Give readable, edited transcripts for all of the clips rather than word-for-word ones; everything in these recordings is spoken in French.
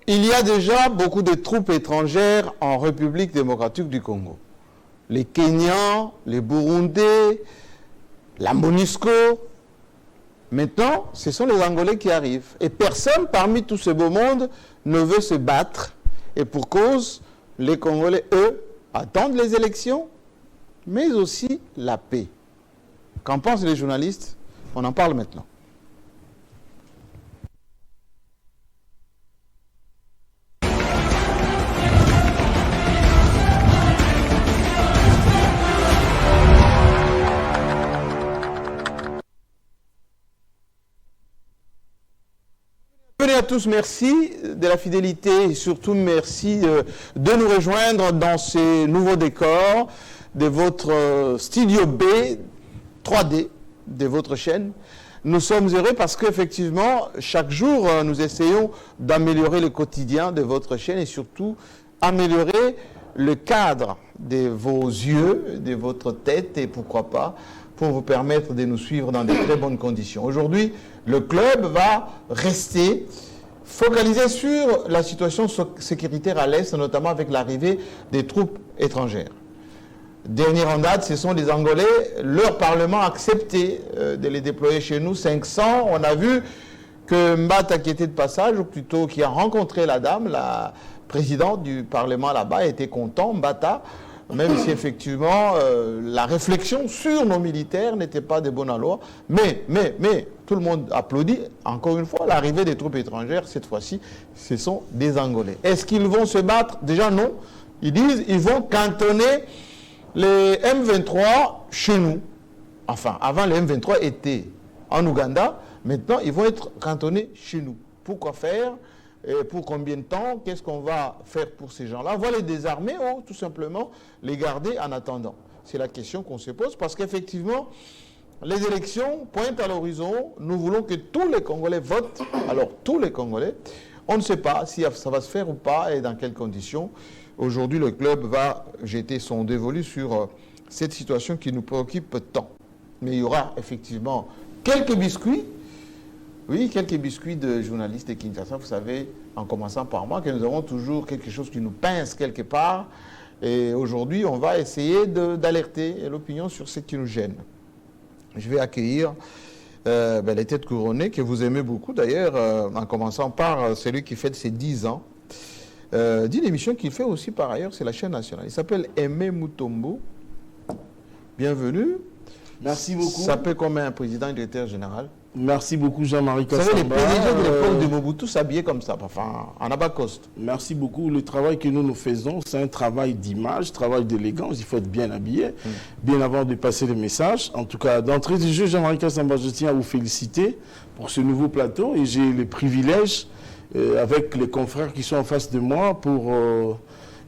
Il y a déjà beaucoup de troupes étrangères en République démocratique du Congo. Les Kenyans, les Burundais, la MONUSCO. Maintenant, ce sont les Angolais qui arrivent. Et personne parmi tout ce beau monde ne veut se battre. Et pour cause, les Congolais, eux, attendent les élections, mais aussi la paix. Qu'en pensent les journalistes? On en parle maintenant. Bienvenue à tous, merci de la fidélité et surtout merci de nous rejoindre dans ces nouveaux décors de votre studio B 3D de votre chaîne. Nous sommes heureux parce qu'effectivement, chaque jour, nous essayons d'améliorer le quotidien de votre chaîne et surtout améliorer le cadre de vos yeux, de votre tête et pourquoi pas, pour vous permettre de nous suivre dans de très bonnes conditions. Aujourd'hui, le club va rester focalisé sur la situation sécuritaire à l'Est, notamment avec l'arrivée des troupes étrangères. Dernière en date, ce sont les Angolais. Leur Parlement a accepté de les déployer chez nous, 500. On a vu que Mbata, qui était de passage, ou plutôt qui a rencontré la dame, la présidente du Parlement là-bas, était content, Mbata, même si effectivement la réflexion sur nos militaires n'était pas de bonne loi. Mais, tout le monde applaudit, encore une fois, l'arrivée des troupes étrangères, cette fois-ci, ce sont des Angolais. Est-ce qu'ils vont se battre? Déjà non. Ils disent qu'ils vont cantonner les M23 chez nous. Enfin, avant les M23 étaient en Ouganda, maintenant ils vont être cantonnés chez nous. Pourquoi faire? Et pour combien de temps? Qu'est-ce qu'on va faire pour ces gens-là? On va les désarmer ou tout simplement les garder en attendant? C'est la question qu'on se pose parce qu'effectivement, les élections pointent à l'horizon. Nous voulons que tous les Congolais votent. Alors, tous les Congolais, on ne sait pas si ça va se faire ou pas et dans quelles conditions. Aujourd'hui, le club va jeter son dévolu sur cette situation qui nous préoccupe tant. Mais il y aura effectivement quelques biscuits. Oui, quelques biscuits de journalistes de Kinshasa, vous savez, en commençant par moi, que nous avons toujours quelque chose qui nous pince quelque part. Et aujourd'hui, on va essayer d'alerter l'opinion sur ce qui nous gêne. Je vais accueillir les têtes couronnées, que vous aimez beaucoup d'ailleurs, en commençant par celui qui fête ses 10 ans. D'une émission qu'il fait aussi par ailleurs, c'est la chaîne nationale. Il s'appelle Aimé Mutombo. Bienvenue. Merci beaucoup. Ça s'appelle comme un président et directeur général. Merci beaucoup Jean-Marie Kassamba. Vous savez, les PDG de l'époque de Mobutu s'habillaient comme ça, enfin, en abacoste. Merci beaucoup. Le travail que nous faisons, c'est un travail d'image, travail d'élégance. Il faut être bien habillé, bien avant de passer le message. En tout cas, d'entrée du jeu, Jean-Marie Kassamba, je tiens à vous féliciter pour ce nouveau plateau. Et j'ai le privilège, avec les confrères qui sont en face de moi, pour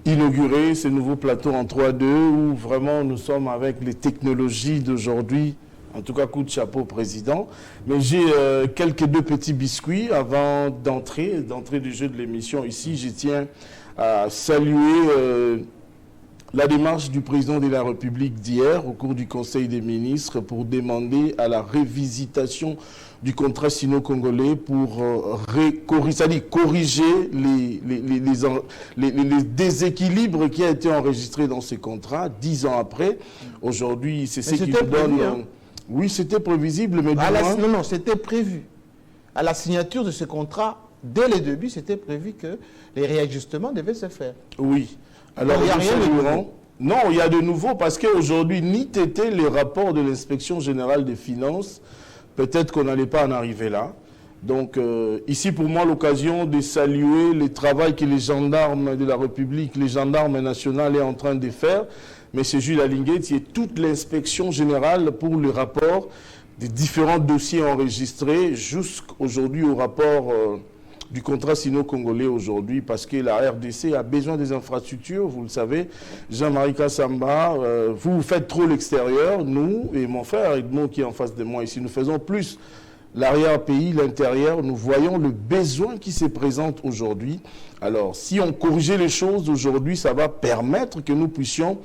inaugurer ce nouveau plateau en 3-2, où vraiment nous sommes avec les technologies d'aujourd'hui. En tout cas, coup de chapeau, président. Mais j'ai deux petits biscuits avant d'entrer du jeu de l'émission ici. Je tiens à saluer la démarche du président de la République d'hier au cours du Conseil des ministres pour demander à la révisitation du contrat sino-congolais pour corriger les déséquilibres qui ont été enregistrés dans ces contrats 10 ans après. Aujourd'hui, c'est ce qui nous donne... Oui, c'était prévisible, mais non, c'était prévu. À la signature de ce contrat, dès le début, c'était prévu que les réajustements devaient se faire. Oui. Alors, il n'y a rien de nouveau. Non, il y a de nouveau parce qu'aujourd'hui, ni t'étaient les rapports de l'inspection générale des finances, peut-être qu'on n'allait pas en arriver là. Donc, ici, pour moi, l'occasion de saluer le travail que les gendarmes de la République, les gendarmes nationaux est en train de faire. M. Jules Alinguet et toute l'inspection générale pour le rapport des différents dossiers enregistrés jusqu'aujourd'hui au rapport du contrat sino-congolais aujourd'hui, parce que la RDC a besoin des infrastructures, vous le savez. Jean-Marie Kassamba, vous faites trop l'extérieur, nous et mon frère Edmond qui est en face de moi ici, nous faisons plus l'arrière-pays, l'intérieur, nous voyons le besoin qui se présente aujourd'hui. Alors, si on corrigeait les choses aujourd'hui, ça va permettre que nous puissions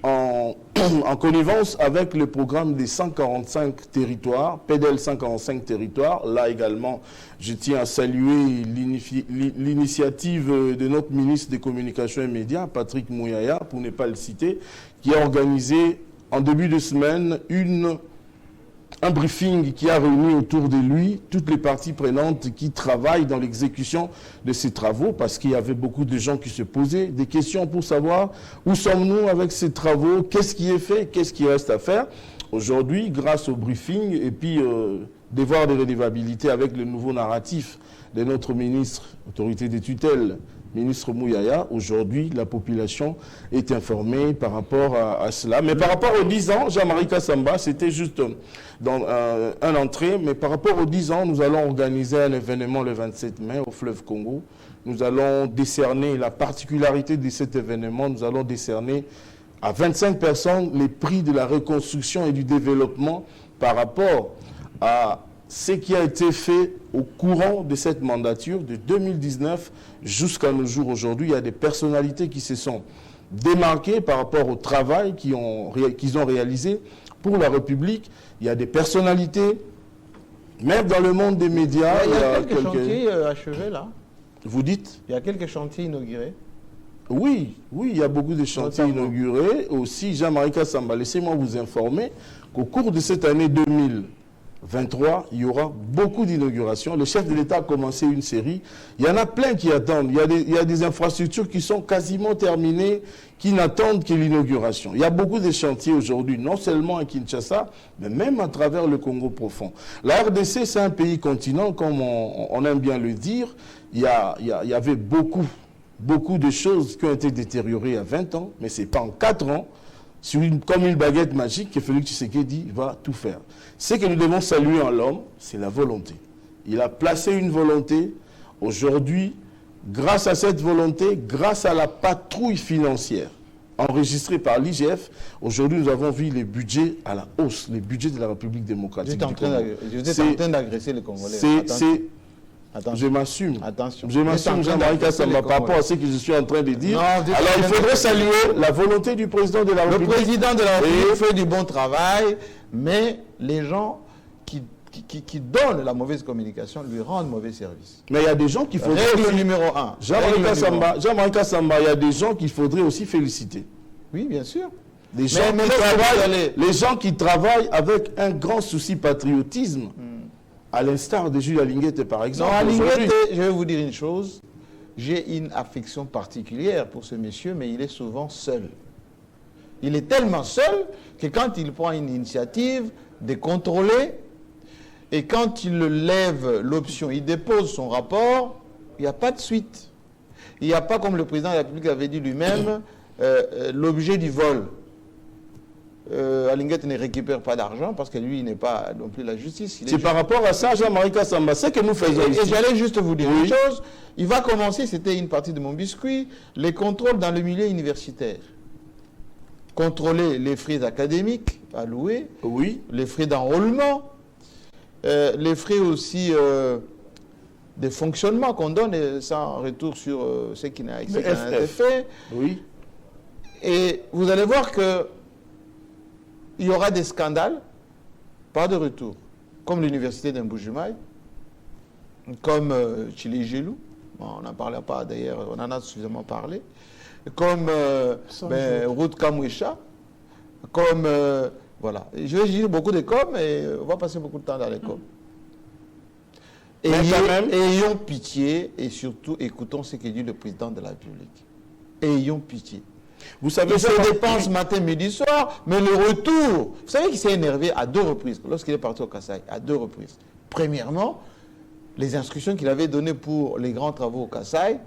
en connivence avec le programme des 145 territoires, PEDEL 145 territoires. Là également, je tiens à saluer l'initiative de notre ministre des Communications et Médias, Patrick Mouyaya, pour ne pas le citer, qui a organisé en début de semaine un briefing qui a réuni autour de lui toutes les parties prenantes qui travaillent dans l'exécution de ces travaux, parce qu'il y avait beaucoup de gens qui se posaient des questions pour savoir où sommes-nous avec ces travaux, qu'est-ce qui est fait, qu'est-ce qui reste à faire. Aujourd'hui, grâce au briefing et puis devoir de redevabilité avec le nouveau narratif de notre ministre, autorité des tutelles, ministre Mouyaya, aujourd'hui, la population est informée par rapport à cela. Mais par rapport aux 10 ans, Jean-Marie Kassamba, c'était juste dans un entrée, mais par rapport aux 10 ans, nous allons organiser un événement le 27 mai au fleuve Congo. Nous allons décerner, la particularité de cet événement, nous allons décerner à 25 personnes les prix de la reconstruction et du développement par rapport à ce qui a été fait au courant de cette mandature de 2019 jusqu'à nos jours aujourd'hui. Il y a des personnalités qui se sont démarquées par rapport au travail qu'ils ont réalisé pour la République. Il y a des personnalités, même dans le monde des médias. Il y a quelques chantiers achevés là. Vous dites? Il y a quelques chantiers inaugurés. Oui, il y a beaucoup de chantiers inaugurés. Aussi, Jean-Marie Kassamba, laissez-moi vous informer qu'au cours de cette année 2023, il y aura beaucoup d'inaugurations. Le chef de l'État a commencé une série. Il y en a plein qui attendent. Il y a des infrastructures qui sont quasiment terminées, qui n'attendent que l'inauguration. Il y a beaucoup de chantiers aujourd'hui, non seulement à Kinshasa, mais même à travers le Congo profond. La RDC, c'est un pays continent, comme on aime bien le dire. Il y avait beaucoup de choses qui ont été détériorées à 20 ans, mais ce n'est pas en 4 ans, comme une baguette magique, que Félix Tshisekedi va tout faire. Ce que nous devons saluer en l'homme, c'est la volonté. Il a placé une volonté. Aujourd'hui, grâce à cette volonté, grâce à la patrouille financière enregistrée par l'IGF, aujourd'hui nous avons vu les budgets à la hausse, les budgets de la République démocratique du Congo. Vous êtes en train d'agresser les Congolais. Je m'assume. Attention. Je m'assume, Jean-Marie Kassamba, par rapport à ce que je suis en train de dire. Alors, il faudrait saluer la volonté du président de la République. Le président de la République fait du bon travail, mais les gens qui donnent la mauvaise communication lui rendent mauvais service. Mais il y a des gens qu'il faudrait... Règle numéro 1. Jean-Marie Kassamba, il y a des gens qu'il faudrait aussi féliciter. Oui, bien sûr. Les gens qui travaillent avec un grand souci patriotisme. À l'instar de Jules Alinguette, par exemple. Non, Alinguette, je vais vous dire une chose. J'ai une affection particulière pour ce monsieur, mais il est souvent seul. Il est tellement seul que quand il prend une initiative de contrôler, et quand il lève l'option, il dépose son rapport, il n'y a pas de suite. Il n'y a pas, comme le président de la République avait dit lui-même, l'objet du vol. Alinguette ne récupère pas d'argent parce que lui, il n'est pas non plus la justice. C'est par rapport à ça, Jean-Marie Kassamba, c'est que nous faisons ici. Et j'allais juste vous dire une chose. Il va commencer, c'était une partie de mon biscuit, les contrôles dans le milieu universitaire. Contrôler les frais académiques alloués, les frais d'enrôlement, les frais aussi de fonctionnement qu'on donne sans retour sur ce qui n'a été fait. Oui. Et vous allez voir que il y aura des scandales, pas de retour, comme l'université d'Mbujimai, comme Chili-Gelou, on n'en parle pas d'ailleurs, on en a suffisamment parlé, comme Route Kamouécha, comme, voilà. Je vais dire beaucoup de coms et on va passer beaucoup de temps dans les coms. Ayons pitié et surtout écoutons ce que dit le président de la République. Ayons pitié. Vous savez, il se dépense matin, midi, soir, mais le retour, vous savez qu'il s'est énervé à 2 reprises lorsqu'il est parti au Kasaï, à 2 reprises. Premièrement, les instructions qu'il avait données pour les grands travaux au Kasaï,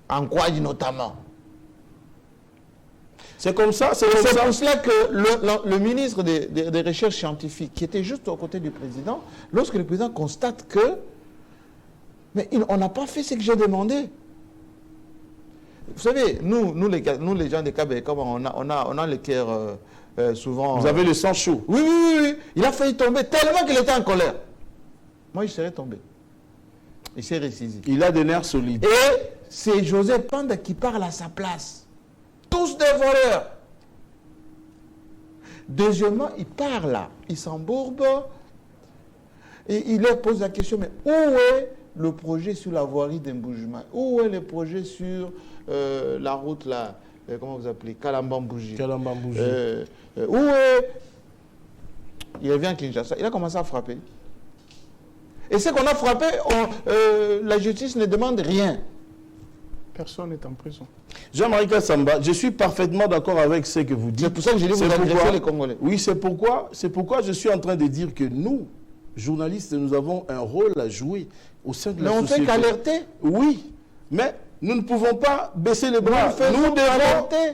en quoi notamment. C'est comme ça, c'est pour cela que le ministre des Recherches scientifiques, qui était juste aux côtés du président, lorsque le président constate que, mais on n'a pas fait ce que j'ai demandé. Vous savez, nous les gens des Kabé, on a le cœur souvent... Vous avez le sang chaud. Oui. Il a failli tomber tellement qu'il était en colère. Moi, je serais tombé. Il s'est ressaisi. Il a des nerfs solides. Et c'est Joseph Panda qui parle à sa place. Tous des voleurs. Deuxièmement, il part là, il s'embourbe et il leur pose la question, mais où est le projet sur la voirie d'Emboujma? Où est le projet sur la route là, comment vous appelez, Kalambambouji? Kalambambouji. Où est... Il revient à Kinshasa, il a commencé à frapper. Et ce qu'on a frappé, la justice ne demande rien. Personne n'est en prison. Jean-Marie Kassamba, je suis parfaitement d'accord avec ce que vous dites. C'est pour ça que je dis vous adressez les Congolais. Oui, c'est pourquoi je suis en train de dire que nous, journalistes, nous avons un rôle à jouer au sein de la société. Mais on fait qu'alerter. Oui, mais nous ne pouvons pas baisser les bras.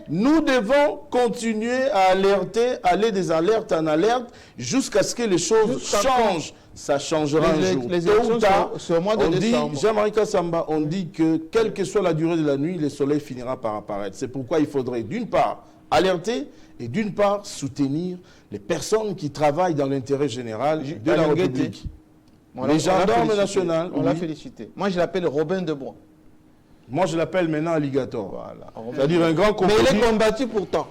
Nous devons continuer à alerter, aller des alertes en alerte, jusqu'à ce que les choses changent. Ça changera un jour. Les élections sont au mois de décembre. Jean-Marie Kassamba, on dit que quelle que soit la durée de la nuit, le soleil finira par apparaître. C'est pourquoi il faudrait d'une part alerter et d'une part soutenir les personnes qui travaillent dans l'intérêt général de la République. Les gendarmes nationaux. On l'a félicité. Moi, je l'appelle Robin de Bois. Moi, je l'appelle maintenant Alligator. Voilà. C'est-à-dire un grand combattu. Mais il est combattu pourtant.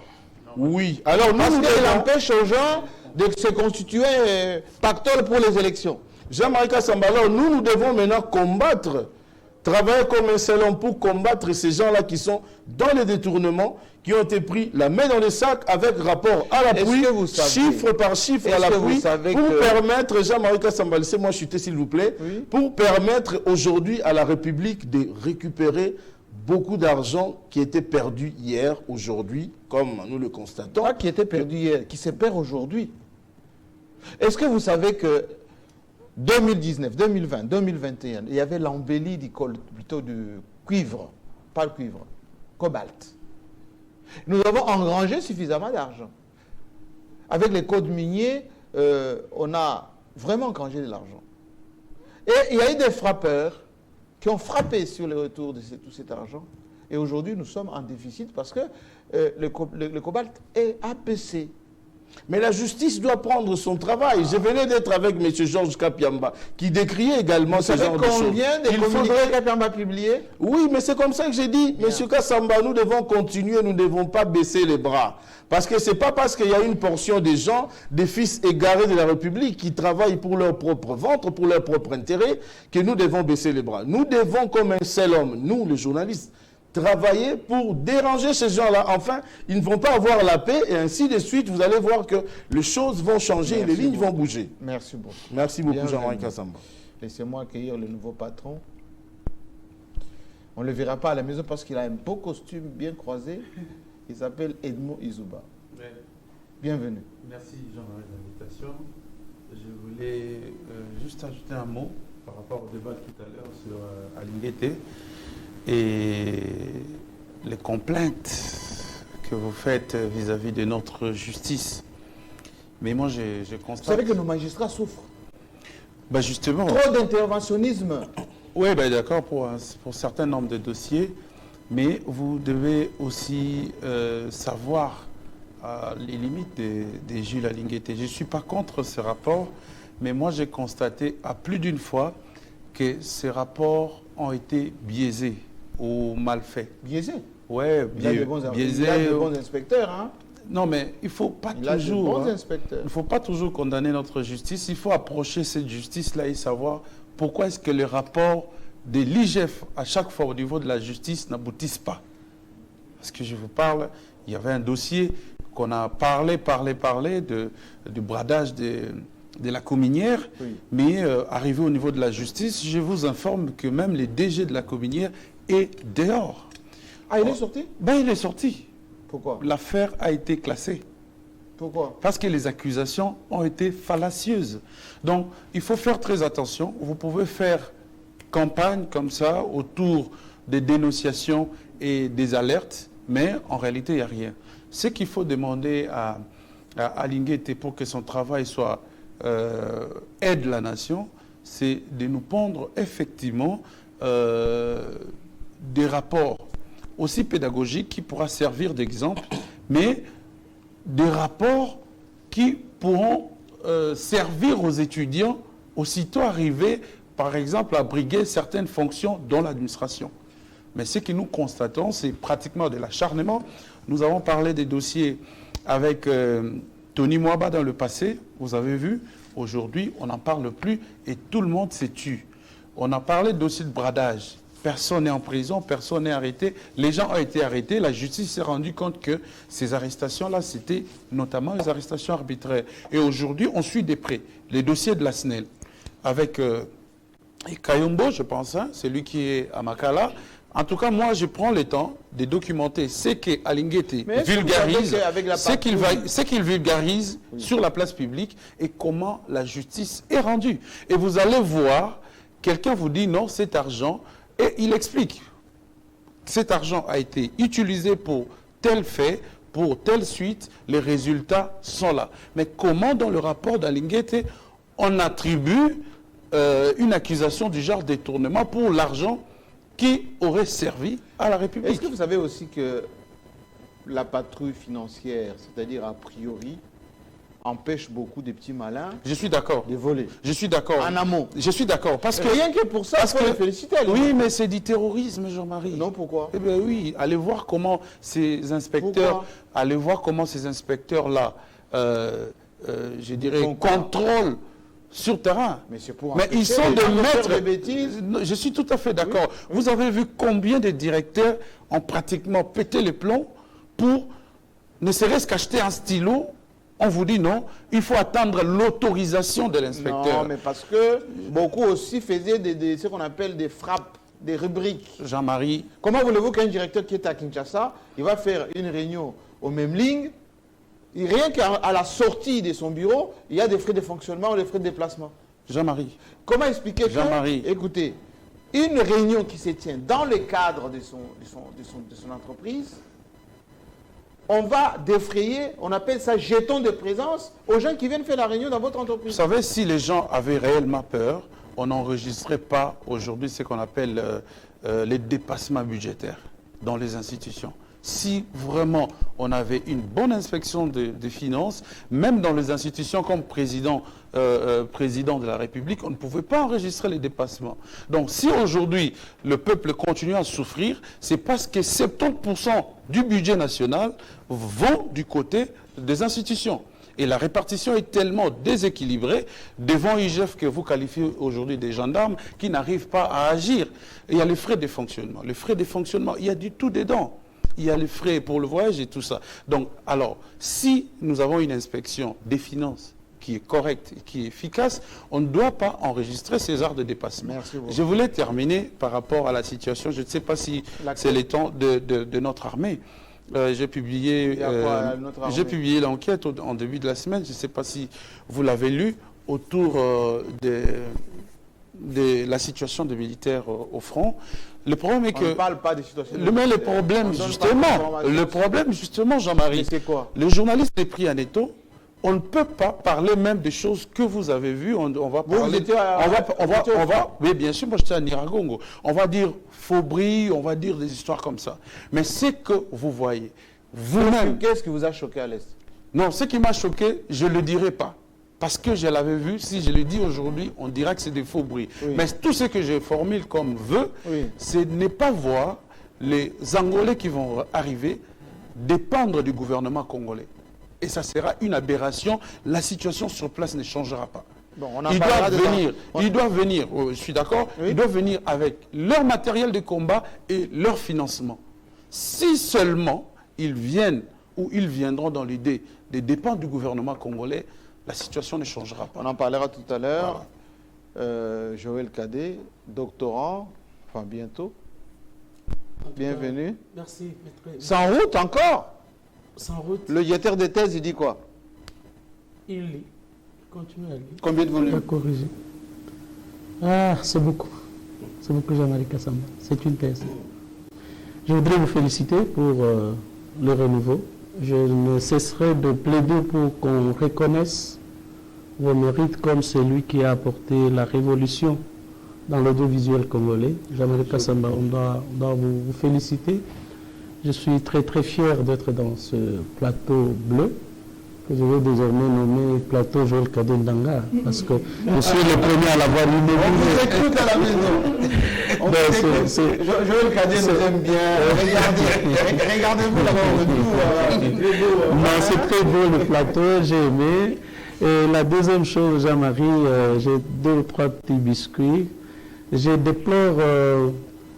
Oui. Alors, parce qu'il empêche aux gens de se constituer pactole pour les élections. Jean-Marie Kassamba, alors nous devons maintenant combattre, travailler comme un seul homme pour combattre ces gens-là qui sont dans les détournements, qui ont été pris la main dans le sac avec rapport à l'appui, chiffre par chiffre à l'appui, pour permettre, Jean-Marie Kassamba, laissez-moi chuter s'il vous plaît, oui, pour permettre aujourd'hui à la République de récupérer beaucoup d'argent qui était perdu hier, aujourd'hui, comme nous le constatons. Pas qui était perdu hier, qui se perd aujourd'hui. Est-ce que vous savez que 2019, 2020, 2021, il y avait l'embellie plutôt du cuivre, pas le cuivre, cobalt. Nous avons engrangé suffisamment d'argent. Avec les codes miniers, on a vraiment engrangé de l'argent. Et il y a eu des frappeurs qui ont frappé sur le retour de tout cet argent. Et aujourd'hui, nous sommes en déficit parce que le cobalt est APC. Mais la justice doit prendre son travail. Je venais d'être avec M. Georges Kapiamba, qui décriait également ce genre de choses. Combien de communiqués Kapiamba publiés? Oui, mais c'est comme ça que j'ai dit. M. Kassamba, nous devons continuer, nous ne devons pas baisser les bras. Parce que ce n'est pas parce qu'il y a une portion des gens, des fils égarés de la République, qui travaillent pour leur propre ventre, pour leur propre intérêt, que nous devons baisser les bras. Nous devons, comme un seul homme, nous, les journalistes, travailler pour déranger ces gens-là. Enfin, ils ne vont pas avoir la paix et ainsi de suite. Vous allez voir que les choses vont changer, les lignes vont bouger. Merci beaucoup. Merci beaucoup, Jean-Marie Kassamba. Laissez-moi accueillir le nouveau patron. On ne le verra pas à la maison parce qu'il a un beau costume bien croisé. Il s'appelle Edmond Izouba. Oui. Bienvenue. Merci, Jean-Marie, de l'invitation. Je voulais juste ajouter un mot par rapport au débat tout à l'heure sur Alinguété. Et les complaintes que vous faites vis-à-vis de notre justice. Mais moi, je constate... Vous savez que nos magistrats souffrent. Ben justement... Trop d'interventionnisme. Oui, ben d'accord, pour un certain nombre de dossiers. Mais vous devez aussi savoir les limites des Jules Alinguété. Je ne suis pas contre ce rapport, mais moi, j'ai constaté à plus d'une fois que ces rapports ont été biaisés ou mal faits. Biaisé? Oui, biaisé. Il y a de bons inspecteurs, hein? Non, mais il ne faut pas toujours condamner notre justice. Il faut approcher cette justice-là et savoir pourquoi est-ce que les rapports de l'IGF, à chaque fois au niveau de la justice, n'aboutissent pas. Parce que je vous parle, il y avait un dossier qu'on a parlé du bradage de la Cominière, oui. Mais arrivé au niveau de la justice, je vous informe que même le DG de la Cominière est dehors. Ah, il est sorti? Ben, il est sorti. Pourquoi? L'affaire a été classée. Pourquoi? Parce que les accusations ont été fallacieuses. Donc, il faut faire très attention. Vous pouvez faire campagne comme ça autour des dénonciations et des alertes, mais en réalité, il n'y a rien. Ce qu'il faut demander à Alinguété pour que son travail soit aide la nation, c'est de nous pondre effectivement des rapports aussi pédagogiques qui pourra servir d'exemple, mais des rapports qui pourront servir aux étudiants aussitôt arrivés, par exemple, à briguer certaines fonctions dans l'administration. Mais ce que nous constatons, c'est pratiquement de l'acharnement. Nous avons parlé des dossiers avec Tony Mwaba dans le passé, vous avez vu, aujourd'hui, on n'en parle plus et tout le monde s'est tué. On a parlé d'aussi de bradage. Personne n'est en prison, personne n'est arrêté. Les gens ont été arrêtés. La justice s'est rendue compte que ces arrestations-là, c'était notamment les arrestations arbitraires. Et aujourd'hui, on suit de près les dossiers de la SNEL avec Kayombo, je pense, hein, celui qui est à Makala. En tout cas, moi, je prends le temps de documenter ce qu'Alinguete vulgarise, ce qu'il vulgarise sur la place publique et comment la justice est rendue. Et vous allez voir, quelqu'un vous dit non, cet argent, et il explique, cet argent a été utilisé pour tel fait, pour telle suite, les résultats sont là. Mais comment dans le rapport d'Alinguete, on attribue une accusation du genre détournement pour l'argent qui aurait servi à la République? Est-ce que vous savez aussi que la patrouille financière, c'est-à-dire a priori, empêche beaucoup de petits malins de voler? Je suis d'accord. En amont. Je suis d'accord. Parce que rien que pour ça, il faut les féliciter. Oui, mais c'est du terrorisme, Jean-Marie. Non, pourquoi? Eh bien oui, allez voir comment ces inspecteurs, là, je dirais, contrôlent sur terrain. Mais c'est pour ils sont des maîtres de bêtises. Je suis tout à fait d'accord. Oui. Vous avez vu combien de directeurs ont pratiquement pété les plombs pour ne serait-ce qu'acheter un stylo. On vous dit non, il faut attendre l'autorisation de l'inspecteur. Non, mais parce que beaucoup aussi faisaient ce qu'on appelle des frappes, des rubriques. Jean-Marie. Comment voulez-vous qu'un directeur qui est à Kinshasa, il va faire une réunion aux mêmes lignes, et rien qu'à la sortie de son bureau, il y a des frais de fonctionnement ou des frais de déplacement? Jean-Marie. Comment expliquer que, écoutez, une réunion qui se tient dans le cadre de son entreprise, on va défrayer, on appelle ça jeton de présence, aux gens qui viennent faire la réunion dans votre entreprise. Vous savez, si les gens avaient réellement peur, on n'enregistrerait pas aujourd'hui ce qu'on appelle les dépassements budgétaires dans les institutions. Si vraiment on avait une bonne inspection des finances, même dans les institutions comme président de la République, on ne pouvait pas enregistrer les dépassements. Donc si aujourd'hui le peuple continue à souffrir, c'est parce que 70% du budget national vont du côté des institutions. Et la répartition est tellement déséquilibrée devant IGF que vous qualifiez aujourd'hui des gendarmes qui n'arrivent pas à agir. Et il y a les frais de fonctionnement. Les frais de fonctionnement, il y a du tout dedans. Il y a les frais pour le voyage et tout ça. Donc, alors, si nous avons une inspection des finances qui est correcte et qui est efficace, on ne doit pas enregistrer ces heures de dépassement. Je voulais terminer par rapport à la situation. Je ne sais pas si c'est le temps de notre armée. J'ai publié l'enquête en début de la semaine. Je ne sais pas si vous l'avez lu autour de la situation des militaires au front. Le problème est que... On ne parle pas des situations... Le problème, justement, Jean-Marie, c'est quoi? Le journaliste est pris en étau. On ne peut pas parler même des choses que vous avez vues. On va parler... Oui, bien sûr, moi j'étais à Niragongo. On va dire Faubry, on va dire des histoires comme ça. Mais ce que vous voyez, vous-même... Qu'est-ce qui vous a choqué à l'Est? Non, ce qui m'a choqué, je ne le dirai pas. Parce que je l'avais vu, si je le dis aujourd'hui, on dira que c'est des faux bruits. Oui. Mais tout ce que je formule comme vœu, c'est ne pas voir les Angolais qui vont arriver dépendre du gouvernement congolais. Et ça sera une aberration. La situation sur place ne changera pas. Bon, ils doivent venir, je suis d'accord, ils doivent venir avec leur matériel de combat et leur financement. Si seulement ils viennent ou ils viendront dans l'idée de dépendre du gouvernement congolais, la situation ne changera pas. On en parlera tout à l'heure. Voilà. Joël Cadet, doctorant, enfin bientôt. Bienvenue. Merci. Sans route encore? Sans route. Le directeur de thèse, il dit quoi? Il lit. Continue à lire. Combien de volumes? Corriger. Ah, c'est beaucoup. C'est beaucoup, Jean-Marie Kassamba. C'est une thèse. Je voudrais vous féliciter pour le renouveau. Je ne cesserai de plaider pour qu'on reconnaisse vos mérites comme celui qui a apporté la révolution dans l'audiovisuel congolais. Jean-Marie Kassamba, on doit vous féliciter. Je suis très très fier d'être dans ce plateau bleu, que je vais désormais nommer plateau Joël Cadet Ndanga, parce que je suis le premier à l'avoir immobilisé. On vous écoute à la maison. On Joël Kadé nous aime bien. Regardez-vous d'abord. Non, c'est très beau le plateau, j'ai aimé. Et la deuxième chose, Jean-Marie, j'ai 2 ou 3 petits biscuits. Je déplore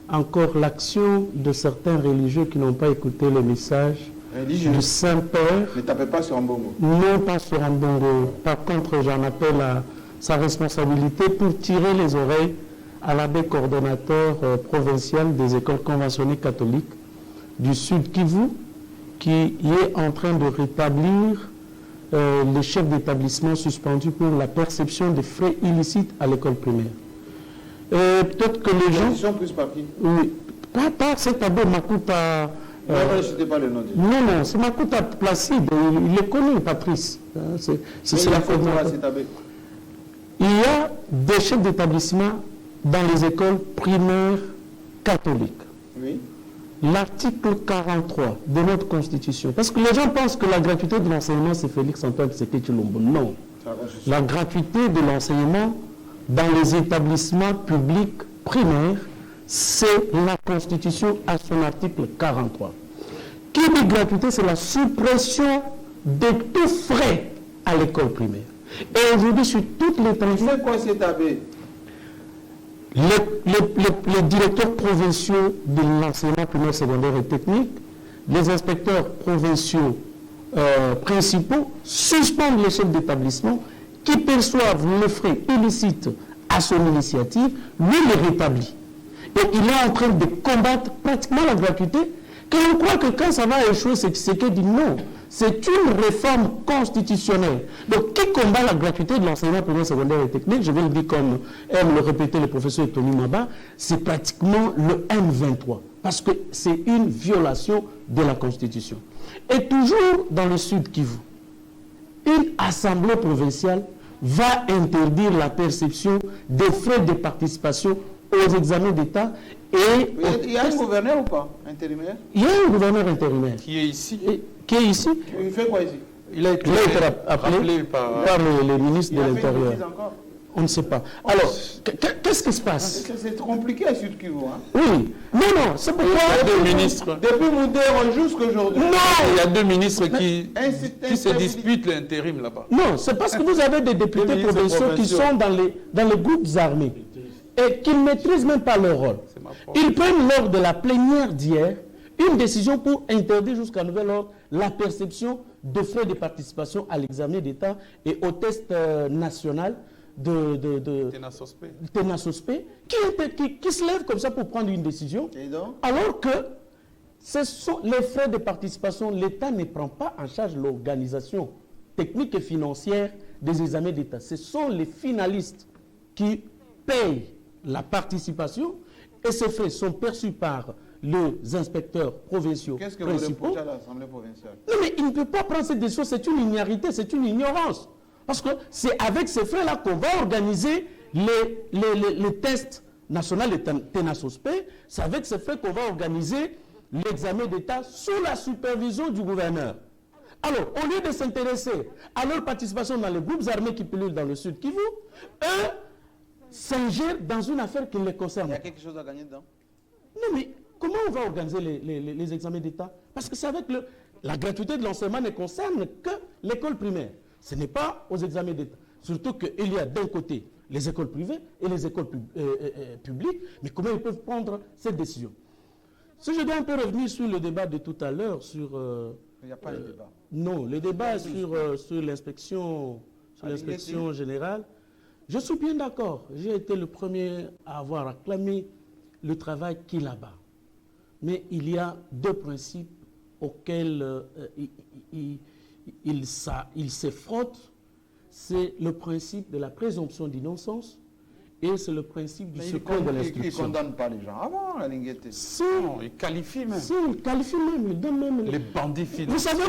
encore l'action de certains religieux qui n'ont pas écouté le message du Saint-Père. Ne tapez pas sur un bongo. Non, pas sur un bongo. Par contre, j'en appelle à sa responsabilité pour tirer les oreilles à l'abbé coordonnateur provincial des écoles conventionnées catholiques du Sud Kivu, qui est en train de rétablir les chefs d'établissement suspendus pour la perception des frais illicites à l'école primaire. Peut-être que les gens... Ils sont plus par qui? Oui, pas cet abbé Makuta... c'était pas le nom du... Non, c'est Makuta Placide, il est connu, Patrice. C'est la cet abbé. Il y a des chefs d'établissement dans les écoles primaires catholiques. Oui. L'article 43 de notre Constitution. Parce que les gens pensent que la gratuité de l'enseignement, c'est Félix-Antoine Tshisekedi Tshilombo. Non. La gratuité de l'enseignement dans les établissements publics primaires, c'est la Constitution à son article 43. Qui dit gratuité, c'est la suppression de tout frais à l'école primaire. Et aujourd'hui, sur toutes les tranches... C'est quoi cet abbé? Les directeurs provinciaux de l'enseignement primaire, secondaire et technique, les inspecteurs provinciaux principaux suspendent les chefs d'établissement qui perçoivent les frais illicites à son initiative, lui les rétablit. Et il est en train de combattre pratiquement la gratuité, car on croit que quand ça va échouer, c'est qu'il dit non. C'est une réforme constitutionnelle. Donc, qui combat la gratuité de l'enseignement primaire, secondaire et technique, je vais le dire comme aime le répéter le professeur Tony Maba, c'est pratiquement le M23. Parce que c'est une violation de la Constitution. Et toujours dans le Sud Kivu, une assemblée provinciale va interdire la perception des frais de participation aux examens d'État. Et il y a un gouverneur ou pas? Intérimaire? Il y a un gouverneur intérimaire. Qui est ici? Qui est ici? Il fait quoi ici? Il a été appelé par le ministre de l'Intérieur. On ne sait pas. Alors, qu'est-ce qui se passe? C'est compliqué à Sud Kivu. Hein? Oui. Non, c'est pourquoi... Il y a 2 ministres. Depuis Moudéro jusqu'aujourd'hui. Non, il y a 2 ministres qui se disputent l'intérim là-bas. Non, c'est parce que vous avez des députés provinciaux qui sont dans les groupes armés et qui ne maîtrisent même pas leur rôle. Ils prennent lors de la plénière d'hier une décision pour interdire jusqu'à nouvel ordre la perception de frais de participation à l'examen d'État et au test national de Ténasospé, qui se lève comme ça pour prendre une décision, alors que ce sont les frais de participation, l'État ne prend pas en charge l'organisation technique et financière des examens d'État. Ce sont les finalistes qui payent la participation et ces frais sont perçus par les inspecteurs provinciaux. Qu'est-ce que vous reprochez à l'Assemblée provinciale? Non, mais il ne peut pas prendre cette décision, c'est une ignorité, c'est une ignorance. Parce que c'est avec ces frais-là qu'on va organiser les tests nationaux de Ténasospé, c'est avec ces frais qu'on va organiser l'examen d'État sous la supervision du gouverneur. Alors, au lieu de s'intéresser à leur participation dans les groupes armés qui pullulent dans le Sud Kivu, eux s'ingèrent dans une affaire qui les concerne. Il y a quelque chose à gagner dedans? Non, mais comment on va organiser les examens d'État? Parce que c'est avec la gratuité de l'enseignement ne concerne que l'école primaire. Ce n'est pas aux examens d'État. Surtout qu'il y a d'un côté les écoles privées et les écoles publiques. Mais comment ils peuvent prendre cette décision? Si je dois un peu revenir sur le débat de tout à l'heure, sur... il n'y a pas de débat. Non, le débat sur l'inspection générale, je suis bien d'accord. J'ai été le premier à avoir acclamé le travail qu'il a là-bas. Mais il y a 2 principes auxquels il se frotte. C'est le principe de la présomption d'innocence et c'est le principe du secret de l'instruction. Il ne condamne pas les gens avant, la Linguette. Non, il qualifie même. Si, il qualifie même, il donne même... Les bandits financiers. Vous savez,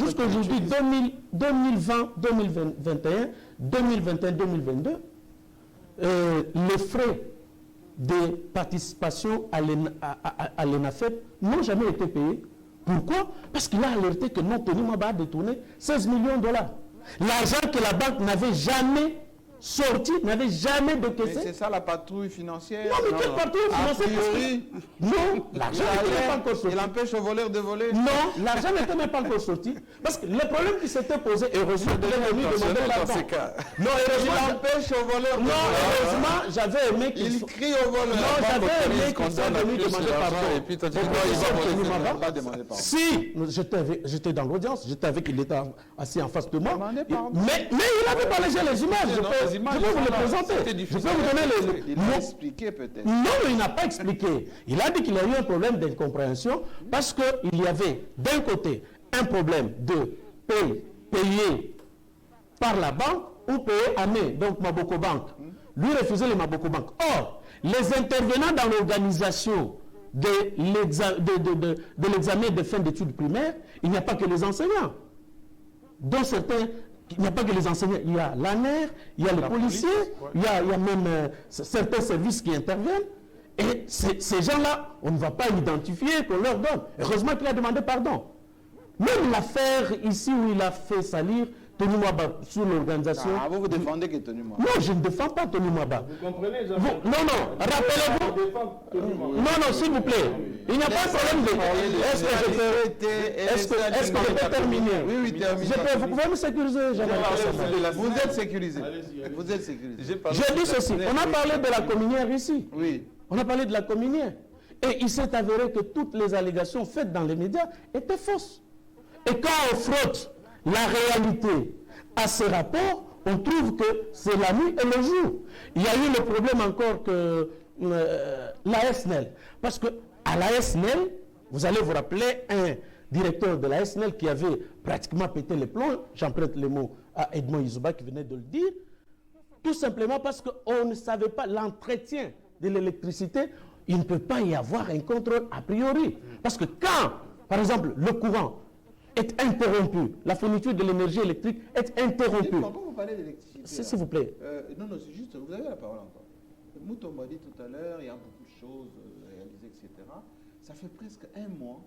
jusqu'à aujourd'hui, 2020, 2021, 2021, 2022, les frais de participation à l'ENAFEP n'ont jamais été payés. Pourquoi? Parce qu'il a alerté que non, Tony Maba a détourné 16 millions de $. L'argent que la banque n'avait jamais sorti, n'avait jamais décaissé. Mais c'est ça la patrouille financière? Non, mais quelle patrouille financière? Non, l'argent n'était pas encore sorti. Il empêche aux voleurs de voler? Non, l'argent n'était même pas encore sorti. Parce que le problème qui s'était posé, heureusement, il est venu demander pardon. Non, heureusement, il empêche aux voleurs de voler. Non, heureusement, j'avais aimé qu'il il crie aux voleurs. Non, j'avais aimé qu'il soit venu demander pardon. Et puis toi, tu pas demander pardon. Si, j'étais dans l'audience, j'étais avec, il était assis en face de moi. Mais il avait balayé les images. Je peux vous les présenter. Je peux vous donner les... Il a expliqué peut-être. Non, il n'a pas expliqué. Il a dit qu'il y a eu un problème d'incompréhension parce qu'il y avait d'un côté un problème de payer par la banque ou payer à main, donc Maboko Bank. Lui refusait les Maboko Bank. Or, les intervenants dans l'organisation de l'examen de fin d'études primaires, il n'y a pas que les enseignants. Dont certains, il n'y a pas que les enseignants, il y a l'ANER, il y a les policiers, il y a même certains services qui interviennent. Et ces gens-là, on ne va pas identifier qu'on leur donne. Heureusement qu'il a demandé pardon. Même l'affaire ici où il a fait salir Tony Mwaba sur l'organisation. Ah, vous défendez que Tony Mwaba? Non, je ne défends pas Tony Mwaba. Vous comprenez, non, rappelez-vous. Non, s'il vous plaît. Il n'y a pas de problème de... Est-ce que je peux terminer? Oui, terminer. Vous pouvez me sécuriser, Jean-Marie? Vous êtes sécurisé. Vous êtes sécurisé. J'ai dit ceci. On a parlé de la communière ici. Oui. On a parlé de la communière. Et il s'est avéré que toutes les allégations faites dans les médias étaient fausses. Et quand on frotte la réalité à ces rapports, on trouve que c'est la nuit et le jour. Il y a eu le problème encore que la SNEL. Parce qu'à la SNEL, vous allez vous rappeler un directeur de la SNEL qui avait pratiquement pété les plombs, j'emprunte les mots à Edmond Izuba qui venait de le dire, tout simplement parce qu'on ne savait pas l'entretien de l'électricité, il ne peut pas y avoir un contrôle a priori. Parce que quand, par exemple, le courant est interrompu, la fourniture de l'énergie électrique est interrompue. Quand vous parlez d'électricité... S'il vous plaît. Non, c'est juste, vous avez la parole encore. Mouton m'a dit tout à l'heure, il y a beaucoup de choses réalisées, etc. Ça fait presque un mois.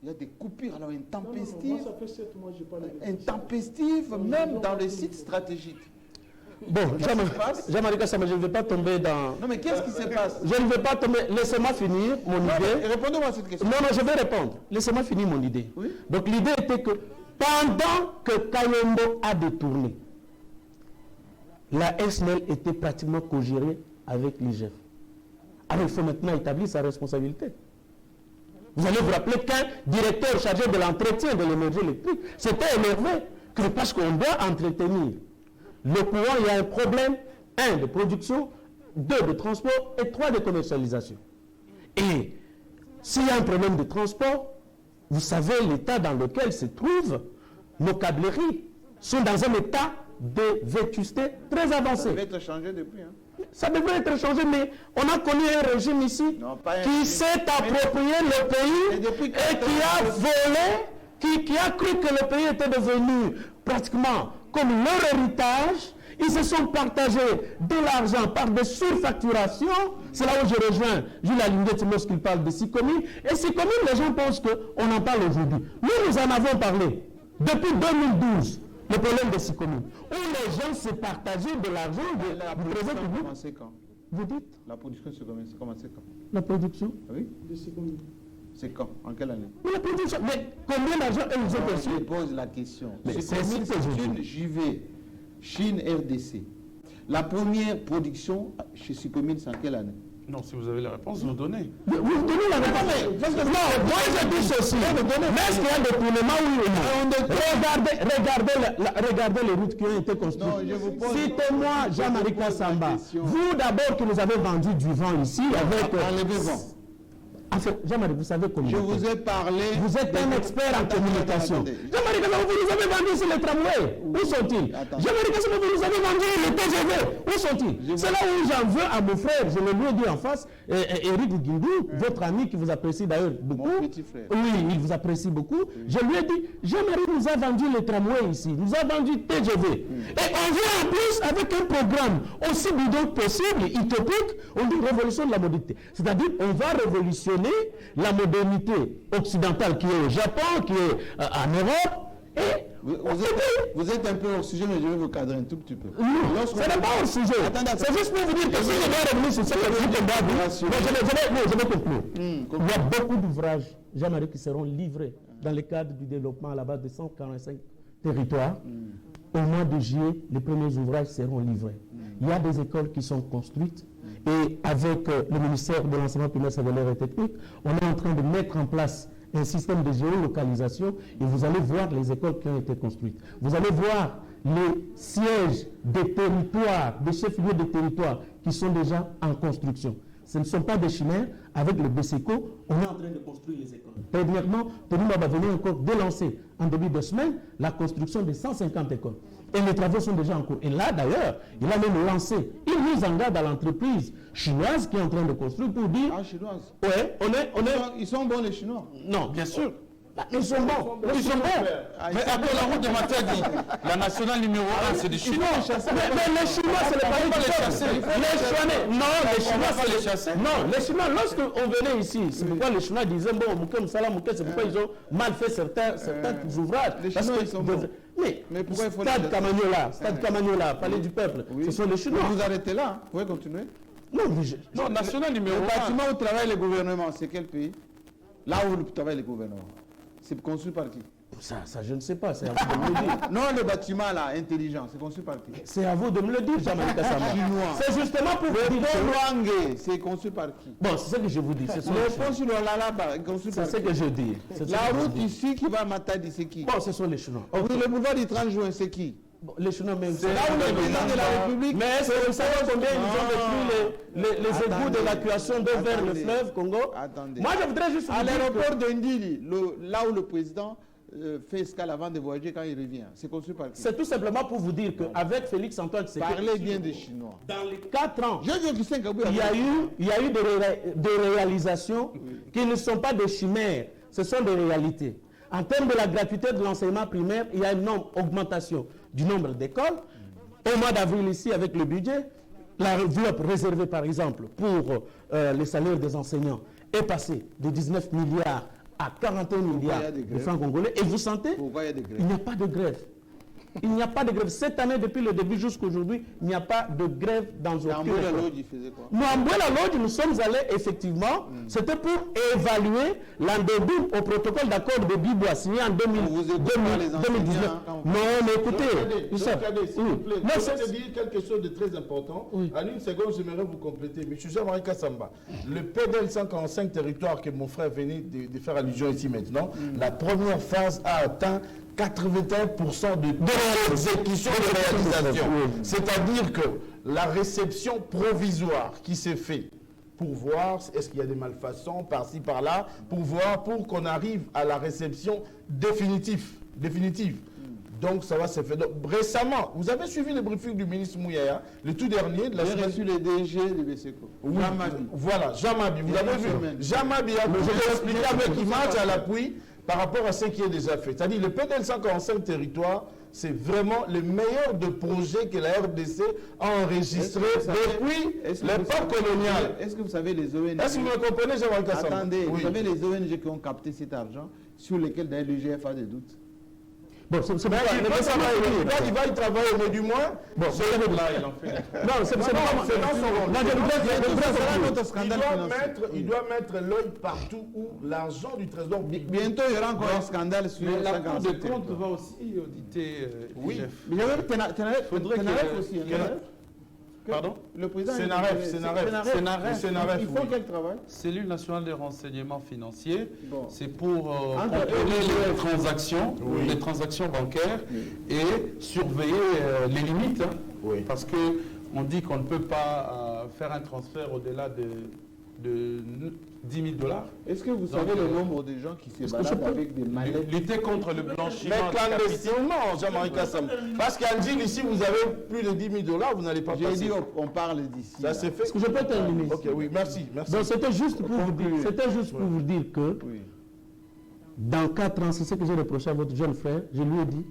Il y a des coupures, alors intempestives. Moi, ça fait 7 mois que je parle d'électricité. Intempestives, même dans les sites stratégiques. Bon, Jean-Marie Kassama, je ne vais pas tomber dans... Non, mais qu'est-ce qui se passe? Je ne vais pas tomber... Laissez-moi finir mon idée. Répondez-moi à cette question. Non, je vais répondre. Laissez-moi finir mon idée. Oui? Donc l'idée était que pendant que Kayombo a détourné, la SNEL était pratiquement co-gérée avec l'IGF. Alors il faut maintenant établir sa responsabilité. Vous allez vous rappeler qu'un directeur chargé de l'entretien de l'énergie électrique s'était énervé que parce qu'on doit entretenir le courant, il y a un problème, 1 de production, 2 de transport et 3 de commercialisation. Et s'il y a un problème de transport, vous savez l'état dans lequel se trouvent nos câbleries sont dans un état de vétusté très avancé. Ça devrait être changé depuis. Hein. Ça devrait être changé, mais on a connu un régime ici qui s'est approprié le pays et qui a volé, qui a cru que le pays était devenu pratiquement comme leur héritage. Ils se sont partagés de l'argent par des surfacturations. C'est là où je rejoins Jules Alinguet lorsqu'il parle de 6 communes. Et 6 communes, les gens pensent qu'on en parle aujourd'hui. Nous en avons parlé depuis 2012, le problème des 6 communes, où les gens se partageaient de l'argent du président public. Commencé quand? Vous dites? La production s'est commencée quand? La production? Oui. De 6 communes. C'est quand? En quelle année? Mais la production. Mais combien d'argent ils ont perçu? Je pose la question. Mais c'est une JV. Chine, RDC. La première production chez Sicomine, c'est en quelle année? Non, si vous avez la réponse, vous donnez. Vous donnez la réponse. Non, moi je dis ceci. Mais est-ce qu'il y a des tournements ou non? Regardez les routes qui ont été construites. Citez-moi Jean-Marie Kassamba. Vous d'abord qui nous avez vendu du vent ici avec... En fait, Jean-Marie, vous savez comment... Je vous ai parlé... Vous êtes un expert en communication. Jean-Marie Kassamba, vous nous avez vendu sur les tramways. Où sont-ils? Jean-Marie Kassamba, vous nous avez vendu les TGV. Où sont-ils? C'est là où j'en veux à mon frère. Je le lui ai dit en face. Éric Guindou, votre ami qui vous apprécie d'ailleurs beaucoup. Mon petit frère. Oui, il vous apprécie beaucoup. Je lui ai dit, Jean-Marie nous a vendu les tramways ici. Nous a vendu TGV. Et on vient en plus avec un programme aussi bidon possible, utopique. On dit révolution de la modernité. C'est-à-dire, on va révolutionner la modernité occidentale qui est au Japon, qui est en Europe, et Vous êtes un peu hors sujet, mais je vais vous cadrer un tout petit peu. Non, ce n'est pas hors sujet. C'est juste pour vous dire que si je dois revenir sur ce que je vais conclure. Il y a beaucoup d'ouvrages, Jean-Marie, qui seront livrés dans le cadre du développement à la base de 145 territoires. Au mois de juillet, les premiers ouvrages seront livrés. Il y a des écoles qui sont construites et avec le ministère de l'enseignement primaire, secondaire et technique, on est en train de mettre en place un système de géolocalisation et vous allez voir les écoles qui ont été construites. Vous allez voir les sièges des territoires, des chefs-lieux de territoires qui sont déjà en construction. Ce ne sont pas des chimères. Avec le BCECO, on est en train de construire les écoles. Dernièrement, Tony va venir encore délancer en début de semaine la construction de 150 écoles. Et les travaux sont déjà en cours. Et là, d'ailleurs, il a même lancé une mise en garde à l'entreprise chinoise qui est en train de construire pour dire... Ah, chinoise. Ouais, Ils sont bons, les Chinois. Non, bien sûr. Ils sont bons. Ils sont bons. Mais après la route de Matadi, la nationale numéro 1, c'est des Chinois. Mais les Chinois, c'est le pays les chasser. Non, les Chinois, c'est les chasser. Non, les Chinois, lorsqu'on venait ici, c'est pourquoi les Chinois disaient, bon, c'est pourquoi ils ont mal fait certains ouvrages. Les Chinois, ils sont bons. Mais pourquoi il faut Stade Camagnola, Palais du Peuple, ce sont les Chinois. Vous arrêtez là, vous pouvez continuer. Non, national numéro 1. Le bâtiment où travaille le gouvernement, c'est quel pays? Là où travaille le gouvernement. C'est conçu par qui? Ça, je ne sais pas, c'est à vous de me le dire. Non, le bâtiment là, intelligent, c'est conçu par qui? C'est à vous de me le dire, Jean-Marie Kassama. C'est justement pour vous dire que... c'est conçu par qui? Bon, c'est ce que je vous dis. Le pont sur le là-bas, conçu par qui? C'est ce que je dis. La route ici qui va à Matadi, c'est qui? Bon, ce sont les Chinois. Le boulevard du 30 juin, c'est qui? Bon, les Chinois même. C'est là où le président de la République... Mais est-ce que vous savez combien ils ont détruit les égouts d'évacuation d'eau vers le fleuve Congo? Attendez. Moi, je voudrais juste à l'aéroport de Ndili, là où le président fait escale avant de voyager quand il revient. C'est conçu par qui? C'est tout simplement pour vous dire qu'avec Félix Antoine Tshisekedi... Parlez bien des Chinois. Dans les 4 ans, il y a eu des réalisations qui ne sont pas des chimères, ce sont des réalités. En termes de la gratuité de l'enseignement primaire, il y a une augmentation du nombre d'écoles. Au mois d'avril ici, avec le budget, la enveloppe réservée par exemple pour les salaires des enseignants est passée de 19 milliards à 41 milliards de francs congolais. Et vous sentez, il n'y a pas de grève. Il n'y a pas de grève. Cette année, depuis le début jusqu'à aujourd'hui, il n'y a pas de grève dans aucune école. Il faisait quoi? Nous, en Bois-la-Lodge, nous sommes allés effectivement, c'était pour évaluer l'endobine au protocole d'accord de Bibois signé en 2019. Non, mais écoutez, s'il vous plaît, je vais dire quelque chose de très important. En une seconde, j'aimerais vous compléter. M. Jean-Marie Kassamba, le PDL 145 territoires que mon frère venait de faire allusion ici maintenant, la première phase a atteint 81% de l'exécution de réalisation. C'est-à-dire que la réception provisoire qui s'est faite pour voir est-ce qu'il y a des malfaçons par-ci, par-là, pour qu'on arrive à la réception définitive. Donc ça va se faire. Donc, récemment, vous avez suivi le briefing du ministre Mouyaya, le tout dernier de la semaine. J'ai reçu le DG de BCECO. Oui, voilà, Jean-Mabi. Vous avez vu Jean-Mabi a expliqué avec image à l'appui par rapport à ce qui est déjà fait. C'est-à-dire le PDL 145 territoires, c'est vraiment le meilleur de projets que la RDC a enregistré depuis l'époque coloniale. Est-ce que vous savez les ONG... Est-ce que vous me comprenez, Jean-Marie Kassamba? Attendez, vous savez les ONG qui ont capté cet argent, sur lesquels d'ailleurs l'UGF a des doutes? Bon, c'est il va y travailler, mais du moins, bon, c'est là, il en fait. Non, c'est dans son rôle. Il doit mettre l'œil partout où l'argent du trésor. Bientôt, il y aura encore un scandale sur la Cour des comptes va aussi auditer. Oui, mais il y avait Tenaref aussi. Pardon? Le président. Sénaref. Il faut qu'elle travaille. Cellule nationale de renseignement financier, c'est pour contrôler les transactions bancaires et surveiller les limites. Parce qu'on dit qu'on ne peut pas faire un transfert au-delà de 10 000 $. Est-ce que vous savez le nombre de gens qui se baladent avec des mallettes? Lutter contre le blanchiment. Mais clandestinement, Jean-Marie Kassamba. Parce qu'en dit ici, vous avez plus de 10 000 $, vous n'allez pas passer. J'ai dit, on parle d'ici. Ça s'est fait. Est-ce que je peux terminer? Ok, oui, merci. Donc c'était juste pour vous dire, que dans 4 ans, c'est ce que j'ai reproché à votre jeune frère, je lui ai dit,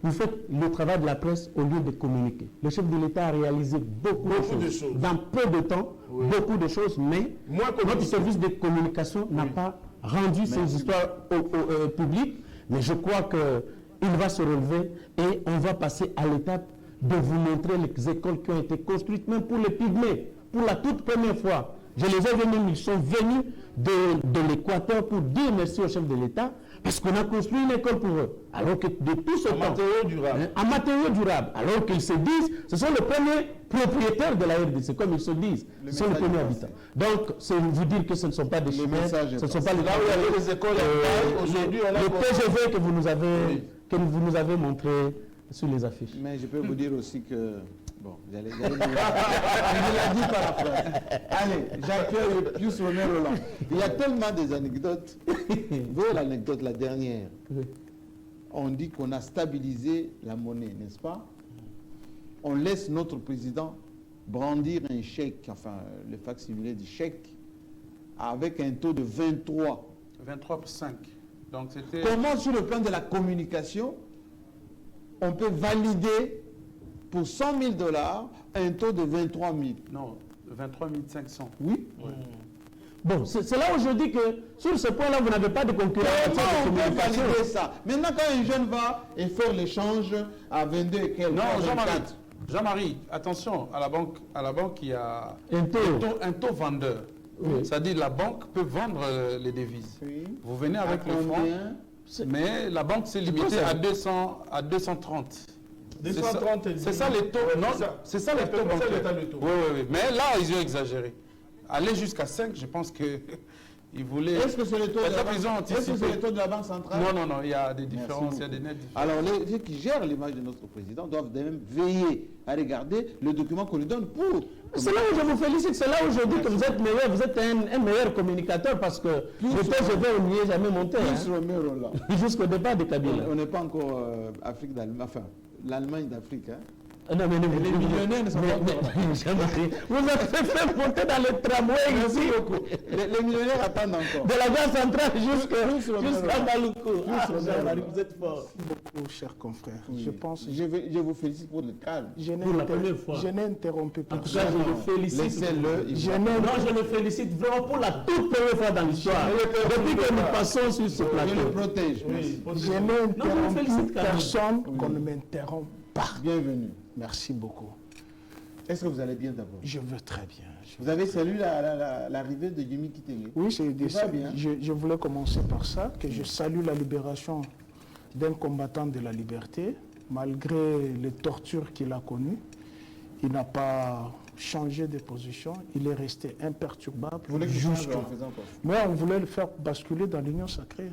vous faites le travail de la presse au lieu de communiquer. Le chef de l'État a réalisé beaucoup de choses. Dans peu de temps, beaucoup de choses, mais notre service de communication n'a pas rendu ces histoires au public. Mais je crois il va se relever et on va passer à l'étape de vous montrer les écoles qui ont été construites, même pour les pygmées, pour la toute première fois. Je les ai venus, ils sont venus de l'Équateur pour dire merci au chef de l'État, parce qu'on a construit une école pour eux. Alors que de tout ce temps, matériaux durables. En matériaux durables. Alors qu'ils se disent, ce sont les premiers propriétaires de la RDC, comme ils se disent. Ce sont les premiers habitants. Donc, c'est vous dire que ce ne sont pas des chimères, ce ne sont pas les... Là où il y avait les écoles, aujourd'hui, on a... Le TGV que vous nous avez montré sur les affiches. Mais je peux vous dire aussi que... Bon, j'allais dire... Je l'ai dit par la phrase. Allez, j'accueille Pius Romero Roland. Il y a tellement des anecdotes. Vous voyez l'anecdote, la dernière. Oui. On dit qu'on a stabilisé la monnaie, n'est-ce pas? On laisse notre président brandir un chèque, enfin, le facsimilé du chèque, avec un taux de 23. 23,5. Donc c'était... Comment, sur le plan de la communication, on peut valider pour 100 000 $, un taux de 23 000. Non, 23 500. Oui. Ouais. Bon, c'est là où je dis que sur ce point-là, vous n'avez pas de concurrence. Comment on peut valider ça? Maintenant, quand un jeune va et faire l'échange à 22 et quelques, Non, à 24, Jean-Marie, attention, à la banque, il y a Un un taux vendeur. Oui. C'est-à-dire la banque peut vendre les devises. Oui. Vous venez avec À le franc, combien? mais la banque s'est limitée à 230. 230 C'est ça les taux. Non, c'est ça les taux bancaires. Oui. Mais là, ils ont exagéré. Aller jusqu'à 5, je pense que ils voulaient... Est-ce que c'est le taux de la banque? Ils ont Est-ce que c'est anticipé. le taux de la Banque centrale? Non, il y a des différences, il y a des nettes différences. Alors, ceux qui gèrent l'image de notre président doivent même veiller à regarder le document qu'on lui donne pour... C'est là où je vous félicite, c'est là où je dis que vous êtes meilleur, vous êtes un meilleur communicateur parce que le TGV, on n'y est jamais monté. Jusqu'au départ de Kabila. On n'est pas encore Afrique d'Allemagne, enfin, l'Allemagne d'Afrique. Hein. Non, mais les millionnaires ne sont pas encore. Vous avez fait monter dans le tramway ici. Beaucoup. Les millionnaires attendent encore. De la gare centrale jusqu'à Maluku. Vous êtes fort. Merci beaucoup, chers confrères. Oui. Je pense Je vous félicite pour le calme. Pour la première fois. Je n'ai interrompu En tout personne. cas, je le félicite. Laissez-le. Je le félicite vraiment pour la toute première fois dans l'histoire. Depuis que nous passons sur ce Je plateau. le protège. Merci. Je n'ai Non, je vous félicite interrompu quand même. personne qu'on ne m'interrompt pas. Bienvenue. Merci beaucoup. Est-ce que vous allez bien d'abord? Je veux très bien. Vous avez salué l'arrivée de Jimmy Kitenge? Oui, va bien. je voulais commencer par ça, que je salue la libération d'un combattant de la liberté, malgré les tortures qu'il a connues. Il n'a pas changé de position, il est resté imperturbable. Vous voulez qu'il change en faisant quoi? Mais on voulait le faire basculer dans l'union sacrée.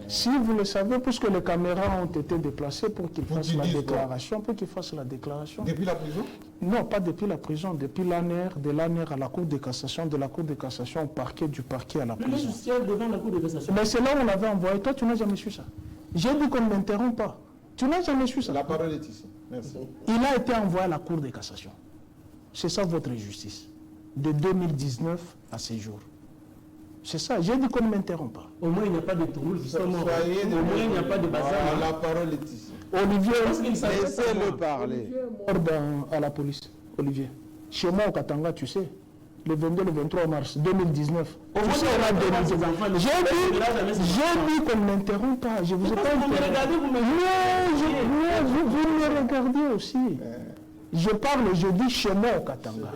Si vous le savez, puisque les caméras ont été déplacées pour qu'il fasse la déclaration, Depuis la prison? Non, pas depuis la prison, depuis l'ANER, de l'ANER à la Cour de cassation, de la Cour de cassation au parquet, du parquet à la Le prison. logiciel devant la Cour de cassation. Mais c'est là où on l'avait envoyé. Toi, tu n'as jamais su ça. J'ai dit qu'on ne m'interrompt pas. Tu n'as jamais su ça. La parole est ici. Merci. Il a été envoyé à la Cour de cassation. C'est ça votre justice. De 2019 à ces jours. C'est ça. J'ai dit qu'on ne m'interrompt pas. Au moins, il n'y a pas de trouble, justement. Soyez Au moins, il n'y a pas de bazar. La parole est ici. Olivier, Laissez-le parler. à la police. Olivier. Chez moi au Katanga, tu sais, le 22, le 23 mars 2019. Au moins, on a donné ses enfants. J'ai dit qu'on ne m'interrompt pas. Je vous ai pas Vous me regardez, vous me vous me regardez aussi. Je parle, je dis chez moi au Katanga.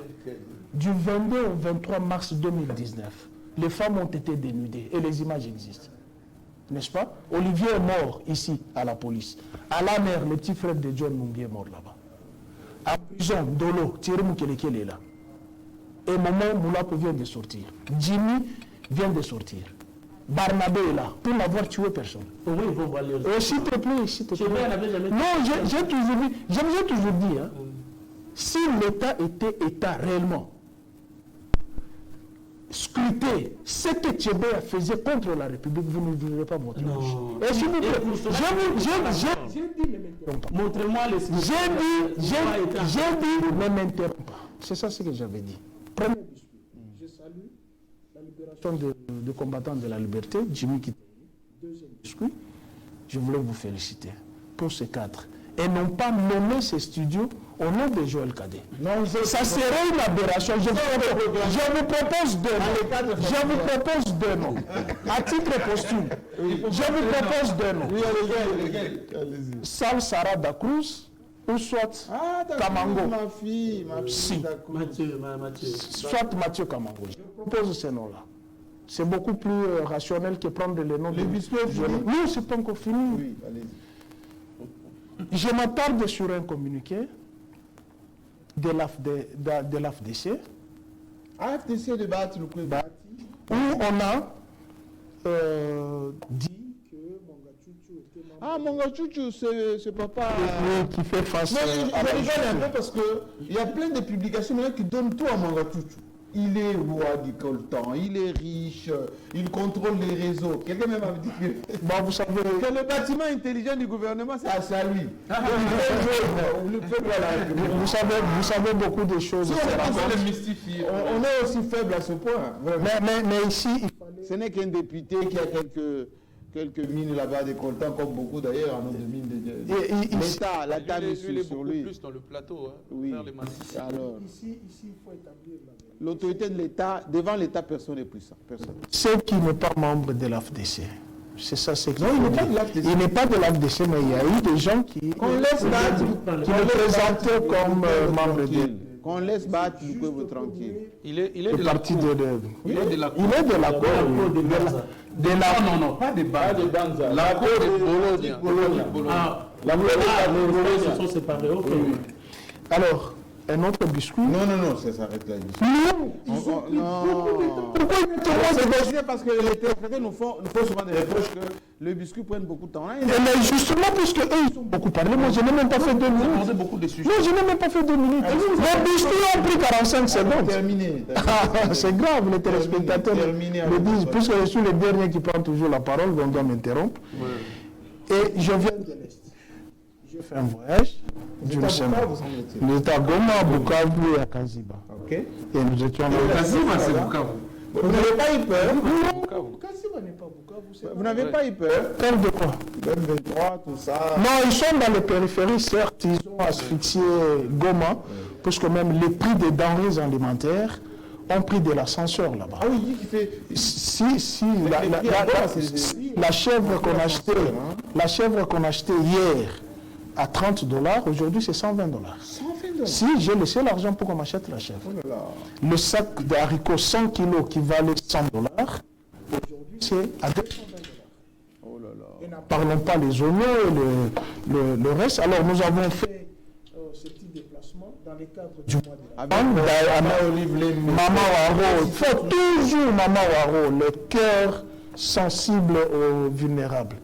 Du 22 au 23 mars 2019, les femmes ont été dénudées et les images existent. N'est-ce pas? Olivier est mort ici, à la police. À la mer, le petit frère de John Mungi est mort là-bas. À prison, Dolo, Thierry Moukelekele est là. Et Maman Moulapo vient de sortir. Jimmy vient de sortir. Barnabé est là, pour n'avoir tué personne. Au moins, ils vont voir les... S'il te plaît, s'il te plaît. Non, Non, j'ai toujours dit, hein, si l'État était État réellement, scruter ce que Tchébé faisait contre la République, vous ne voudrez pas montrer. Et s'il vous plaît, j'ai dit ne m'interromps pas. Montrez-moi les... J'ai dit ne m'interromps pas. C'est ça ce que j'avais dit. Premier discours. Je salue la libération de combattants de la liberté, Jimmy Kitenge. Deuxième discours, je voulais vous féliciter pour ces 4. Et non pas nommer ces studios au nom de Joël Cadet. Ça serait une aberration. Je vous propose propose deux noms. À titre posthume, je vous propose deux noms. Oui, allez-y. Sal Sarah da Cruz ou soit Kamango. Ma fille, Si. Mathieu. Soit Mathieu Kamango. Je propose ces noms-là. C'est beaucoup plus rationnel que prendre les noms. Le biscuit est fini? Non, c'est pas encore fini. Oui, allez-y. Je m'attarde sur un communiqué de l'AFDC AFDC de Bahati Lukwebo Bahati. où on a dit que Mongachouchou était membre. Ah, Mongachouchou, c'est papa. Oui, qui fait face Non, à je la rigole un peu justice. parce qu'il y a plein de publications maintenant qui donnent tout à Mongachouchou. Il est roi du coltan, il est riche, il contrôle les réseaux. Quelqu'un même avait dit que, Bon, vous savez, que le bâtiment intelligent du gouvernement, c'est à lui. vous savez beaucoup de choses. Si on est On est mystifié. On est aussi faible à ce point. Vraiment. Mais ici, Ce n'est qu'un député qui a quelques mines là-bas de coltan, comme beaucoup d'ailleurs en ont de mines de l'État, la table Lui, il est sur beaucoup lui. plus dans le plateau. Hein, Oui. faire les massifs. Alors, ici, il faut établir la vérité. l'autorité de l'État, devant l'État, personne n'est puissant. Personne. Ceux qui n'est pas membre de l'AFDC, c'est ça, c'est Non, il n'est pas de l'AFDC. Il n'est pas de l'AFDC, mais il y a eu des gens qui Qu'on laisse battre, qui le présentaient comme membre de tranquille. Qu'on laisse battre Lukwebo tranquille. Il est le de la parti cour. de... Il est de la cour. Il est de la cour. Non, pas des Banza. La cour de Bologna. Ah, La cour les se sont séparés. Ok. Alors, un autre biscuit. Non, ça s'arrête là. Non. Pourquoi il C'est parce que les téléspectateurs nous font souvent des reproches que le biscuit prenne beaucoup de temps. Là, Mais justement, puisque eux, ils ont beaucoup parlé, moi, je n'ai même pas fait 2 minutes. On a beaucoup de sujets. Non, je n'ai même pas fait 2 minutes. Les biscuits ont pris 45 secondes. terminé. Ah, c'est grave, les téléspectateurs Terminé me avec disent, ça. puisque je suis le dernier qui prend toujours la parole, on doit m'interrompre. Et je viens de l'Est. J'ai fait un voyage d'une semaine. L'État Goma, à Bukavu et à Kaziba. Ok. Et nous étions là. Kazima, c'est Bukavu. Vous n'avez pas eu peur? Kaziba n'est pas Bukavu. Vous n'avez pas eu peur? Peur de quoi? Même 23, tout ça. Non, ils sont dans les périphéries, certes, ils ont asphyxié Goma, puisque même les prix des denrées alimentaires ont pris de l'ascenseur là-bas. Ah oui, il dit qu'il fait. Si, la chèvre qu'on achetait hier à $30, aujourd'hui c'est $120. 120 $. Si, j'ai laissé l'argent pour qu'on m'achète la chèvre. Oh là là. Le sac de haricots 100 kilos qui valait $100, aujourd'hui c'est à $220. Oh là là. Et n'en parlons pas les oignons et le reste. Alors nous avons fait ce petit déplacement dans les cadres du mois de la femme. Maman Waro, faut toujours Maman Waro, le cœur sensible aux vulnérables.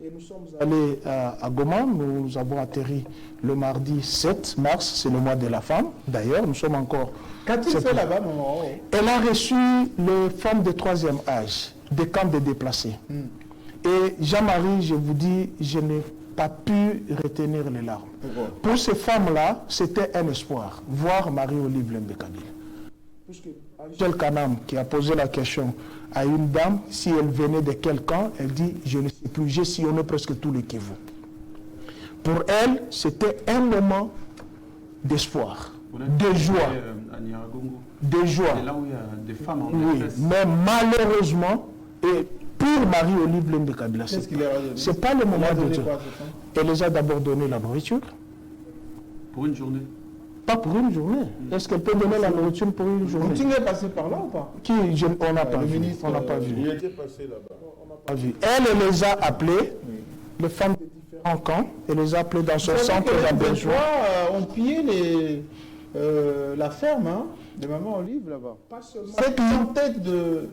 Et nous sommes allés à Goma, nous avons atterri le mardi 7 mars, c'est le mois de la femme. D'ailleurs, nous sommes encore... Qu'a-t-il fait là-bas, maman? Elle a reçu les femmes de 3e âge, des camps de déplacés. Et Jean-Marie, je vous dis, je n'ai pas pu retenir les larmes. Pourquoi? Pour ces femmes-là, c'était un espoir, voir Marie-Olive Lembe-Kabila. Puisque Angèle Kanam, qui a posé la question à une dame, si elle venait de quel camp, elle dit, je ne sais plus, j'ai sillonné presque tous les Kivu. Pour elle, c'était un moment d'espoir, de joie, de joie. C'est là où il y a des femmes en Oui, détresse. mais malheureusement, et pour Marie-Olive Lembe-Kabila, Qu'est-ce qu'il leur a donné? c'est pas le moment Il a de donné Dieu. quoi, cette femme? Elle les a d'abord donné la nourriture, Pour une journée. pas pour une journée. Est-ce qu'elle peut donner la nourriture pour une journée? Poutine est passé par là ou pas? Qui, on n'a pas Le vu. ministre, On n'a pas vu. Il était passé là-bas. Pas vu. Elle les a appelés, les femmes de différents camps, elle les a appelés dans son centre d'hébergement. ont pillé la ferme de Maman Olive là-bas. 700 têtes de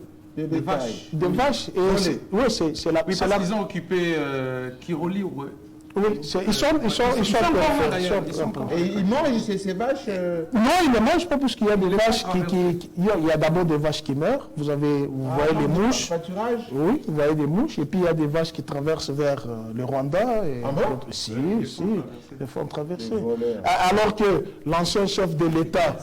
vaches. Des vaches. Et oui, c'est la... Oui, c'est parce la- qu'ils ont occupé Kiroli. oui, ils sont Et ils mangent ces vaches. Non, ils ne mangent pas parce qu'il y a des vaches il y a d'abord des vaches qui meurent. Vous voyez les mouches. Pâturage. Oui, vous voyez des mouches. Et puis il y a des vaches qui traversent vers le Rwanda. Et Ah bon? Si, ils font traverser. Des voleurs. Alors que l'ancien chef de l'État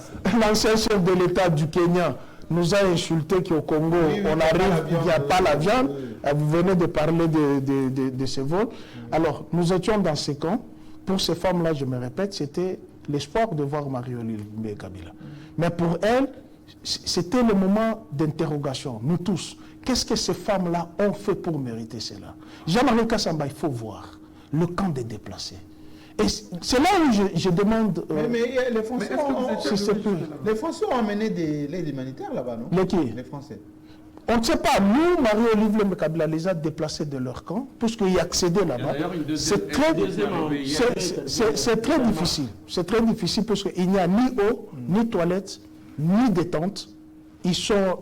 du Kenya nous a insulté qu'au Congo, Oui, on arrive, il n'y a pas la viande. Vous venez de parler de ces vols. Alors, nous étions dans ces camps. Pour ces femmes-là, je me répète, c'était l'espoir de voir Marie-Olive Kabila. Mais pour elle, c'était le moment d'interrogation, nous tous. Qu'est-ce que ces femmes-là ont fait pour mériter cela? Jean-Marie Kassamba, il faut voir le camp des déplacés. Et c'est là où je demande... mais les Français ont amené de l'aide humanitaire là-bas, non? Les Français. On ne sait pas. Nous, Marie-Olive Lemekabila les a déplacés de leur camp, puisqu'ils y accédaient là-bas. C'est très difficile. C'est très difficile parce qu'il n'y a ni eau, ni toilettes, ni détente. Elles sont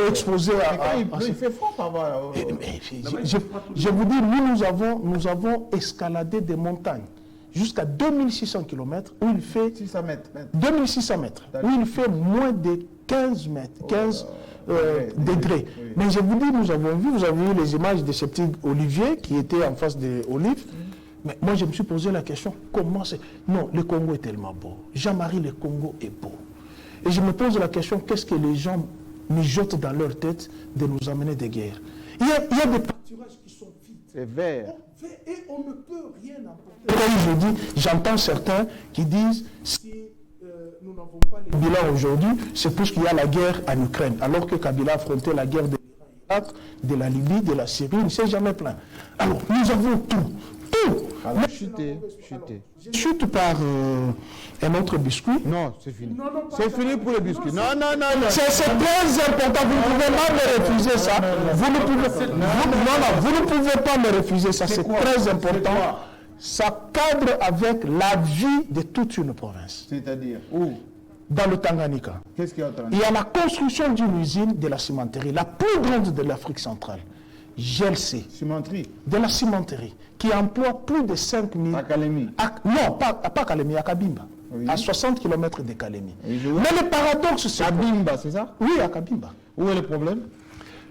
exposées à... Il fait froid par-bas. Je vous dis, nous avons escaladé des montagnes jusqu'à 2600 km où il fait... 600 mètres. 2600 mètres. Où il fait moins de 15 mètres, 15 degrés. Oui. Mais je vous dis, vous avez vu les images de ce petit Olivier qui était en face des olives. Mais moi, je me suis posé la question, comment c'est... Non, le Congo est tellement beau. Jean-Marie, le Congo est beau. Et je me pose la question, qu'est-ce que les gens mijotent dans leur tête de nous amener des guerres? Il y a des pâturages qui sont vides. C'est vert. Et on ne peut rien apporter. Comme je dis, j'entends certains qui disent, si nous n'avons pas les bilans aujourd'hui, c'est parce qu'il y a la guerre en Ukraine. Alors que Kabila affrontait la guerre de l'Irak, de la Libye, de la Syrie, il ne s'est jamais plaint. Alors, nous avons tout. Alors, chuter. Je chute par un autre biscuit. Non, c'est fini. C'est fini pour le biscuit. Non. C'est très important. Vous ne pouvez pas me refuser ça. Vous ne pouvez pas me refuser ça. C'est très important. Ça cadre avec la vie de toute une province. C'est-à-dire où? Dans le Tanganyika. Qu'est-ce qu'il y a au Tanganyika? Il y a la construction d'une usine de la cimenterie, la plus grande de l'Afrique centrale. GLC. Cimenterie. De la cimenterie, qui emploie plus de 5000... À Kalemi. Non, pas Kalemi, à Kabimba. Oui. À 60 km de Kalemi. Oui, mais le paradoxe, c'est... Kabimba, c'est ça? Oui, à Kabimba. Où est le problème?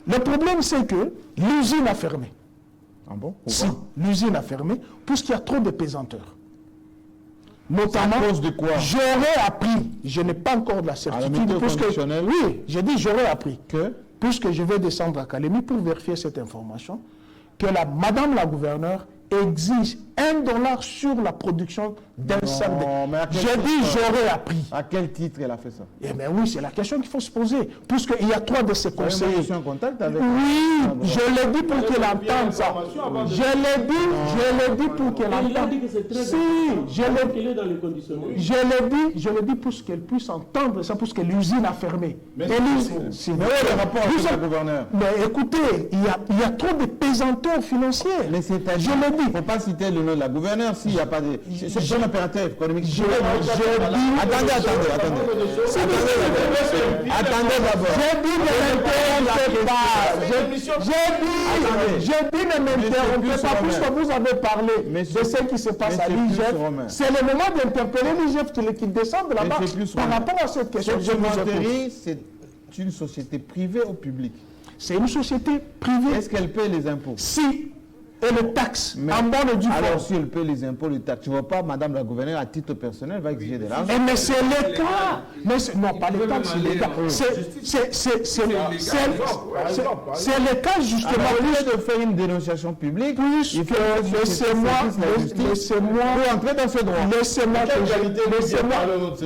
Le problème, c'est que l'usine a fermé. Ah bon? Si, l'usine a fermé, puisqu'il y a trop de pesanteurs. Notamment, à cause de quoi? J'aurais appris, je n'ai pas encore de la certitude, oui, j'ai dit j'aurais appris que, puisque je vais descendre à Kalemi pour vérifier cette information, que Madame la gouverneure exige $1 sur la production d'un sac de... J'ai dit j'aurais appris. À quel titre elle a fait ça? Eh bien oui, c'est la question qu'il faut se poser. Puisqu'il y a 3 de ses conseillers. Je suis en contact avec... Oui, je l'ai dit pour qu'elle entende ça. Je l'ai dit pour qu'elle entende. Il a dit que c'est très qu'il est dans les conditions. Je l'ai dit pour qu'elle puisse entendre ça, parce que l'usine a fermé. Mais où est le rapport avec le gouverneur? Mais écoutez, il y a trop de pesanteurs financiers. Mais c'est-à-dire, je l'ai dit. Il ne faut pas citer le nom de la gouverneure s'il n'y a pas de... C'est un impératif économique. Attendez d'abord. J'ai dit ne m'interrompez pas. J'ai dit ne m'interrompez pas, puisque vous avez parlé de ce qui se passe à l'IGF. C'est le moment d'interpeller l'IGF qui descend de là-bas par rapport à cette question. Cette cimenterie, c'est une société privée ou publique? C'est une société privée. Est-ce qu'elle paie les impôts? Si. Et le taxe, en bas du fond. Alors, si elle paie les impôts, les taxes, tu ne vois pas, Madame la gouverneure, à titre personnel, va exiger de l'argent. Mais c'est l'État. Non, pas l'État, c'est l'État. C'est l'État, justement. Au lieu de faire une dénonciation publique, laissez-moi entrer dans ce droit.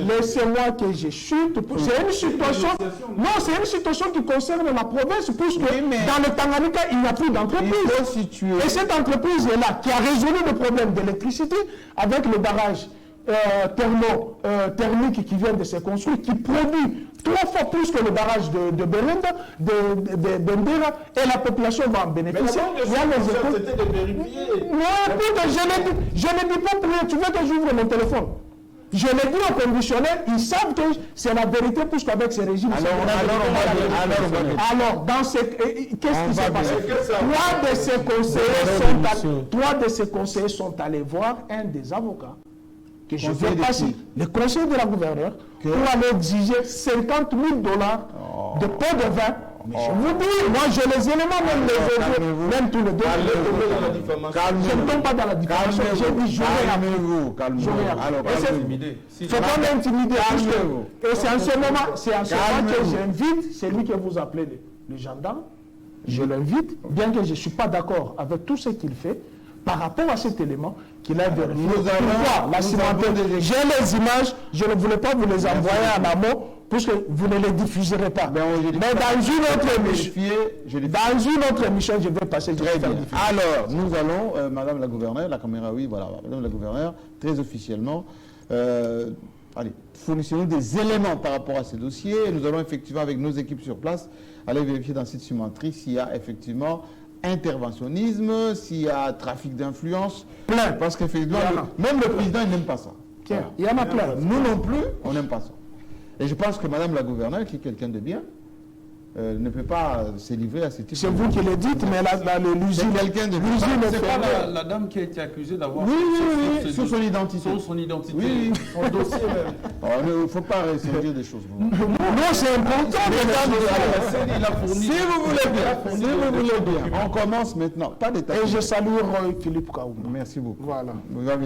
Laissez-moi que je chute. C'est une situation. Non, c'est une situation qui concerne la province, puisque dans le Tanganyika, il n'y a plus d'entreprise. Et cette entreprise-là, qui a résolu le problème d'électricité avec le barrage thermique qui vient de se construire, qui produit 3 fois plus que le barrage de Berenda, de Bendera, et la population va en bénéficier. Mais c'était de vérifier. Non, écoute, je ne dis pas pour rien. Tu veux que j'ouvre mon téléphone? Je l'ai dit aux conditionnels, ils savent que c'est la vérité, puisqu'avec ces régimes... Alors, dans ce... Qu'est-ce qui s'est passé? 3 de ces conseillers sont allés voir un des avocats, que je ne vais pas citer, le conseiller de la gouverneure, pour aller exiger $50 000 de pot de vin. Mais je vous dis, moi j'ai les éléments, même les autres, même tous les deux. Je ne tombe pas dans la diffamation. J'ai dit, j'aurais calmez-vous. Il ne faut pas m'intimider. Et c'est en ce moment que j'invite celui que vous appelez le gendarme. Je l'invite, bien que je ne suis pas d'accord avec tout ce qu'il fait, par rapport à cet élément qu'il a vérifié. J'ai les images, je ne voulais pas vous les envoyer en amont, puisque vous ne les diffuserez pas. Mais dans une autre émission, je vais passer. Très bien. Alors, nous allons, Madame la gouverneure, la caméra, oui, voilà, Madame la gouverneure, très officiellement, allez, fournissez-nous des éléments par rapport à ces dossiers. Nous allons effectivement, avec nos équipes sur place, aller vérifier dans cette cimenterie s'il y a effectivement interventionnisme, s'il y a trafic d'influence. Plein. Parce qu'effectivement, même le président, il n'aime pas ça. Tiens, il y en a plein. Nous non plus, on n'aime pas ça. Et je pense que Madame la gouverneure, qui est quelqu'un de bien, ne peut pas se livrer à ce type de... C'est vous qui le dites, mais l'usine... C'est quelqu'un de... C'est pas la dame qui a été accusée d'avoir... Oui, sur son identité. Sur son identité. Oui, son dossier. Il ne faut pas ressentir des choses. Non, c'est important. Si vous voulez bien, on commence maintenant. Pas d'état. Et je salue Roy Philippe Kaouma. Merci beaucoup. Voilà.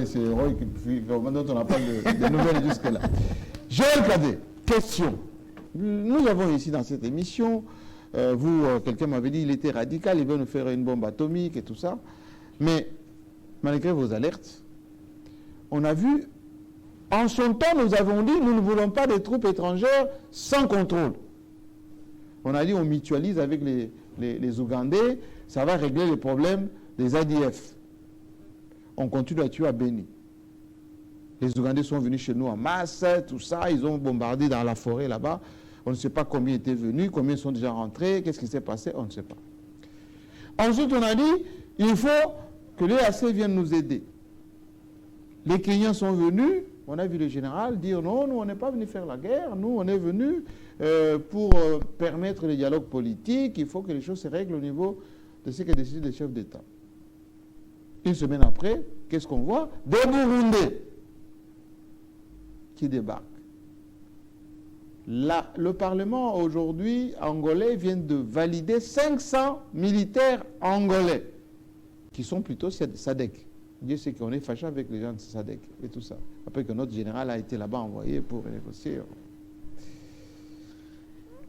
C'est Roy Philippe Kaouma dont on n'a pas de nouvelles jusque-là. Joël Cadet, question. Nous avons ici dans cette émission, quelqu'un m'avait dit qu'il était radical, il veut nous faire une bombe atomique et tout ça. Mais malgré vos alertes, on a vu, en son temps, nous avons dit, nous ne voulons pas des troupes étrangères sans contrôle. On a dit, on mutualise avec les Ougandais, ça va régler les problèmes des ADF. On continue à tuer à Béni. Les Ougandais sont venus chez nous en masse, tout ça, ils ont bombardé dans la forêt là-bas. On ne sait pas combien étaient venus, combien sont déjà rentrés, qu'est-ce qui s'est passé, on ne sait pas. Ensuite, on a dit, il faut que l'EAC vienne nous aider. Les Kenyans sont venus, on a vu le général dire non, nous on n'est pas venus faire la guerre, nous on est venus pour permettre le dialogue politique, il faut que les choses se règlent au niveau de ce que décident les chefs d'État. Une semaine après, qu'est-ce qu'on voit? Des Burundais qui débarquent. Le Parlement aujourd'hui angolais vient de valider 500 militaires angolais qui sont plutôt SADC. Dieu sait qu'on est fâché avec les gens de SADC et tout ça. Après que notre général a été là-bas envoyé pour négocier.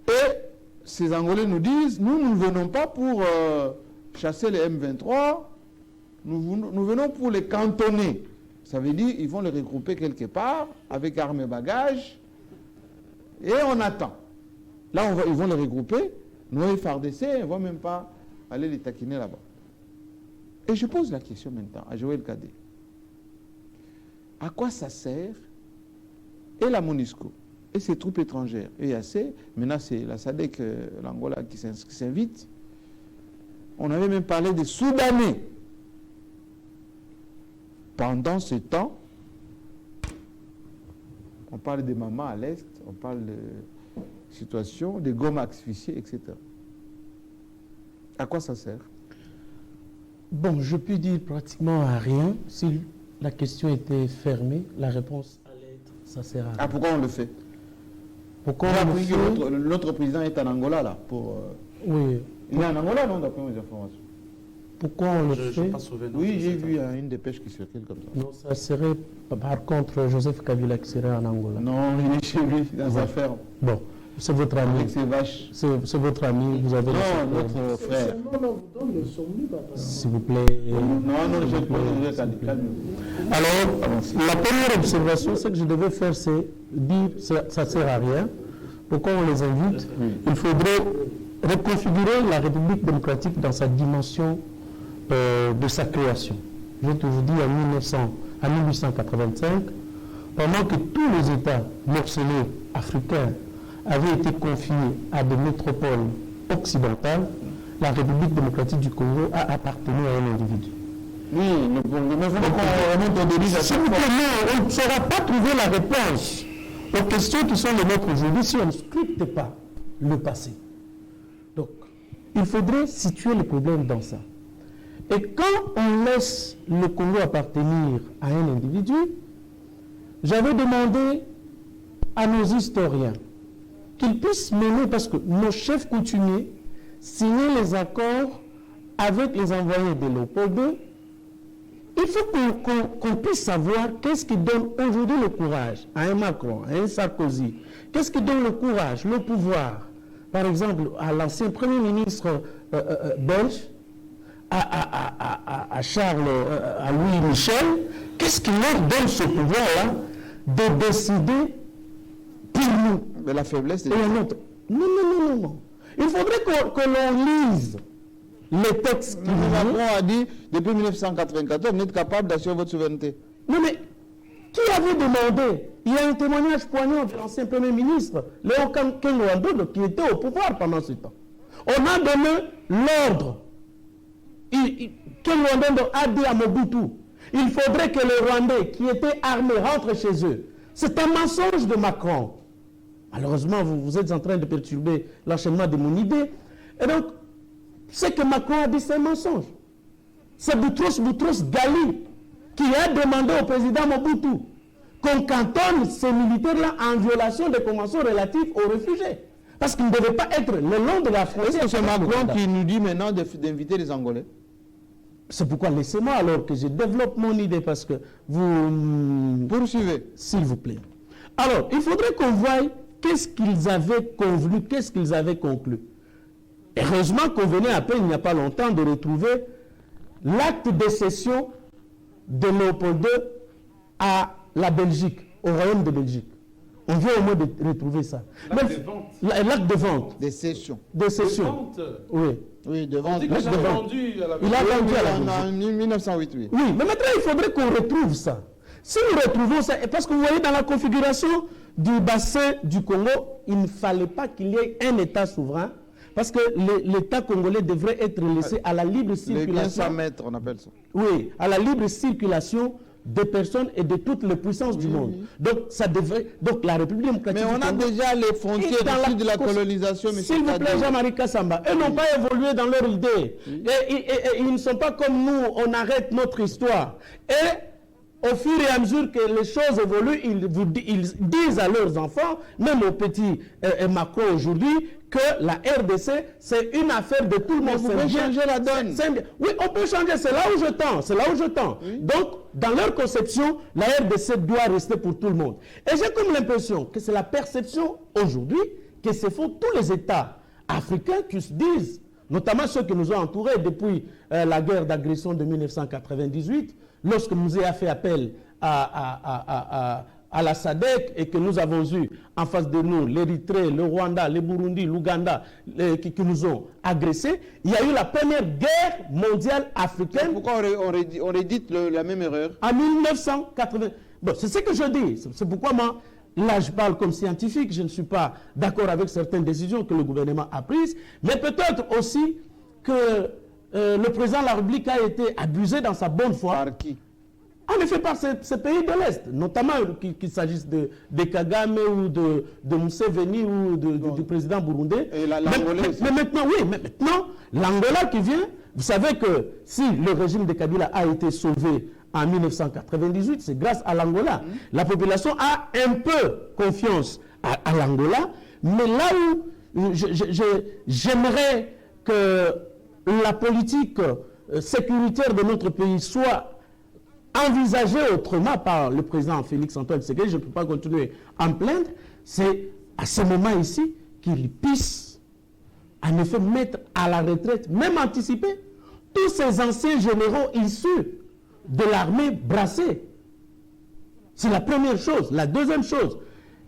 Et ces Angolais nous disent, nous ne venons pas pour chasser les M23, nous venons pour les cantonner. Ça veut dire qu'ils vont les regrouper quelque part avec armes et bagages et on attend. Là, ils vont les regrouper, nous FARDC, on ne va même pas aller les taquiner là-bas. Et je pose la question maintenant à Joël Cadet. À quoi ça sert et la MONUSCO et ces troupes étrangères, EAC, maintenant c'est la SADC, l'Angola qui s'invite. On avait même parlé des Soudanais. Pendant ce temps, on parle des mamans à l'Est, on parle de situation, des Goma asphyxiés, etc. À quoi ça sert? Bon, je peux dire pratiquement à rien. Si la question était fermée, la réponse allait être ça sert à rien. Ah, pourquoi on le fait? Pourquoi on le fait? Notre président est en Angola, là, pour... Oui. Il est en Angola, non, d'après mes informations? Pourquoi on le fait? Oui, j'ai vu une dépêche qui circule comme ça. Non, ça serait par contre Joseph Kabila qui serait en Angola. Non, il est chez lui, dans sa ferme. Bon, c'est votre ami. Avec ses vaches. C'est votre ami, vous avez... Non, notre frère. S'il vous plaît. Non, je ne sais pas. Alors, la première observation, ce que je devais faire, c'est dire que ça ne sert à rien. Pourquoi on les invite? Il faudrait reconfigurer la République démocratique dans sa dimension de sa création. Je te vous dis, en 1885, pendant que tous les États morcelés africains avaient été confiés à des métropoles occidentales, la République démocratique du Congo a appartenu à un individu. Oui, mais on remonte au début. S'il vous plaît, on ne saura pas trouver la réponse aux questions qui sont les nôtres aujourd'hui si on ne scripte pas le passé. Donc, il faudrait situer le problème dans ça. Et quand on laisse le Congo appartenir à un individu, j'avais demandé à nos historiens qu'ils puissent mener, parce que nos chefs coutumiers signaient les accords avec les envoyés de Léopold II. Il faut qu'on puisse savoir qu'est-ce qui donne aujourd'hui le courage à un Macron, à un Sarkozy. Qu'est-ce qui donne le courage, le pouvoir, par exemple, à l'ancien Premier ministre belge, à Charles, à Louis Michel, qu'est-ce qui leur donne ce pouvoir-là de décider pour nous? Mais la faiblesse... Et un autre. Non. Il faudrait que l'on lise les textes qui Macron a dit, depuis 1994, vous n'êtes capable d'assurer votre souveraineté. Non mais, qui avait demandé? Il y a un témoignage poignant de l'ancien Premier ministre, Léon Kengouando, qui était au pouvoir pendant ce temps. On a donné l'ordre. Kengouando a dit à Mobutu, il faudrait que les Rwandais qui étaient armés rentrent chez eux. C'est un mensonge de Macron. Malheureusement, vous êtes en train de perturber l'enchaînement de mon idée. Et donc, ce que Macron a dit, c'est un mensonge. C'est Boutros Ghali qui a demandé au président Mobutu qu'on cantonne ces militaires-là en violation des conventions relatives aux réfugiés. Parce qu'ils ne devaient pas être le long de la frontière. Est-ce que c'est Macron qui nous dit maintenant d'inviter les Angolais? C'est pourquoi laissez-moi alors que je développe mon idée, parce que vous... Poursuivez. S'il vous plaît. Alors, il faudrait qu'on voie qu'est-ce qu'ils avaient convenu, qu'est-ce qu'ils avaient conclu. Heureusement qu'on venait à peine, il n'y a pas longtemps, de retrouver l'acte de cession de Léopold II à la Belgique, au Royaume de Belgique. On vient au moins de retrouver ça. L'acte de vente. De cession. De cession. Oui. Oui, de vente. Il a vendu à la Il a vendu à la Belgique. En 1908, oui. Oui, mais maintenant, il faudrait qu'on retrouve ça. Si nous retrouvons ça, parce que vous voyez, dans la configuration du bassin du Congo, il ne fallait pas qu'il y ait un État souverain, parce que l'État congolais devrait être laissé à la libre circulation. Les 500 mètres, on appelle ça. Oui, à la libre circulation des personnes et de toutes les puissances du monde. Donc, ça devrait. Donc, la République démocratique. Mais on a déjà les frontières issues de la colonisation, M. S'il vous plaît, Jean-Marie Kassamba, eux n'ont pas évolué dans leur idée. Et ils ne sont pas comme nous, on arrête notre histoire. Et au fur et à mesure que les choses évoluent, ils disent à leurs enfants, même au petit Macron aujourd'hui, que la RDC, c'est une affaire de tout le monde. Vous pouvez changer la donne. Oui, on peut changer, c'est là où je tends. C'est là où je tends. Oui. Donc, dans leur conception, la RDC doit rester pour tout le monde. Et j'ai comme l'impression que c'est la perception aujourd'hui que se font tous les États africains qui se disent, notamment ceux qui nous ont entourés depuis la guerre d'agression de 1998, lorsque nous avons fait appel à la SADC et que nous avons eu en face de nous l'Érythrée, le Rwanda, le Burundi, l'Ouganda qui nous ont agressés, il y a eu la première guerre mondiale africaine. Pourquoi on rédite la même erreur? En 1980. Bon, c'est ce que je dis. C'est pourquoi moi, là je parle comme scientifique, je ne suis pas d'accord avec certaines décisions que le gouvernement a prises, mais peut-être aussi que le président de la République a été abusé dans sa bonne foi. Par qui? En effet, par ces pays de l'Est, notamment qu'il s'agisse de Kagame ou de Museveni ou du président burundais. Et l'Angolais aussi. Mais maintenant, l'Angola qui vient, vous savez que si le régime de Kabila a été sauvé en 1998, c'est grâce à l'Angola. La population a un peu confiance à l'Angola, mais là où j'aimerais que la politique sécuritaire de notre pays soit envisagé autrement par le président Félix Antoine Tshisekedi, je ne peux pas continuer à me plaindre, c'est à ce moment ici qu'il puisse en effet mettre à la retraite, même anticipée, tous ces anciens généraux issus de l'armée brassée. C'est la première chose. La deuxième chose,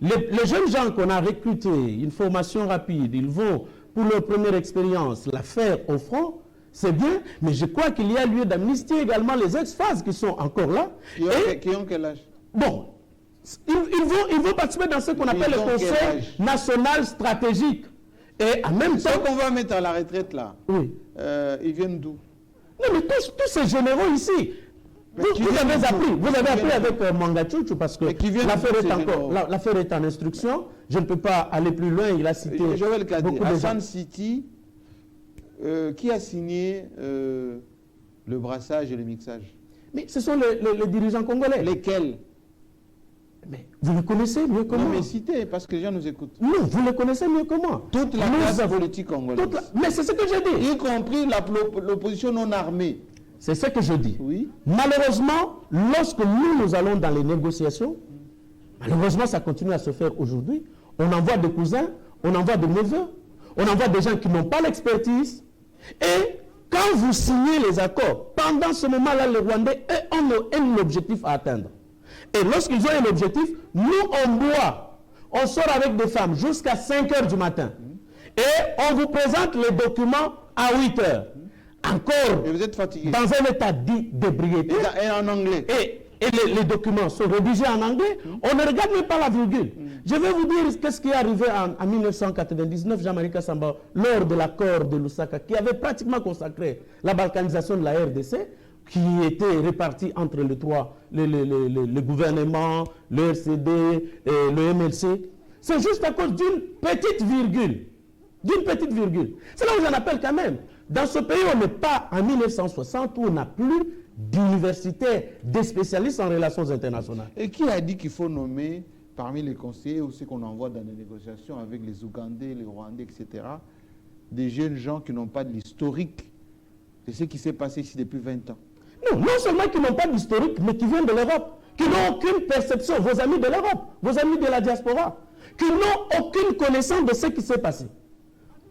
les jeunes gens qu'on a recrutés, une formation rapide, ils vont pour leur première expérience la faire au front. C'est bien, mais je crois qu'il y a lieu d'amnistier également les ex-phases qui sont encore là. Qui ont quel âge? Bon, ils vont participer dans ce qu'on appelle le Conseil national stratégique. Et en même temps... Ceux qu'on va mettre à la retraite là, oui. Ils viennent d'où? Non, mais tous ces généraux ici, vous avez appris avec Mangachouchou parce que l'affaire est en instruction. Je ne peux pas aller plus loin, il a cité... Je vais le cadrer. À Sun City... qui a signé le brassage et le mixage? Mais ce sont les dirigeants congolais. Lesquels? Mais vous le connaissez mieux que moi. Non, mais citez, parce que les gens nous écoutent. Non, vous le connaissez mieux que moi. Toute la classe politique congolaise. Mais c'est ce que je dis. Y compris l'opposition non armée. C'est ce que je dis. Oui. Malheureusement, lorsque nous allons dans les négociations, malheureusement, ça continue à se faire aujourd'hui, on envoie des cousins, on envoie des neveux, on envoie des gens qui n'ont pas l'expertise, et quand vous signez les accords, pendant ce moment-là, les Rwandais ont un objectif à atteindre. Et lorsqu'ils ont un objectif, nous, on boit, on sort avec des femmes jusqu'à 5 h du matin. Et on vous présente les documents à 8 h. Encore, et vous êtes fatigué. Dans un état d'ébriété. Et en anglais. Et les documents sont rédigés en anglais. On ne regarde même pas la virgule. Je vais vous dire qu'est-ce qui est arrivé en 1999, Jean-Marie Kassamba, lors de l'accord de Lusaka, qui avait pratiquement consacré la balkanisation de la RDC, qui était répartie entre les trois, le gouvernement, le RCD, et le MLC. C'est juste à cause d'une petite virgule. D'une petite virgule. C'est là où j'en appelle quand même. Dans ce pays, on n'est pas en 1960 où on n'a plus d'universitaires, des spécialistes en relations internationales. Et qui a dit qu'il faut nommer parmi les conseillers ou ceux qu'on envoie dans les négociations avec les Ougandais, les Rwandais, etc., des jeunes gens qui n'ont pas de l'historique de ce qui s'est passé ici depuis 20 ans? Non, non seulement qui n'ont pas d'historique, mais qui viennent de l'Europe, qui n'ont aucune perception, vos amis de l'Europe, vos amis de la diaspora, qui n'ont aucune connaissance de ce qui s'est passé.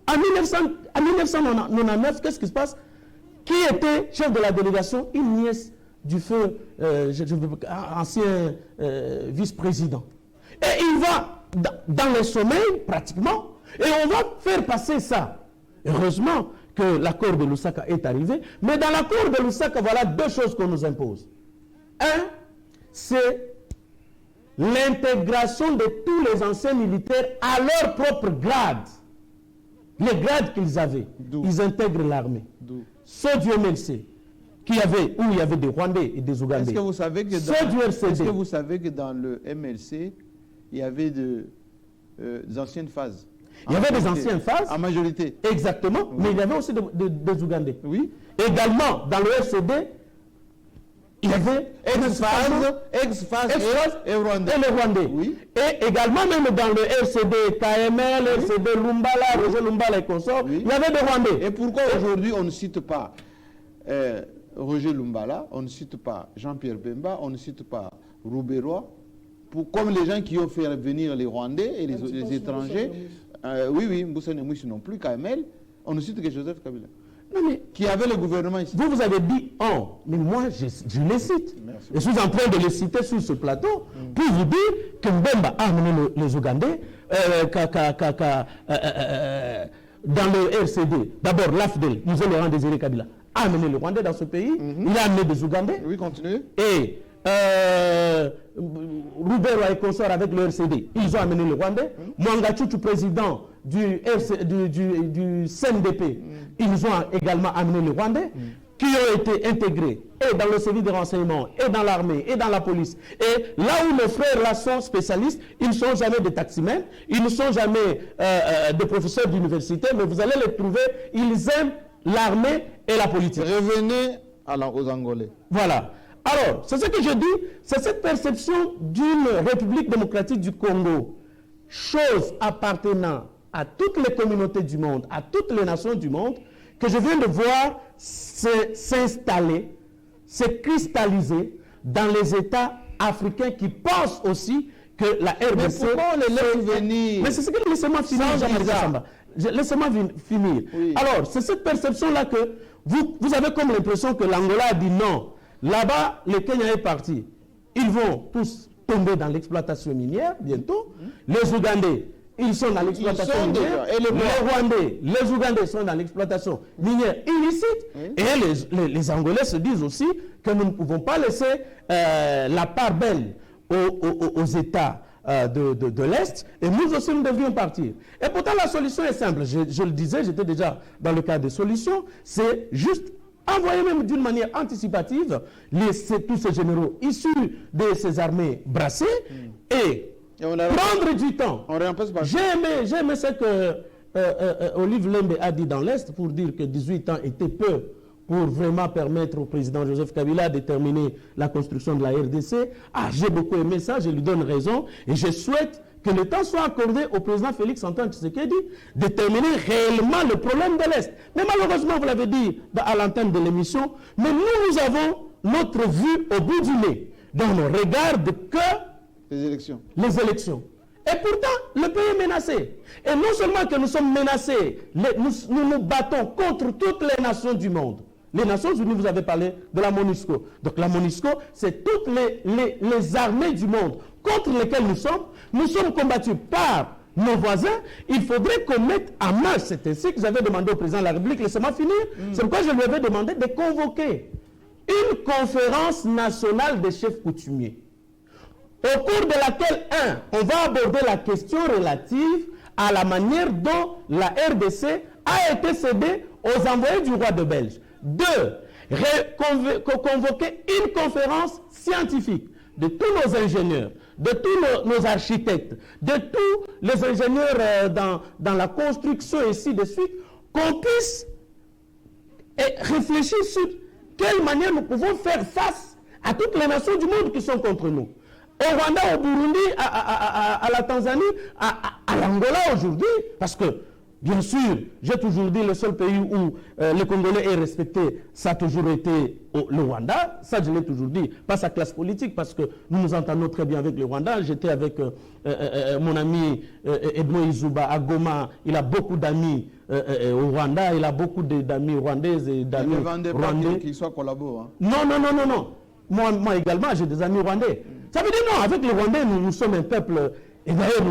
En 1999, qu'est-ce qui se passe? Qui était chef de la délégation? Une nièce du feu, ancien vice-président. Et il va dans les sommeils, pratiquement, et on va faire passer ça. Heureusement que l'accord de Lusaka est arrivé, mais dans l'accord de Lusaka, voilà deux choses qu'on nous impose. Un, c'est l'intégration de tous les anciens militaires à leur propre grade. Les grades qu'ils avaient, ils intègrent l'armée. Ceux du MLC, où il y avait des Rwandais et des Ougandais. Est-ce que vous savez que ceux du RCD, est-ce que vous savez que dans le MLC, il y avait des anciennes phases? Il y avait des anciennes phases. En majorité. Exactement, oui. Mais il y avait aussi des Ougandais. Oui. Également, dans le RCD, il y avait ex-phase et Rwandais. Et les Rwandais. Oui. Et également, même dans le RCD, KML, oui. RCD Lumbala, Roger Lumbala et consorts, oui. Il y avait des Rwandais. Et pourquoi aujourd'hui on ne cite pas Roger Lumbala, on ne cite pas Jean-Pierre Bemba, on ne cite pas Rouberois, comme les gens qui ont fait venir les Rwandais et les étrangers? Oui, Mboussa Nemouchi non plus, KML, on ne cite que Joseph Kabila. Non, mais qui avait le gouvernement ici. Vous avez dit on, mais moi je les cite. Merci. Je suis en train de les citer sur ce plateau pour vous dire que Mbemba a amené les Ougandais dans le RCD. D'abord, l'AFDEL, Musée Laurent Désiré Kabila, a amené le Rwandais dans ce pays. Il a amené des Ougandais. Oui, continuez. Et Roubert et consort avec le RCD, ils ont amené le Rwandais. Mwangachuchu, président du CNDP, ils ont également amené les Rwandais, qui ont été intégrés et dans le service de renseignement, et dans l'armée, et dans la police. Et là où nos frères là sont spécialistes, ils ne sont jamais des taximens, ils ne sont jamais des professeurs d'université, mais vous allez les trouver, ils aiment l'armée et la politique. Revenez aux Angolais. Voilà. Alors, c'est ce que je dis, c'est cette perception d'une République démocratique du Congo, chose appartenant à toutes les communautés du monde, à toutes les nations du monde, que je viens de voir s'installer, se cristalliser dans les États africains qui pensent aussi que la RDC... Mais pourquoi on les laisse venir? Mais c'est ce que... Laissez-moi finir, Jean-Marie Samba. Laissez-moi finir. Oui. Alors, c'est cette perception-là que vous avez comme l'impression que l'Angola a dit non. Là-bas, le Kenya est parti. Ils vont tous tomber dans l'exploitation minière bientôt. Les Ougandais, ils sont dans l'exploitation minière. Et les Rwandais, les Ougandais sont dans l'exploitation minière illicite. Oui. Et les Angolais se disent aussi que nous ne pouvons pas laisser la part belle aux États de l'Est, et nous aussi nous devrions partir. Et pourtant la solution est simple, je le disais, j'étais déjà dans le cadre des solutions, c'est juste envoyer même d'une manière anticipative tous ces généraux issus de ces armées brassées et prendre du temps. J'ai aimé ce que Olive Lembe a dit dans l'Est pour dire que 18 ans était peu pour vraiment permettre au président Joseph Kabila de terminer la construction de la RDC. Ah, j'ai beaucoup aimé ça, je lui donne raison. Et je souhaite que le temps soit accordé au président Félix Antoine Tshisekedi de terminer réellement le problème de l'Est. Mais malheureusement, vous l'avez dit à l'antenne de l'émission, mais nous avons notre vue au bout du nez. Donc on ne regarde que les élections. Les élections. Et pourtant, le pays est menacé. Et non seulement que nous sommes menacés, nous nous battons contre toutes les nations du monde. Les Nations Unies, vous avez parlé de la MONUSCO. Donc la MONUSCO, c'est toutes les armées du monde contre lesquelles nous sommes combattus par nos voisins. Il faudrait qu'on mette en marche, c'est ainsi que j'avais demandé au président de la République, laissez-moi finir, c'est pourquoi je lui avais demandé de convoquer une conférence nationale des chefs coutumiers, au cours de laquelle, on va aborder la question relative à la manière dont la RDC a été cédée aux envoyés du roi de Belge. 2, convoquer une conférence scientifique de tous nos ingénieurs, de tous nos architectes, de tous les ingénieurs dans la construction et ainsi de suite, qu'on puisse réfléchir sur quelle manière nous pouvons faire face à toutes les nations du monde qui sont contre nous. Au Rwanda, au Burundi, à la Tanzanie, à l'Angola aujourd'hui, parce que, bien sûr, j'ai toujours dit le seul pays où le Congolais est respecté, ça a toujours été le Rwanda. Ça, je l'ai toujours dit, pas sa classe politique, parce que nous nous entendons très bien avec le Rwanda. J'étais avec mon ami Edmond Izuba à Goma. Il a beaucoup d'amis au Rwanda. Il a beaucoup d'amis rwandaises et d'amis rwandais. Qu'ils soient collaborants. Non. Moi également, j'ai des amis rwandais. Ça veut dire non, avec les Rwandais, nous sommes un peuple. Et d'ailleurs,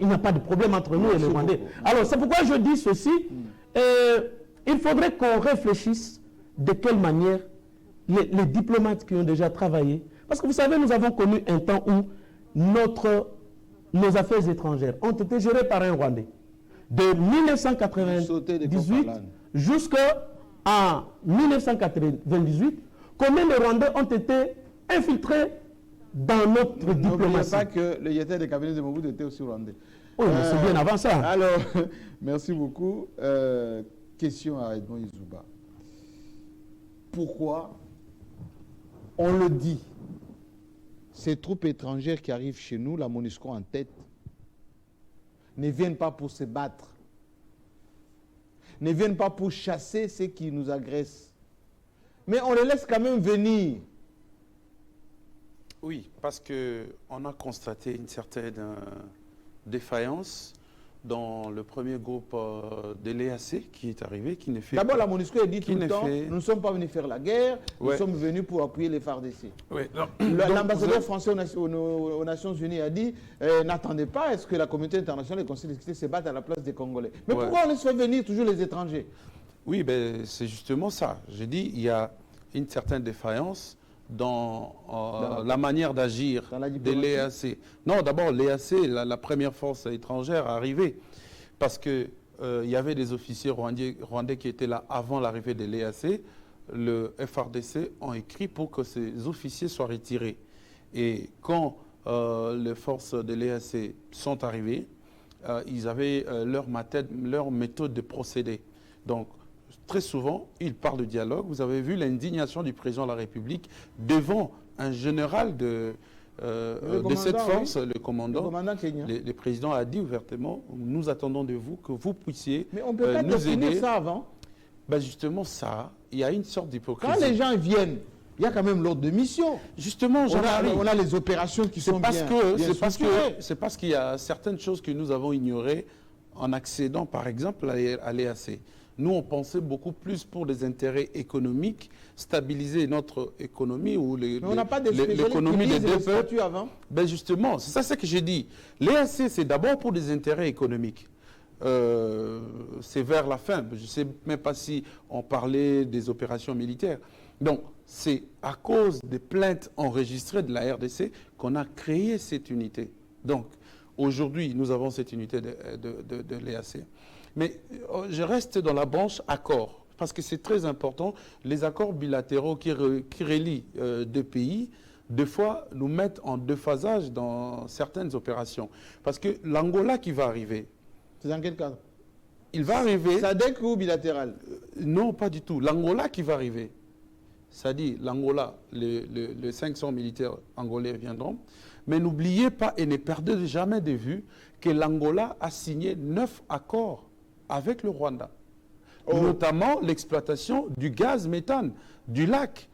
il n'y a pas de problème entre nous et les Rwandais. Alors, c'est pourquoi je dis ceci. Il faudrait qu'on réfléchisse de quelle manière les diplomates qui ont déjà travaillé. Parce que vous savez, nous avons connu un temps où nos affaires étrangères ont été gérées par un Rwandais. De 1998 jusqu'en 1998, combien de Rwandais ont été infiltrés dans notre diplomatie? N'oubliez pas que le directeur des cabinets de Mobutu était aussi rwandais. Oui, mais c'est bien avant ça. Alors, merci beaucoup. Question à Edmond Izuba. Pourquoi, on le dit, ces troupes étrangères qui arrivent chez nous, la MONUSCO en tête, ne viennent pas pour se battre, ne viennent pas pour chasser ceux qui nous agressent, mais on les laisse quand même venir? Oui, parce qu'on a constaté une certaine défaillance dans le premier groupe de l'EAC qui est arrivé, qui ne fait D'abord, la MONUSCO a dit tout le temps, nous ne sommes pas venus faire la guerre, nous sommes venus pour appuyer les FARDC. L'ambassadeur français aux Nations Unies a dit, n'attendez pas, est-ce que la communauté internationale et le Conseil de sécurité se battent à la place des Congolais? Mais pourquoi on laisse faire venir toujours les étrangers? Oui, ben, c'est justement ça. J'ai dit, il y a une certaine défaillance dans la manière d'agir de l'EAC. Non, d'abord, l'EAC, la première force étrangère arrivée, parce qu'il y avait des officiers rwandais qui étaient là avant l'arrivée de l'EAC. Le FARDC ont écrit pour que ces officiers soient retirés. Et quand les forces de l'EAC sont arrivées, ils avaient leur méthode de procéder. Donc, très souvent, il parle de dialogue. Vous avez vu l'indignation du président de la République devant un général de cette force, le commandant. Le président a dit ouvertement, nous attendons de vous que vous puissiez mais on peut pas nous aider. Ça avant. Ben justement, ça, il y a une sorte d'hypocrisie. Quand les gens viennent, il y a quand même l'ordre de mission. Justement, on a les opérations qui sont bien C'est parce qu'il y a certaines choses que nous avons ignorées en accédant, par exemple, à l'EAC. Nous, on pensait beaucoup plus pour des intérêts économiques, stabiliser notre économie ou l'économie des deux peuples. Ben justement, c'est ça ce que j'ai dit. L'EAC, c'est d'abord pour des intérêts économiques. C'est vers la fin. Je ne sais même pas si on parlait des opérations militaires. Donc, c'est à cause des plaintes enregistrées de la RDC qu'on a créé cette unité. Donc, aujourd'hui, nous avons cette unité de l'EAC. Mais je reste dans la branche accords, parce que c'est très important. Les accords bilatéraux qui relient deux pays, des fois, nous mettent en déphasage dans certaines opérations. Parce que l'Angola qui va arriver... C'est dans quel cadre? Il va arriver... SADC ou bilatéral? Non, pas du tout. L'Angola qui va arriver. C'est-à-dire, l'Angola, les 500 militaires angolais viendront. Mais n'oubliez pas et ne perdez jamais de vue que l'Angola a signé 9 accords avec le Rwanda, notamment l'exploitation du gaz méthane du lac.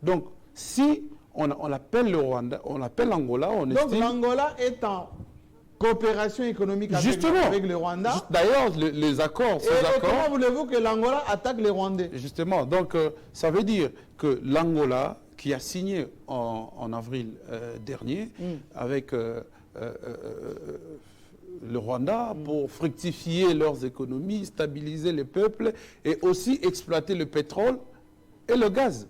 Donc, si on appelle le Rwanda, on appelle l'Angola, on estime... Donc l'Angola est en coopération économique avec le Rwanda. D'ailleurs, les accords, comment voulez-vous que l'Angola attaque les Rwandais? Justement, donc ça veut dire que l'Angola, qui a signé en avril dernier avec le Rwanda pour fructifier leurs économies, stabiliser les peuples et aussi exploiter le pétrole et le gaz.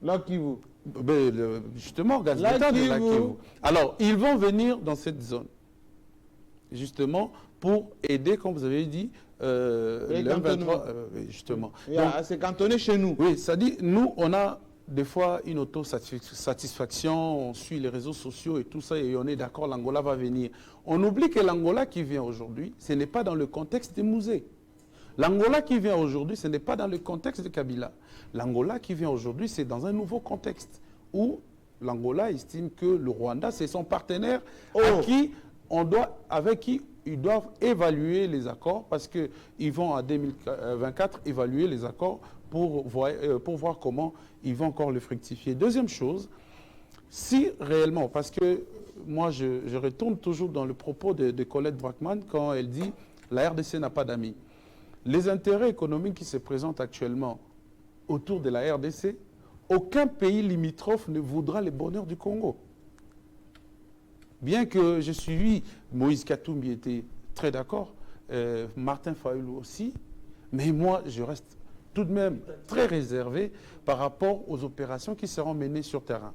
Là, Kivu. Justement, gaz méthane de la Kivu. Alors, ils vont venir dans cette zone, justement, pour aider, comme vous avez dit, le M23, justement. C'est cantonné chez nous. Oui, ça dit, nous, on a des fois une autosatisfaction, on suit les réseaux sociaux et tout ça, et on est d'accord, l'Angola va venir. On oublie que l'Angola qui vient aujourd'hui, ce n'est pas dans le contexte des musées. L'Angola qui vient aujourd'hui, ce n'est pas dans le contexte de Kabila. L'Angola qui vient aujourd'hui, c'est dans un nouveau contexte où l'Angola estime que le Rwanda, c'est son partenaire avec qui ils doivent évaluer les accords parce qu'ils vont en 2024 évaluer les accords pour voir comment ils vont encore le fructifier. Deuxième chose, si réellement, parce que moi je retourne toujours dans le propos de Colette Brackman quand elle dit la RDC n'a pas d'amis. Les intérêts économiques qui se présentent actuellement autour de la RDC, aucun pays limitrophe ne voudra le bonheur du Congo. Bien que je suis Moïse Katumbi était très d'accord, Martin Fayulu aussi, mais moi je reste tout de même très réservé par rapport aux opérations qui seront menées sur terrain.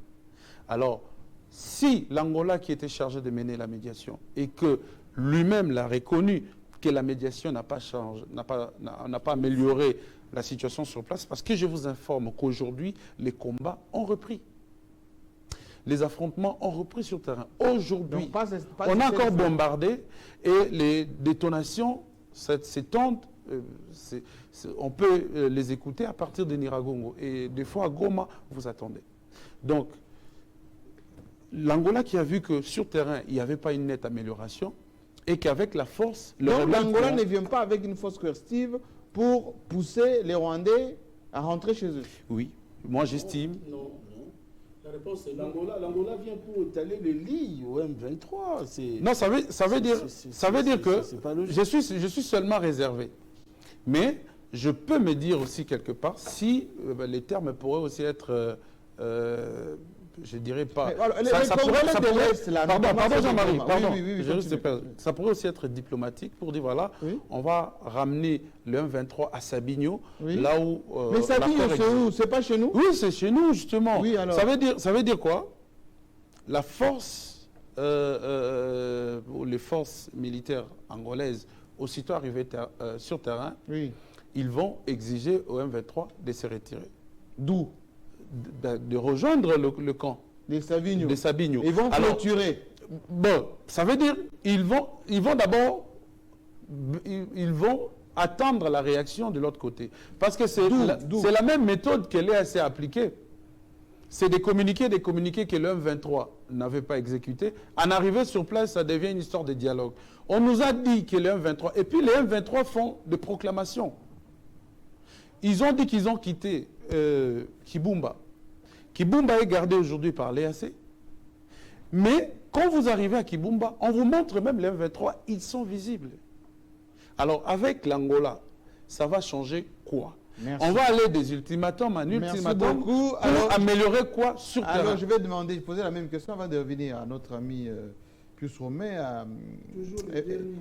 Alors, si l'Angola qui était chargé de mener la médiation et que lui-même l'a reconnu que la médiation n'a pas changé, n'a pas amélioré la situation sur place, parce que je vous informe qu'aujourd'hui, les combats ont repris. Les affrontements ont repris sur terrain. Aujourd'hui, on a encore bombardé et les détonations s'étendent. On peut les écouter à partir de Niragongo. Et des fois, à Goma, vous attendez. Donc, l'Angola qui a vu que sur terrain, il n'y avait pas une nette amélioration et qu'avec la force... Donc, l'Angola ne vient pas avec une force coercitive pour pousser les Rwandais à rentrer chez eux. Oui, moi j'estime... Non. La réponse est l'Angola. L'Angola vient pour étaler les lits au M23. Non, ça veut dire que je suis seulement réservé. Mais je peux me dire aussi quelque part si les termes pourraient aussi être, je dirais pas... Pardon Jean-Marie, ça pourrait aussi être diplomatique pour dire voilà, on va ramener le M23 à Sabinyo, là où... mais Sabinyo, c'est où? C'est pas chez nous? Oui, c'est chez nous justement. Oui, alors. Ça veut dire quoi? La force, les forces militaires angolaises, aussitôt arrivées sur terrain, ils vont exiger au M23 de se retirer. D'où? De rejoindre le camp. Des Sabinyo. Ils vont clôturer. Bon, ça veut dire ils vont d'abord attendre la réaction de l'autre côté. Parce que c'est la même méthode que l'EAC a appliquée. C'est des communiqués que le M23 n'avait pas exécutés. En arrivée sur place, ça devient une histoire de dialogue. On nous a dit que le M23... Et puis les M23 font des proclamations. Ils ont dit qu'ils ont quitté Kibumba. Kibumba est gardé aujourd'hui par l'EAC. Mais quand vous arrivez à Kibumba, on vous montre même les M23, ils sont visibles. Alors avec l'Angola, ça va changer quoi? Merci. On va aller des ultimatums en ultimatum pour améliorer quoi sur terrain? Alors je vais poser la même question avant de revenir à notre ami Pius Romain,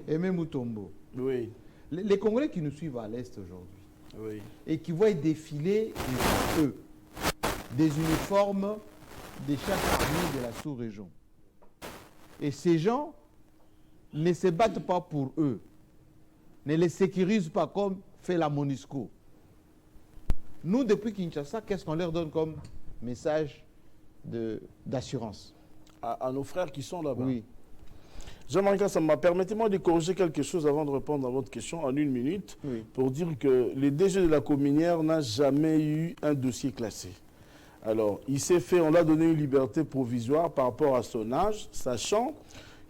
Aimé Mutombo. Oui. Les Congolais qui nous suivent à l'Est aujourd'hui, et qui voient défiler devant eux des uniformes de chaque armée de la sous-région. Et ces gens ne se battent pas pour eux, ne les sécurisent pas comme fait la MONUSCO. Nous, depuis Kinshasa, qu'est-ce qu'on leur donne comme message d'assurance à nos frères qui sont là-bas? Oui. Jean-Marie Kassamba, permettez-moi de corriger quelque chose avant de répondre à votre question en une minute, pour dire que le DG de la Cominière n'a jamais eu un dossier classé. Alors, il s'est fait, on l'a donné une liberté provisoire par rapport à son âge, sachant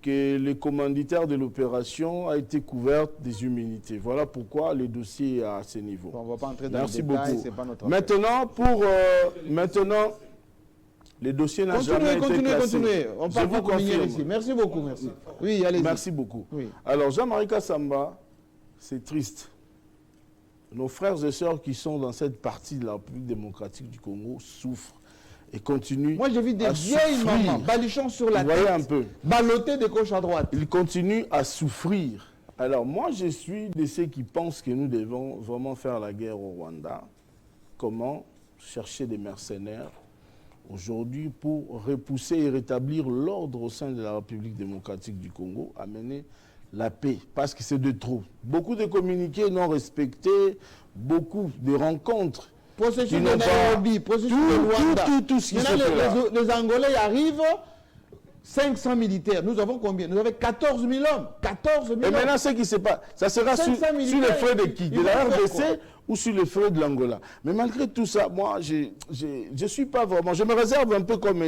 que le commanditaire de l'opération a été couvert des immunités. Voilà pourquoi le dossier est à ce niveau. On ne va pas entrer dans Merci les détails, beaucoup. c'est pas notre maintenant, Le dossier n'a jamais été classé. Continuez. On Je parle vous pas confirme. ici. Merci beaucoup, merci. Oui, allez-y. Merci beaucoup. Oui. Alors, Jean-Marie Kassamba, c'est triste. Nos frères et sœurs qui sont dans cette partie de la République démocratique du Congo souffrent et continuent. Moi, j'ai vu des vieilles mamans balichons sur la Vous voyez tête, un peu. ballottées de gauche à droite. Ils continuent à souffrir. Alors, moi, je suis de ceux qui pensent que nous devons vraiment faire la guerre au Rwanda. Comment chercher des mercenaires aujourd'hui pour repousser et rétablir l'ordre au sein de la République démocratique du Congo, amener la paix, parce que c'est de trop. Beaucoup de communiqués non respectés, beaucoup de rencontres. Processus qui de n'ont pas- Nairobi, processus de Rwanda. tout ce qui se Maintenant, fait là. les Angolais arrivent, 500 militaires. Nous avons combien? Nous avons 14 000 hommes. 14 000 Et hommes. maintenant, ce qui se passe, ça sera sur 500 les militaires, frais de qui? ils De vont la faire quoi? RDC ou sur les frais de l'Angola? Mais malgré tout ça, moi, je suis pas vraiment... Je me réserve un peu comme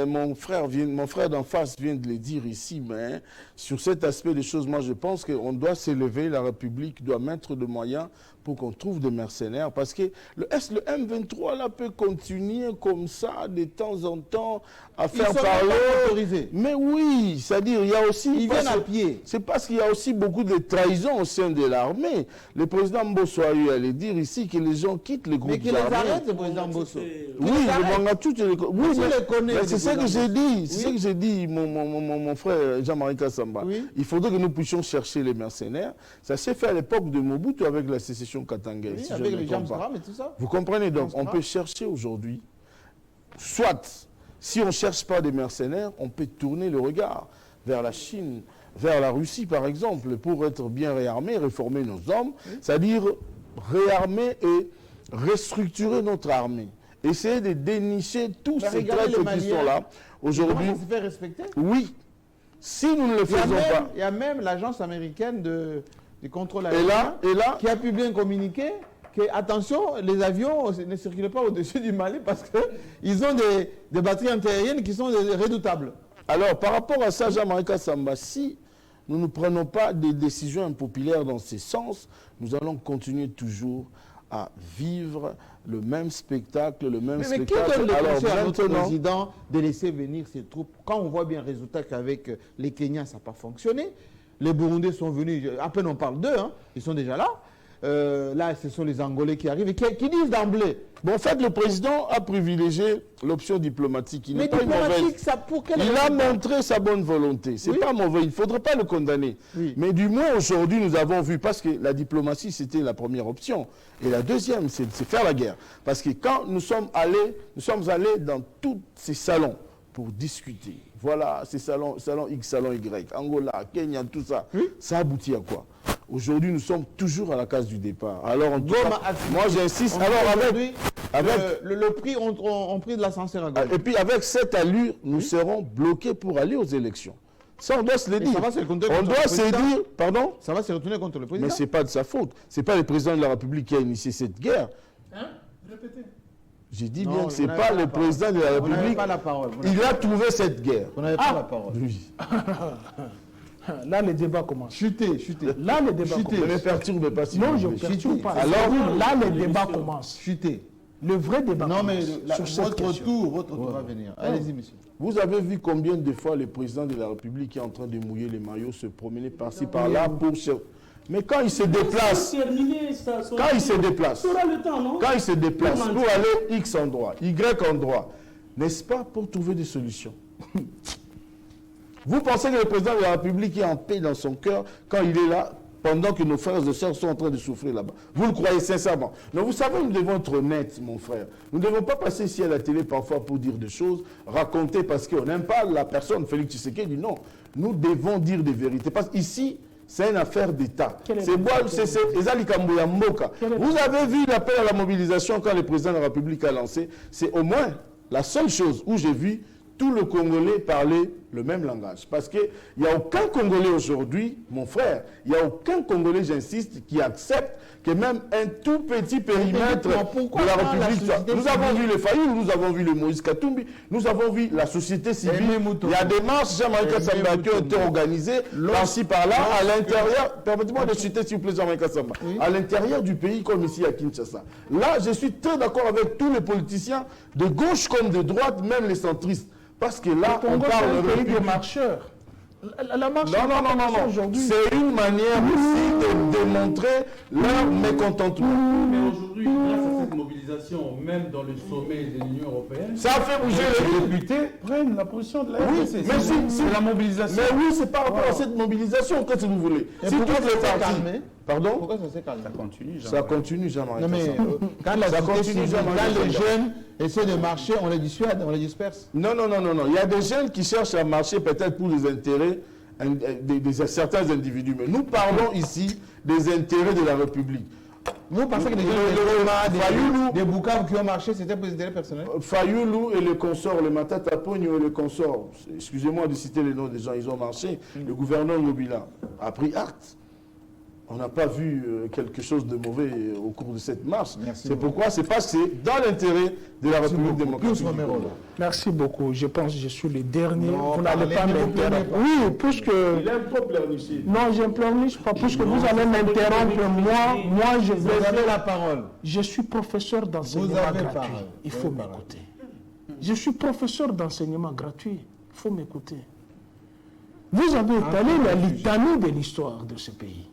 mon frère d'en face vient de le dire ici, mais sur cet aspect des choses, moi, je pense qu'on doit s'élever, la République doit mettre des moyens pour qu'on trouve des mercenaires, parce que le M23 là peut continuer comme ça de temps en temps à faire sont parler. pas autorisés. Mais oui, c'est-à-dire il y a aussi... Ils viennent à pied. C'est parce qu'il y a aussi beaucoup de trahisons au sein de l'armée. Le président Mbosso a eu à le dire ici que les gens quittent les groupes Mais qu'ils les armés. arrêtent, le président Mbosso. Oui, le manga, tout les... Oui, Je les connais, mais c'est les ce que j'ai présidents. dit. C'est ce que j'ai dit, mon frère Jean-Marie Kassamba. Oui. Il faudrait que nous puissions chercher les mercenaires. Ça s'est fait à l'époque de Mobutu avec la sécession katangais. Oui, si je avec ne me les trompe James pas. Ram et tout ça. Vous comprenez donc, on James peut chercher aujourd'hui, soit, si on ne cherche pas des mercenaires, on peut tourner le regard vers la Chine, vers la Russie par exemple, pour être bien réarmés, réformer nos hommes, c'est-à-dire réarmer et restructurer notre armée. Essayer de dénicher tous ces regardez les traîtres qui Maliens. sont là. Aujourd'hui, Comment ça se fait respecter? oui, si nous ne le Il y a faisons pas, il y a même l'agence américaine du contrôle et aérien là, qui a publié un communiqué que, attention, les avions ne circulent pas au-dessus du Mali parce qu'ils ont des batteries antiaériennes qui sont redoutables. alors par rapport à ça, Jean-Marie Kassamba, si nous ne prenons pas des décisions impopulaires dans ce sens, nous allons continuer toujours à vivre le même spectacle, Mais qui spectacle. donne le Alors conseil à notre maintenant, président de laisser venir ces troupes quand on voit bien le résultat qu'avec les Kenyans, ça n'a pas fonctionné. Les Burundais sont venus, à peine on parle d'eux, hein, ils sont déjà là. Là, ce sont les Angolais qui arrivent et qui disent d'emblée. bon, en fait, le président a privilégié l'option diplomatique. Il Mais n'est pas une diplomatique, mauvaise. ça pour quelle Il a raison? montré sa bonne volonté. C'est Oui. pas mauvais. Il ne faudrait pas le condamner. Oui. Mais du moins, aujourd'hui, nous avons vu, parce que la diplomatie, c'était la première option. Et la deuxième, c'est faire la guerre. Parce que quand nous sommes allés dans tous ces salons pour discuter. Voilà, ces salons X, salon Y, Angola, Kenya, tout ça. Ça aboutit à quoi? Aujourd'hui, nous sommes toujours à la case du départ. Alors, en tout cas, moi, j'insiste. Alors, avec le prix, on pris de l'ascenseur à Goma. et puis avec cette allure, nous serons bloqués pour aller aux élections. Ça, on doit se le Mais dire. ça va se retourner On contre doit le se président. dire, pardon? Ça va se retourner contre le président. Mais ce n'est pas de sa faute. Ce n'est pas le président de la République qui a initié cette guerre. Hein? Répétez. J'ai dit Non, bien que vous ce n'est n'avez pas pas le la parole. président de la Vous n'avez République. pas la parole. Il a trouvé cette guerre. Vous n'avez pas la parole. Oui. Là, le débat commence. Chutez. Là, le débat Chutez. Ne commence. me perturbe pas si Non, vous je ne voulez. perturbe pas. Alors, là, le débat commence. Chutez. Le vrai débat Non, mais commence sur cette question. votre tour va venir. Allez-y, monsieur. Vous avez vu combien de fois le président de la République est en train de mouiller les maillots, se promener par-ci, par-là pour... Mais quand il se déplace, quand il se déplace, quand il se déplace pour aller X endroit, Y endroit, n'est-ce pas pour trouver des solutions? Vous pensez que le président de la République est en paix dans son cœur quand il est là, pendant que nos frères et sœurs sont en train de souffrir là-bas? Vous le croyez sincèrement? Mais vous savez, nous devons être honnêtes, mon frère. Nous ne devons pas passer ici à la télé parfois pour dire des choses, raconter parce qu'on n'aime pas la personne. Félix Tshisekedi, non. Nous devons dire des vérités. Parce qu'ici, c'est une affaire d'État. C'est Ezali Kamboya Mboka. Vous avez vu l'appel à la mobilisation quand le président de la République a lancé. C'est au moins la seule chose où j'ai vu tout le Congolais parler le même langage. Parce qu'il n'y a aucun Congolais aujourd'hui, mon frère, il n'y a aucun Congolais, j'insiste, qui accepte que même un tout petit périmètre de la République... Nous avons vu les Fayou, nous avons vu le Moïse Katumbi, nous avons vu la société civile. Il y a des marches, Jean-Marie Kassamba, qui ont été organisées par-ci, par-là, à l'intérieur... Permettez-moi de citer, s'il vous plaît, Jean-Marie Kassamba. À l'intérieur du pays, comme ici à Kinshasa. Là, je suis très d'accord avec tous les politiciens, de gauche comme de droite, même les centristes. Parce que là, on parle de pays de marcheurs. La marche non. Aujourd'hui. C'est une manière aussi de démontrer leur mécontentement. Mais aujourd'hui, grâce à cette mobilisation, même dans le sommet de l'Union européenne, ça a fait bouger les députés prennent la position de la RDC. Oui, mais c'est la mobilisation. Mais oui, c'est par rapport à cette mobilisation que vous voulez. Et si toutes les parties... Pardon? Pourquoi ça s'est calmé? Ça continue, Jean-Marie. Non, mais quand les jeunes essaient de marcher, on les dissuade, on les disperse. Non. Il y a des jeunes qui cherchent à marcher peut-être pour les intérêts de certains individus. Mais nous parlons ici des intérêts de la République. Vous pensez que des Bukavu qui ont marché, c'était pour les intérêts personnels? Fayoulou et les consorts, le Matata Pogno et les consorts, excusez-moi de citer les noms des gens, ils ont marché. Le gouverneur Ngobila a pris acte. On n'a pas vu quelque chose de mauvais au cours de cette marche. C'est pourquoi, c'est parce que c'est dans l'intérêt de la République démocratique. Merci beaucoup. Je pense que je suis le dernier. Vous n'allez pas m'interrompre. Oui, puisque... Il aime trop pleurnicher. Non, je ne pleurniche pas. Puisque vous allez m'interrompre, moi, je vais... Vous avez la parole. Je suis professeur d'enseignement gratuit. Il faut m'écouter. Je suis professeur d'enseignement gratuit. Il faut m'écouter. Vous avez étalé la litanie de l'histoire de ce pays.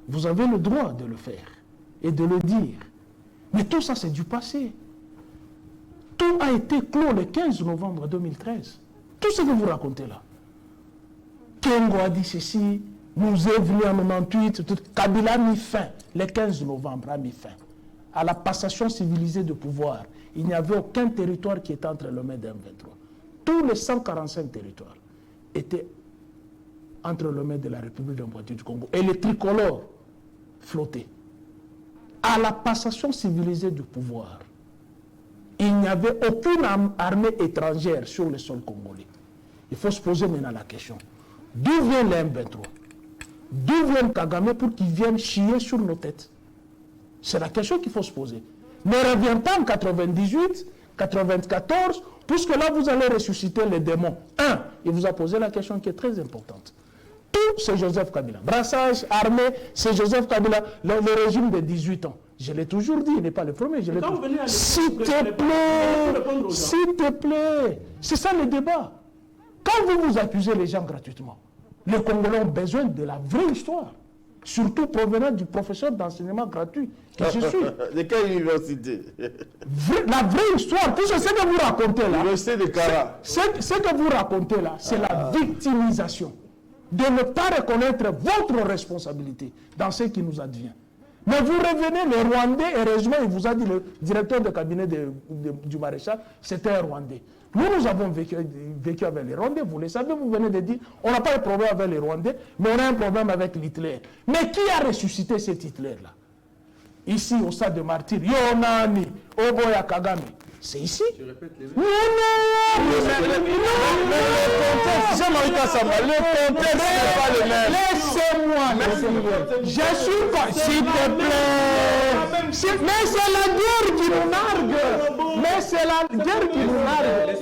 Vous avez le droit de le faire et de le dire. Mais tout ça, c'est du passé. Tout a été clos le 15 novembre 2013. Tout ce que vous racontez là. Kengo a dit ceci, nous est venu en 98, Kabila a mis fin, le 15 novembre a mis fin à la passation civilisée de pouvoir. Il n'y avait aucun territoire qui était entre les mains d'un 23. Tous les 145 territoires étaient entre les mains de la République démocratique du Congo. Et les tricolores flottaient. À la passation civilisée du pouvoir, il n'y avait aucune armée étrangère sur le sol congolais. Il faut se poser maintenant la question. D'où vient le M23? D'où vient Kagame pour qu'il vienne chier sur nos têtes? C'est la question qu'il faut se poser. Ne reviens pas en 98, 94, puisque là vous allez ressusciter les démons. Il vous a posé la question qui est très importante. Tout, c'est Joseph Kabila. Brassage, armée, c'est Joseph Kabila, le régime de 18 ans. Je l'ai toujours dit, il n'est pas le premier. S'il te plaît, c'est ça le débat. Quand vous vous accusez les gens gratuitement, les Congolais ont besoin de la vraie histoire. Surtout provenant du professeur d'enseignement gratuit que je suis. De quelle université? La vraie histoire, tout ce que vous racontez là, l'université de Kara. Ce que vous racontez là, c'est la victimisation. De ne pas reconnaître votre responsabilité dans ce qui nous advient. Mais vous revenez, les Rwandais, heureusement, il vous a dit, le directeur de cabinet du maréchal, c'était un Rwandais. Nous avons vécu avec les Rwandais, vous le savez, vous venez de dire, on n'a pas de problème avec les Rwandais, mais on a un problème avec l'Hitler. Mais qui a ressuscité cet Hitler-là? Ici, au stade de martyrs, Yonani, Oboya Kagame. C'est ici. Tu répètes les mêmes. Non. Jean-Marie Kassamba, le contexte n'est pas le même. Laissez-moi. Je suis pas. S'il te plaît. Mais c'est la guerre qui nous nargue. Mais c'est la guerre qui nous nargue.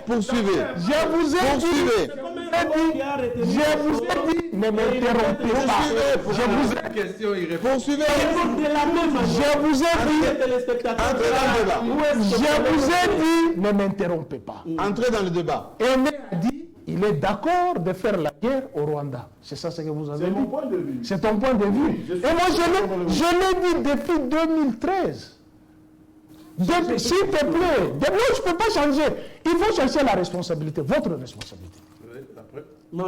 Poursuivez. Je vous ai dit, ne m'interrompez pas. Je vous ai Poursuivez. Je vous ai dit, ne m'interrompez pas. Entrez dans le débat. Aimé a dit, il est d'accord de faire la guerre au Rwanda. C'est ça ce que vous avez dit. C'est mon point de vue. C'est ton point de vue. Et moi, je l'ai dit depuis 2013. S'il te plaît, moi je ne peux pas changer. Il faut chercher la responsabilité, votre responsabilité. Non,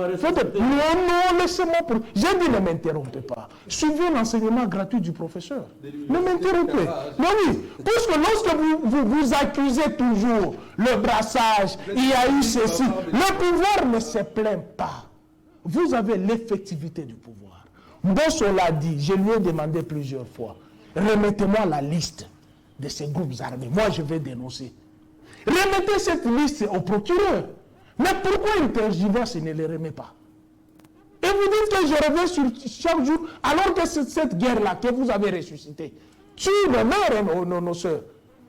laissez-moi pour... J'ai dit ne m'interrompez pas. Suivez l'enseignement gratuit du professeur. Ne m'interrompez. Mais oui, puisque lorsque vous accusez toujours le brassage, il y a eu ceci, le pouvoir ne se plaint pas. Vous avez l'effectivité du pouvoir. Bosso l'a dit, je lui ai demandé plusieurs fois, remettez-moi la liste de ces groupes armés. Moi, je vais dénoncer. Remettez cette liste au procureur. Mais pourquoi il tergiverse et ne les remet pas? Et vous dites que je reviens sur chaque jour, alors que cette guerre-là que vous avez ressuscitée tue nos mères et nos soeurs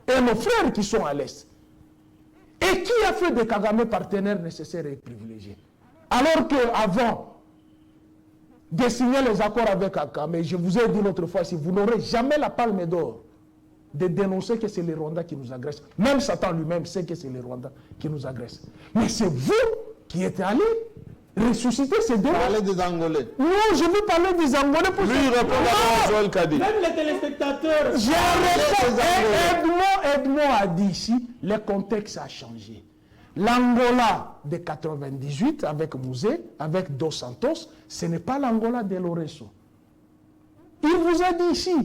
et nos frères qui sont à l'Est. Et qui a fait de Kagame partenaires nécessaires et privilégiés? Alors qu'avant de signer les accords avec Kagame, je vous ai dit l'autre fois, si vous n'aurez jamais la palme d'or de dénoncer que c'est les Rwandais qui nous agressent. Même Satan lui-même sait que c'est les Rwandais qui nous agressent. Mais c'est vous qui êtes allés ressusciter ces deux. Parler des Angolais. Non, je veux parler des Angolais pour lui répondre à Joël Kadi. Même les téléspectateurs. Edmond a dit ici, le contexte a changé. L'Angola de 98 avec Mouzé, avec Dos Santos, ce n'est pas l'Angola de Lorenzo. Il vous a dit ici.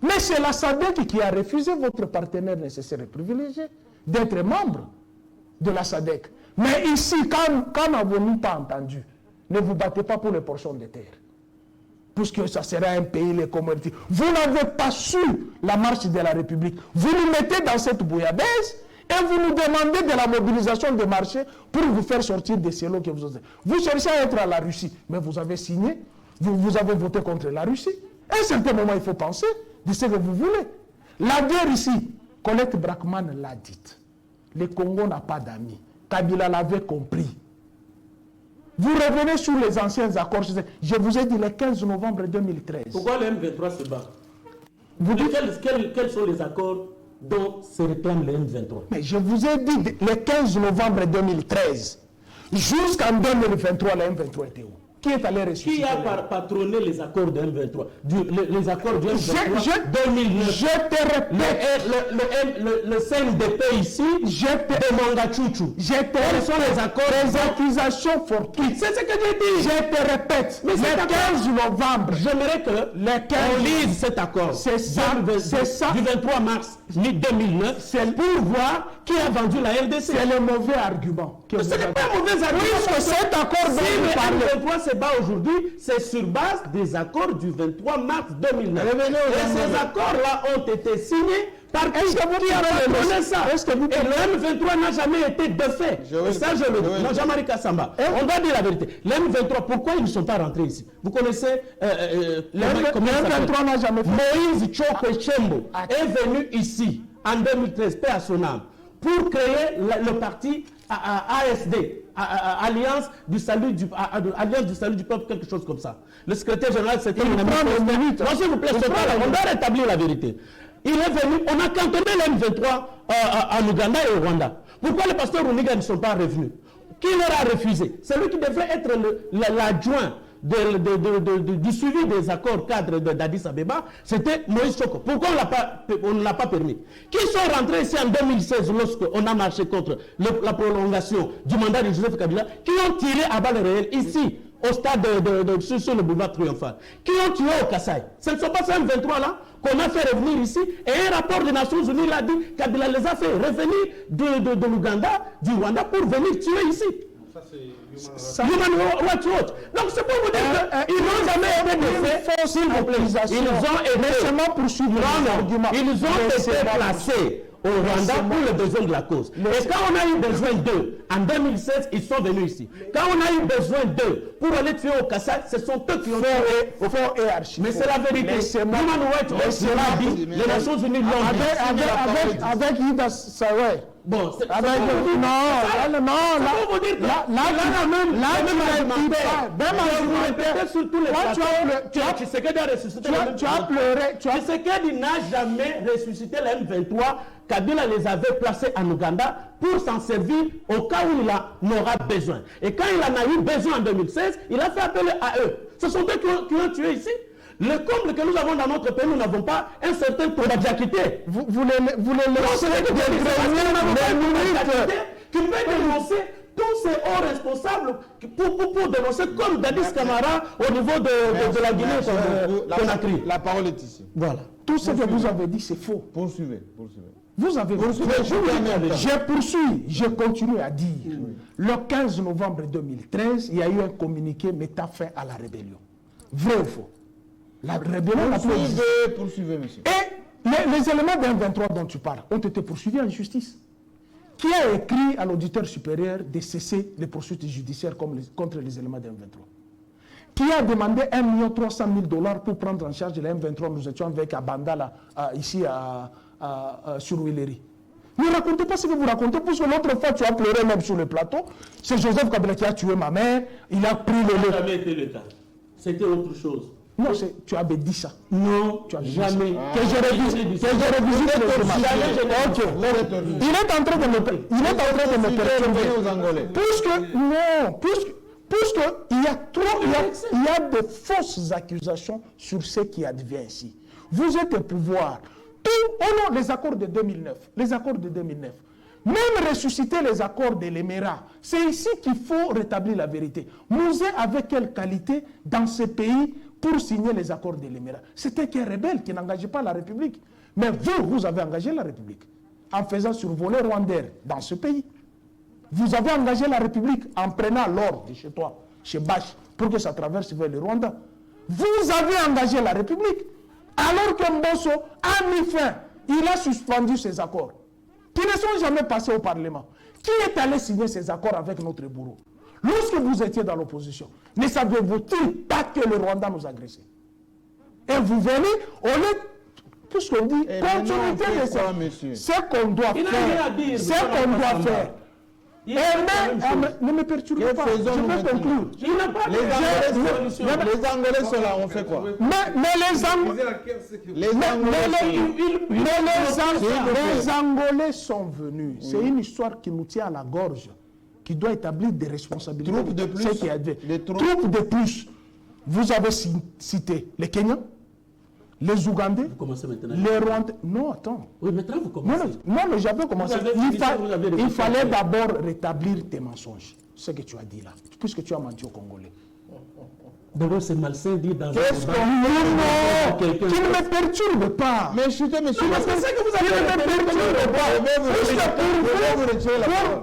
Mais c'est la SADC qui a refusé votre partenaire nécessaire et privilégié d'être membre de la SADC. Mais ici, quand n'avons-nous pas entendu? Ne vous battez pas pour les portions de terre. Puisque ça sera un pays, les communautés. Vous n'avez pas su la marche de la République. Vous nous mettez dans cette bouillabaisse et vous nous demandez de la mobilisation des marchés pour vous faire sortir des silos que vous avez. Vous cherchez à être à la Russie, mais vous avez signé, vous avez voté contre la Russie. À un certain moment, il faut penser de ce que vous voulez. La guerre ici, Colette Brackman l'a dit. Le Congo n'a pas d'amis. Kabila l'avait compris. Vous revenez sur les anciens accords. Je vous ai dit le 15 novembre 2013. Pourquoi le M23 se bat? Vous dites Quels sont les accords dont se réclame le M23? Mais je vous ai dit le 15 novembre 2013. Jusqu'en 2023, le M23 était où? Qui est allé ressusciter? Qui a patronné les accords de M23? Les accords du M23 2009. Je te répète. Le CNDP ici, de Mangachuchu. Quels sont les accords? Les accusations fortuites. C'est ce que j'ai dit. Je te répète. Mais le 15 novembre. J'aimerais que on lise cet accord. C'est ça. C'est ça. Du 23 mars 2009. C'est pour voir qui a vendu la RDC. C'est le mauvais argument. Ce n'est pas un mauvais argument. Oui, cet accord dont vous parlez. Se bat aujourd'hui, c'est sur base des accords du 23 mars 2009. Et ces accords-là ont été signés par qui a patronné ça. Et le M23 n'a jamais été de fait. Et ça, je le dis. Non, Jean-Marie Kassamba, on doit dire la vérité. Le M23, pourquoi ils ne sont pas rentrés ici? Vous connaissez le M23 n'a jamais fait. Moïse Tchoko-Tchembo est venu ici en 2013, paix à son âme, pour créer le parti ASD, Alliance du salut du peuple, quelque chose comme ça. Le secrétaire général, c'était une amie. Non, s'il vous plaît, on doit rétablir la vérité. Il est venu, on a cantonné le M23 en Ouganda et au Rwanda. Pourquoi les pasteurs Runiga ne sont pas revenus? Qui leur a refusé? C'est lui qui devrait être l'adjoint du suivi des accords cadres d'Addis Abeba, c'était Moïse Tchoko. Pourquoi on ne l'a pas permis? Qui sont rentrés ici en 2016 lorsqu'on a marché contre la prolongation du mandat de Joseph Kabila, qui ont tiré à balles réelles ici, au stade sur le boulevard Triomphal, qui ont tué au Kassai. Ce ne sont pas ces M23 là qu'on a fait revenir ici, et un rapport des Nations Unies l'a dit, Kabila les a fait revenir de l'Ouganda, du Rwanda, pour venir tuer ici. Human Rights Watch. Donc c'est pour vous dire qu'ils n'ont jamais été de fait, s'il vous plaît. Ils ont été placés au Rwanda pour le besoin de la cause. Et quand on a eu besoin d'eux, en 2016, ils sont venus ici. Quand on a eu besoin d'eux pour aller tuer au Kassai, ce sont eux qui ont tué. Mais c'est la vérité. Human Rights Watch l'a dit, les Nations Unies l'ont dit. Avec Ida Sawer. Bon, c'est là, Tshisekedi n'a jamais ressuscité la M23. Kabila les avait placés en Ouganda pour s'en servir au cas où il en aura besoin. Et quand il en a eu besoin en 2016, il a fait appel à eux. Ce sont eux qui ont tué ici. Le comble que nous avons dans notre pays, nous n'avons pas un certain taux d'activité. Vous les laissez qui peut dénoncer tous ces hauts responsables pour dénoncer comme Dadis Camara au niveau de la Guinée-Conakry. La parole est ici. Voilà. Tout ce que vous avez dit, c'est faux. Poursuivez. Vous avez je poursuis, je continue à dire. Le 15 novembre 2013, il y a eu un communiqué mettant fin à la rébellion. Vrai ou faux? La rébellion n'a plus existé. Poursuivez, monsieur. Et les éléments d'un 23 dont tu parles ont été poursuivis en justice. qui a écrit à l'auditeur supérieur de cesser les poursuites judiciaires contre les éléments de M23? Qui a demandé 1 300 000 $ pour prendre en charge les M23? Nous étions avec Abanda, ici sur Willery. Ne racontez pas ce que vous racontez, parce que l'autre fois, tu as pleuré même sur le plateau. C'est Joseph Kabila qui a tué ma mère. Il a pris le... Ça n'a jamais été le cas. C'était autre chose. Non, tu avais dit ça. Non, tu avais jamais. Dit ça. Que je révisite le document. Il est en train de me perturber. Puisqu'il y a de fausses accusations sur ce qui advient ici. Vous êtes au pouvoir. Les accords de 2009. Même ressusciter les accords de l'Émirat. C'est ici qu'il faut rétablir la vérité. Mouzé avait quelle qualité dans ce pays pour signer les accords de l'Émirat? C'était qu'un rebelle qui n'engageait pas la République. Mais vous avez engagé la République en faisant survoler Rwandais dans ce pays. Vous avez engagé la République en prenant l'or de chez toi, chez Bach, pour que ça traverse vers le Rwanda. Vous avez engagé la République. Alors que Mbosso a mis fin, il a suspendu ces accords, qui ne sont jamais passés au Parlement. Qui est allé signer ces accords avec notre bourreau? Lorsque vous étiez dans l'opposition, ne savez-vous-t-il pas que le Rwanda nous agressait? Et vous venez, au lieu, puisqu'on dit, continuité de ça, ce qu'on doit faire, ce qu'on doit faire. Ne me perturbez pas, je vais conclure. Les Angolais sont là, on fait quoi? Les Angolais sont venus. C'est une histoire qui nous tient à la gorge, qui doit établir des responsabilités. Troupes de plus. Troupes de plus. Vous avez cité les Kenyans, les Ougandais, les Rwandais. Non, attends. Oui, maintenant vous commencez. Non, mais j'avais commencé. Il fallait d'abord rétablir tes mensonges. Ce que tu as dit là, puisque tu as menti aux Congolais. D'abord, c'est malsain dit dans qu'est-ce qu'on non, tu ne me perturbes pas. Mais chutez, monsieur. C'est ça que vous avez ne me perturbe pas.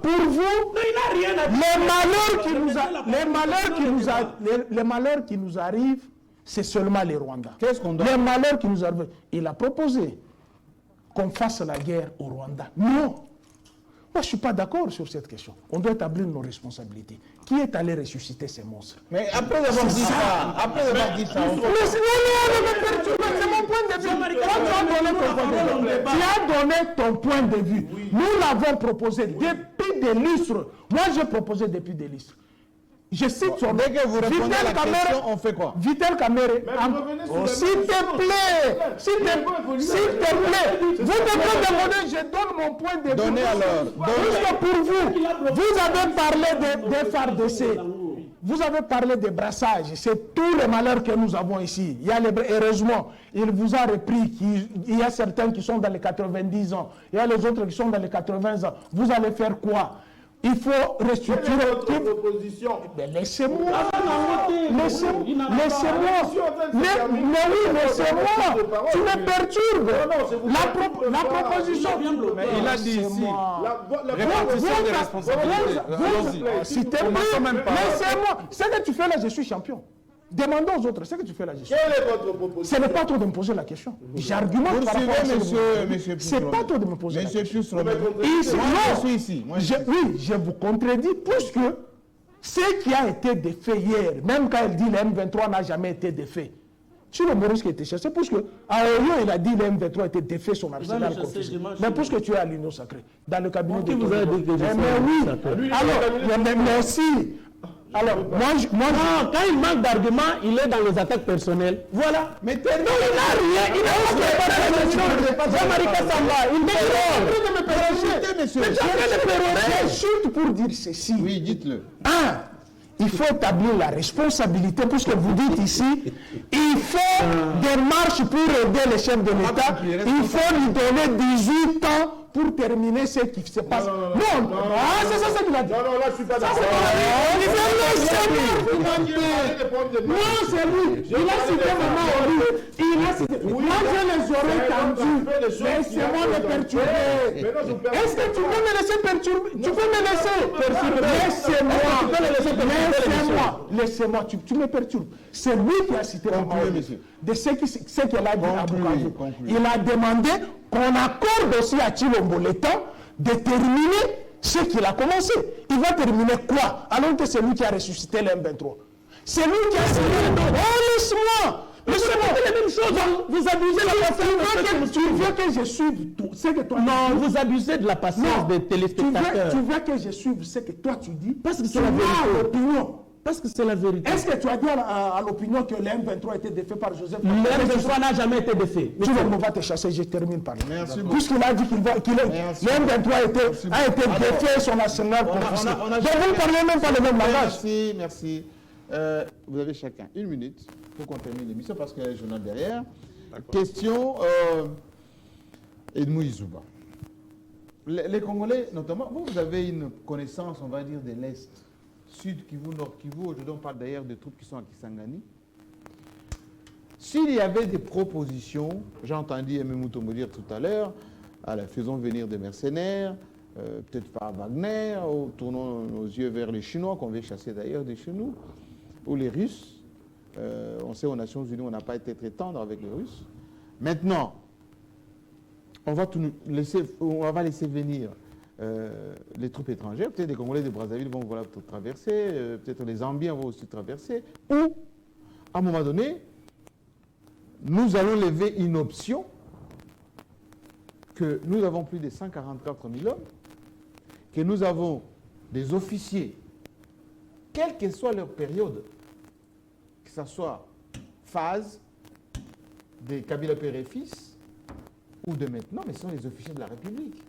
Pour vous, les malheurs qui nous arrivent, c'est seulement les Rwandais. Qu'est-ce qu'on doit... Les malheurs qui nous arrivent. Il a proposé qu'on fasse la guerre au Rwanda. Non. Moi, je ne suis pas d'accord sur cette question. On doit établir nos responsabilités. Qui est allé ressusciter ces monstres? Mais après avoir dit ça, c'est mon point de vue. Tu as donné ton point de vue. Nous l'avons proposé depuis des lustres. Moi, j'ai proposé depuis des lustres. Je cite son... Dès que vous répondez à la question, on fait quoi? Vitel Kamere. S'il te plaît, s'il te plaît, vous devez demander, je donne mon point de vue. Donnez alors. Puisque pour vous avez parlé des FARDC. Vous avez parlé des brassages. C'est tout le malheur que nous avons ici. Heureusement, il vous a repris qu'il y a certains qui sont dans les 90 ans. Il y a les autres qui sont dans les 80 ans. Vous allez faire quoi? Il faut restructurer votre proposition. Mais laissez-moi. Laissez-moi. Mais oui, laissez-moi. Tu me perturbes. La proposition. Mais il a dit ici. Répartition des responsabilités. S'il te plaît, laissez-moi. Ce que tu fais là, je suis champion. Demandons aux autres, ce que tu fais là, je suis. Quelle est votre proposition? Ce n'est pas trop de me poser la question. J'argumente par rapport à monsieur. C'est pas trop de me poser la question. Monsieur je suis ici. Oui, je vous contredis, puisque ce qui a été défait hier, même quand il dit le M23 n'a jamais été défait, sur le Maurice qui était cherché, puisque à Oyo, il a dit le M23 était défait son arsenal confisqué. Mais puisque tu es à l'Union sacrée, dans le cabinet de... Mais oui, alors, merci. Alors, moi, quand il manque d'arguments, il est dans les attaques personnelles. Voilà. Mais non, il n'a rien. Il n'a pas de Jean-Marie Kassamba, il me Je chute pour dire ceci. Oui, dites-le. Il faut établir la responsabilité, puisque vous dites ici, il faut des marches pour aider les chefs de l'État. Il faut lui donner 18 ans pour terminer ce qui se passe. Non, c'est ça qu'il a dit. Non, là, je suis pas d'accord. Non, c'est lui. Il a cité Maman Oli. Il a cité. Moi, je les aurais tendus. Laissez-moi me perturber. Est-ce que tu peux me laisser perturber? Tu peux me laisser perturber. Laissez-moi. Tu me perturbes. C'est lui qui a cité Maman Oli. De ce qu'elle a dit à Bukavu. Il a demandé qu'on accorde aussi à Chilombo le temps de terminer Ce qu'il a commencé. Il va terminer quoi? Alors que c'est lui qui a ressuscité le M23. C'est lui qui a signé le dos. Oh, laisse-moi! Laissez-moi la même chose. Vous abusez de la patience. Tu veux que je suive tout ce que toi tu dis? Non, vous abusez de la patience des téléspectateurs. Tu veux que je suive ce que toi tu dis? Parce que c'est la vérité. Parce que c'est la vérité. Est-ce que tu as dit à l'opinion que le M23 a été défait par Joseph? Le M23 n'a jamais été défait. Tu vas te chasser, je termine par là. Merci beaucoup. Puisqu'il a dit le M23 a été défait son national confisqué. Donc vous ne parlez même pas le même langage. Merci. Vous avez chacun 1 minute pour qu'on termine l'émission parce qu'il y a le journal derrière. Question Edmou Izouba. Les Congolais, notamment, vous avez une connaissance, on va dire, de l'Est, Sud Kivu, Nord Kivu. Aujourd'hui, on parle d'ailleurs des troupes qui sont à Kisangani. S'il y avait des propositions, j'ai entendu Aimé Mutombo dire tout à l'heure, faisons venir des mercenaires, peut-être par Wagner, ou tournons nos yeux vers les Chinois, qu'on veut chasser d'ailleurs de chez nous, ou les Russes. On sait aux Nations Unies, on n'a pas été très tendre avec les Russes. Maintenant, on va laisser venir les troupes étrangères. Peut-être les Congolais de Brazzaville vont traverser, peut-être les Zambiens vont aussi traverser. Ou, à un moment donné, nous allons lever une option que nous avons plus de 144 000 hommes, que nous avons des officiers, quelle que soit leur période, que ce soit phase des Kabila père et fils, ou de maintenant, mais ce sont les officiers de la République.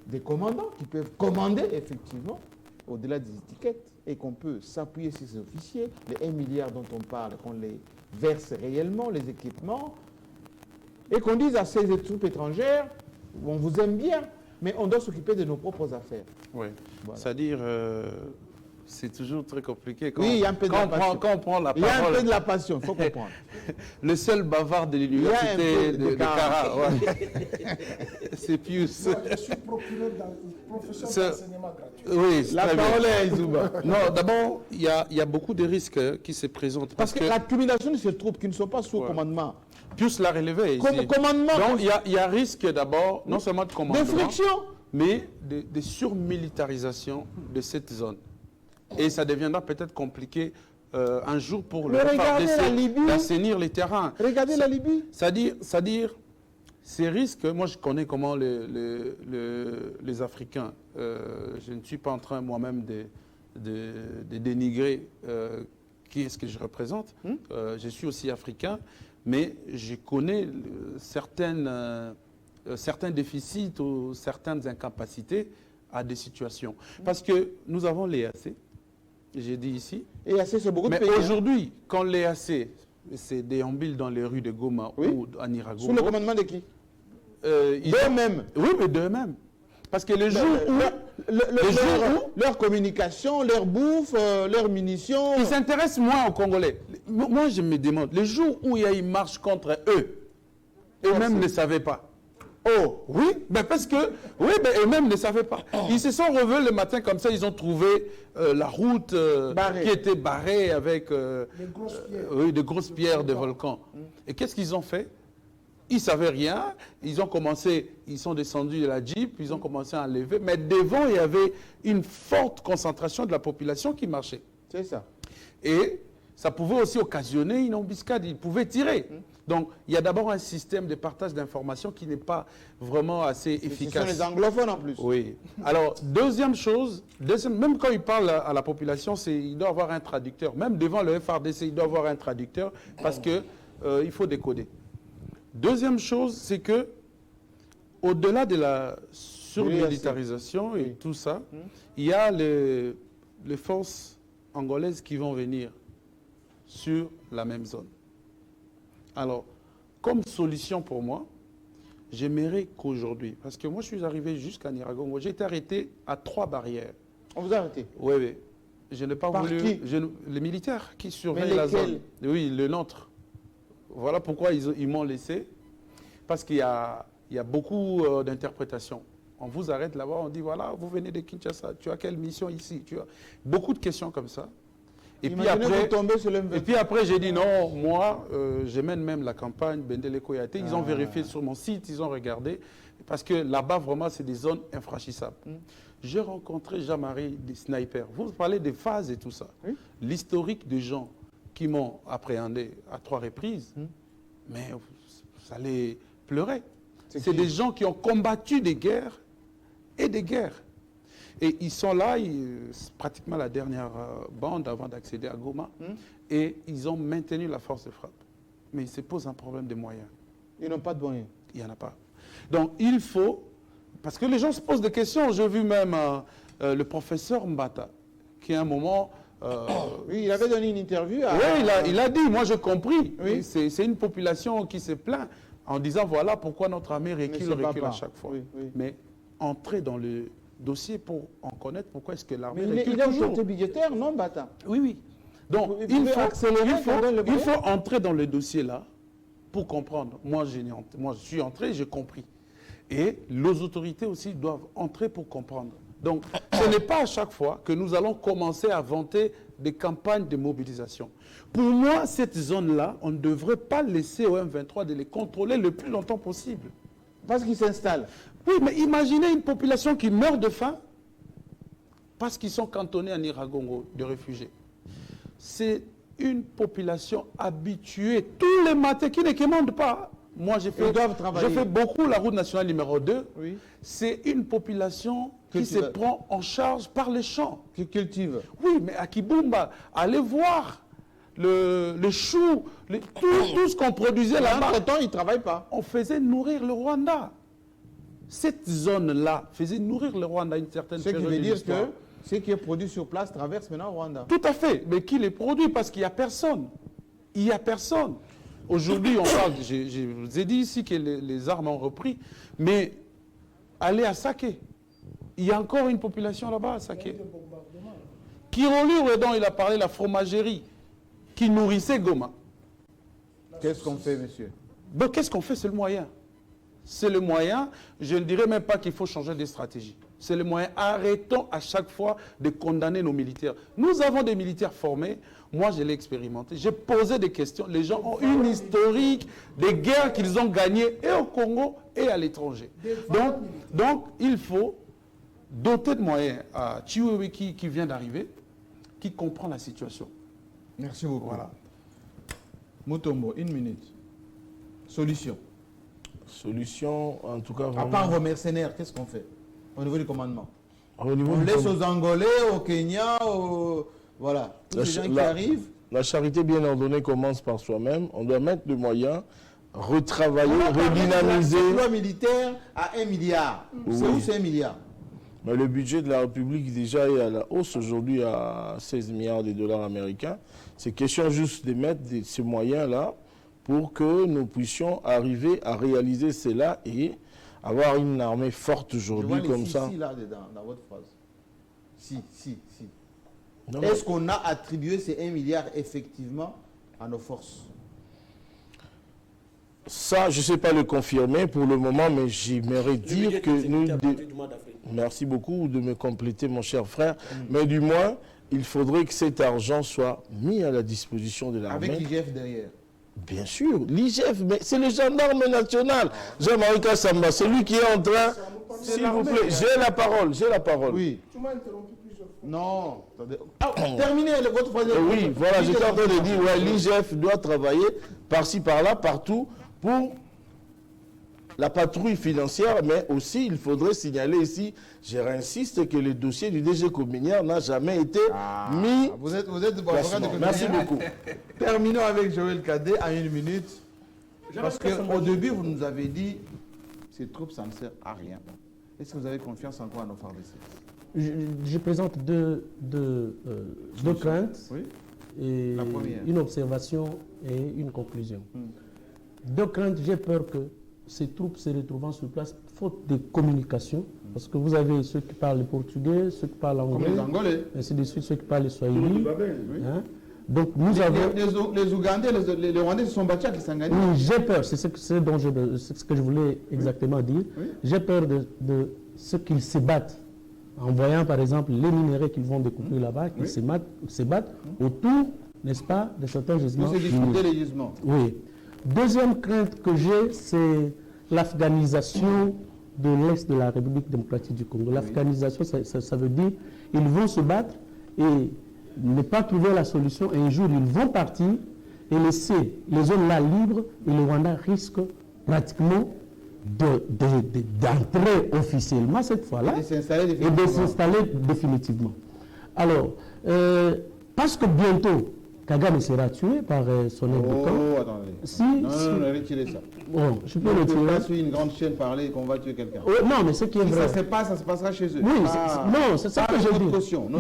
Des commandants qui peuvent commander, effectivement, au-delà des étiquettes, et qu'on peut s'appuyer sur ces officiers, les 1 milliard dont on parle, qu'on les verse réellement, les équipements, et qu'on dise à ces troupes étrangères, on vous aime bien, mais on doit s'occuper de nos propres affaires. Oui, voilà. C'est-à-dire, c'est toujours très compliqué. Oui, il y a un peu de la passion. Quand on prend la parole, il y a un peu de la passion, il faut comprendre. Le seul bavard de l'université de Cara, c'est Pius. Moi, je suis professeur d'enseignement gratuit. Oui, la parole est à Izouba. Non, d'abord, il y a beaucoup de risques qui se présentent. Parce que l'accumulation de ces troupes qui ne sont pas sous commandement. Pius l'a relevé ici. Commandement. Donc, il y a risque d'abord, non seulement de commandement, de friction, mais de surmilitarisation de cette zone. Et ça deviendra peut-être compliqué un jour pour le FARDC d'assainir les terrains. Regardez la Libye. C'est-à-dire, ces risques, moi je connais comment les Africains, je ne suis pas en train moi-même de dénigrer qui est-ce que je représente. Je suis aussi africain, mais je connais certains déficits ou certaines incapacités à des situations. Parce que nous avons l'EAC, j'ai dit ici. EAC, c'est beaucoup de pays. Mais aujourd'hui, quand l'EAC se déambule dans les rues de Goma ou à Nirago. Sous le commandement de qui? D'eux-mêmes. Oui, mais d'eux-mêmes. Parce que les jours où leur communication, leur bouffe, leurs munitions. Ils s'intéressent moins aux Congolais. Moi, je me demande, les jours où il y a une marche contre eux, eux-mêmes ne savaient pas. Oh, oui, ben parce que, oui, ben eux-mêmes ne savaient pas. Ils se sont relevés le matin comme ça, ils ont trouvé la route qui était barrée avec de grosses pierres de volcans. Et qu'est-ce qu'ils ont fait? Ils ne savaient rien, ils sont descendus de la Jeep, ils ont commencé à enlever, mais devant, il y avait une forte concentration de la population qui marchait. C'est ça. Et ça pouvait aussi occasionner une embuscade, ils pouvaient tirer. Donc, il y a d'abord un système de partage d'informations qui n'est pas vraiment assez efficace. Ce sont les anglophones en plus. Oui. Alors, deuxième chose, même quand il parle à la population, il doit avoir un traducteur. Même devant le FARDC, il doit avoir un traducteur parce que il faut décoder. Deuxième chose, c'est que au-delà de la surmilitarisation et tout ça, il y a les forces angolaises qui vont venir sur la même zone. Alors, comme solution pour moi, j'aimerais qu'aujourd'hui, parce que moi je suis arrivé jusqu'à Niragongo, j'ai été arrêté à 3 barrières. On vous a arrêté? Oui, oui. Je n'ai pas voulu... Qui? Les militaires qui surveillent la zone. Oui, le nôtre. Voilà pourquoi ils m'ont laissé. Parce qu'il y a beaucoup d'interprétations. On vous arrête là-bas, on dit, voilà, vous venez de Kinshasa, tu as quelle mission ici? Tu as beaucoup de questions comme ça. Et puis après, j'ai dit non, moi, je mène même la campagne Bendele Koyate. Ils ont vérifié sur mon site, ils ont regardé. Parce que là-bas, vraiment, c'est des zones infranchissables. J'ai rencontré Jean-Marie des snipers. Vous parlez des phases et tout ça. Oui. L'historique des gens qui m'ont appréhendé à 3 reprises, mais ça les pleurait. C'est des gens qui ont combattu des guerres et des guerres. Et ils sont là, c'est pratiquement la dernière bande avant d'accéder à Goma, et ils ont maintenu la force de frappe. Mais il se pose un problème de moyens. Ils n'ont pas de moyens. Il n'y en a pas. Donc il faut, parce que les gens se posent des questions, j'ai vu même le professeur Mbata, qui à un moment... oui, il avait donné une interview à... Oui, il a dit, moi j'ai compris. Oui. C'est une population qui se plaint en disant, voilà pourquoi notre armée recule à chaque fois. Oui, oui. Mais entrer dans le dossier pour en connaître pourquoi est-ce que l'armée recule. Il est autorité budgétaire, non, Mbata? Oui, oui. Donc, il faut entrer dans le dossier là pour comprendre. Moi, je suis entré, j'ai compris. Et les autorités aussi doivent entrer pour comprendre. Donc, ce n'est pas à chaque fois que nous allons commencer à vanter des campagnes de mobilisation. Pour moi, cette zone-là, on ne devrait pas laisser au M23 de les contrôler le plus longtemps possible. Parce qu'ils s'installent. Oui, mais imaginez une population qui meurt de faim parce qu'ils sont cantonnés à Niragongo, de réfugiés. C'est une population habituée tous les matins qui ne commande pas. Moi, j'ai fait beaucoup la route nationale numéro 2. Oui. C'est une population qui se prend en charge par les champs. Qui cultive. Oui, mais à Kibumba, allez voir le chou, tout ce qu'on produisait là-bas. Entre-temps, ils ne travaillent pas. On faisait nourrir le Rwanda. Cette zone-là faisait nourrir le Rwanda une certaine période. Ce qui veut dire que ce qui est produit sur place traverse maintenant au Rwanda. Tout à fait. Mais qui les produit? Parce qu'il n'y a personne. Il n'y a personne. Aujourd'hui, on parle, je vous ai dit ici que les armes ont repris, mais allez à Saké. Il y a encore une population là-bas à Saké. Kiroli Redon, il a parlé de la fromagerie qui nourrissait Goma. Qu'est-ce qu'on fait, monsieur? Donc, qu'est-ce qu'on fait? C'est le moyen. C'est le moyen. Je ne dirais même pas qu'il faut changer de stratégie. C'est le moyen. Arrêtons à chaque fois de condamner nos militaires. Nous avons des militaires formés. Moi, je l'ai expérimenté. J'ai posé des questions. Les gens ont une historique des guerres qu'ils ont gagnées et au Congo et à l'étranger. Donc, il faut doter de moyens à Chiwewe qui vient d'arriver, qui comprend la situation. Merci beaucoup. Voilà. Mutombo, 1 minute. Solution. Solution, en tout cas... Vraiment... À part vos mercenaires, qu'est-ce qu'on fait au niveau du commandement? On laisse aux Angolais, au Kenya, voilà, tous les gens qui arrivent. La charité bien ordonnée commence par soi-même. On doit mettre des moyens, retravailler, redynamiser. Le loi militaire à 1 milliard. Oui. C'est où c'est 1 milliard? Mais le budget de la République déjà est à la hausse aujourd'hui à 16 milliards de dollars américains. C'est question juste de mettre ces moyens-là pour que nous puissions arriver à réaliser cela et avoir une armée forte aujourd'hui comme ça. Si, là, dans votre phrase. Si. Est-ce qu'on a attribué ces 1 milliard effectivement à nos forces? Ça, je ne sais pas le confirmer pour le moment, mais j'aimerais dire que nous... Merci beaucoup de me compléter, mon cher frère. Mais du moins, il faudrait que cet argent soit mis à la disposition de l'armée. Avec l'IGF derrière. Bien sûr, l'IGF, mais c'est le gendarme national. Jean-Marie Kassamba, c'est lui qui est en train... S'il vous plaît, j'ai la parole. Oui. Tu m'as interrompu plusieurs fois. Non. Terminez votre phrase. Oui, voilà, j'étais en train de dire, ouais, l'IGF doit travailler par-ci, par-là, partout, pour la patrouille financière, mais aussi, il faudrait signaler ici, je réinsiste, que le dossier du DG Cominière n'a jamais été mis... Vous êtes bon, merci beaucoup. Terminons avec Joël Cadet à 1 minute. Parce qu'au début, vous nous avez dit, ces troupes, ça ne sert à rien. Est-ce que vous avez confiance encore à nos FARDC? Je présente deux craintes, oui. Et une observation et une conclusion. Deux craintes, j'ai peur que ces troupes se retrouvant sur place, faute de communication, parce que vous avez ceux qui parlent le portugais, ceux qui parlent anglais, comme les Angolais, ainsi de suite, ceux qui parlent le swahili. Hein? Donc nous avons... Les Ougandais, les Rwandais se sont battus à Kisangani. Oui, j'ai peur, c'est ce que je voulais exactement dire. Oui. J'ai peur de ce qu'ils se battent, en voyant par exemple les minéraux qu'ils vont découvrir là-bas, qu'ils se battent autour, n'est-ce pas, de certains gisements. Vous discutez les gisements. Oui. Deuxième crainte que j'ai, c'est l'afghanisation de l'Est de la République démocratique du Congo. L'afghanisation, ça veut dire ils vont se battre et ne pas trouver la solution. Et un jour, ils vont partir et laisser les zones là libres et le Rwanda risque pratiquement d'entrer officiellement cette fois-là et de s'installer définitivement. Alors, parce que bientôt, Kagame sera tué par son aide de camp. Oh, attendez. Non, retirez ça. Bon, je peux le tirer. Pas sur une grande chaîne parler qu'on va tuer quelqu'un. Non, mais ce qui est vrai. Ça se passera chez eux. Oui, non, c'est ça que je dis. Caution. Non,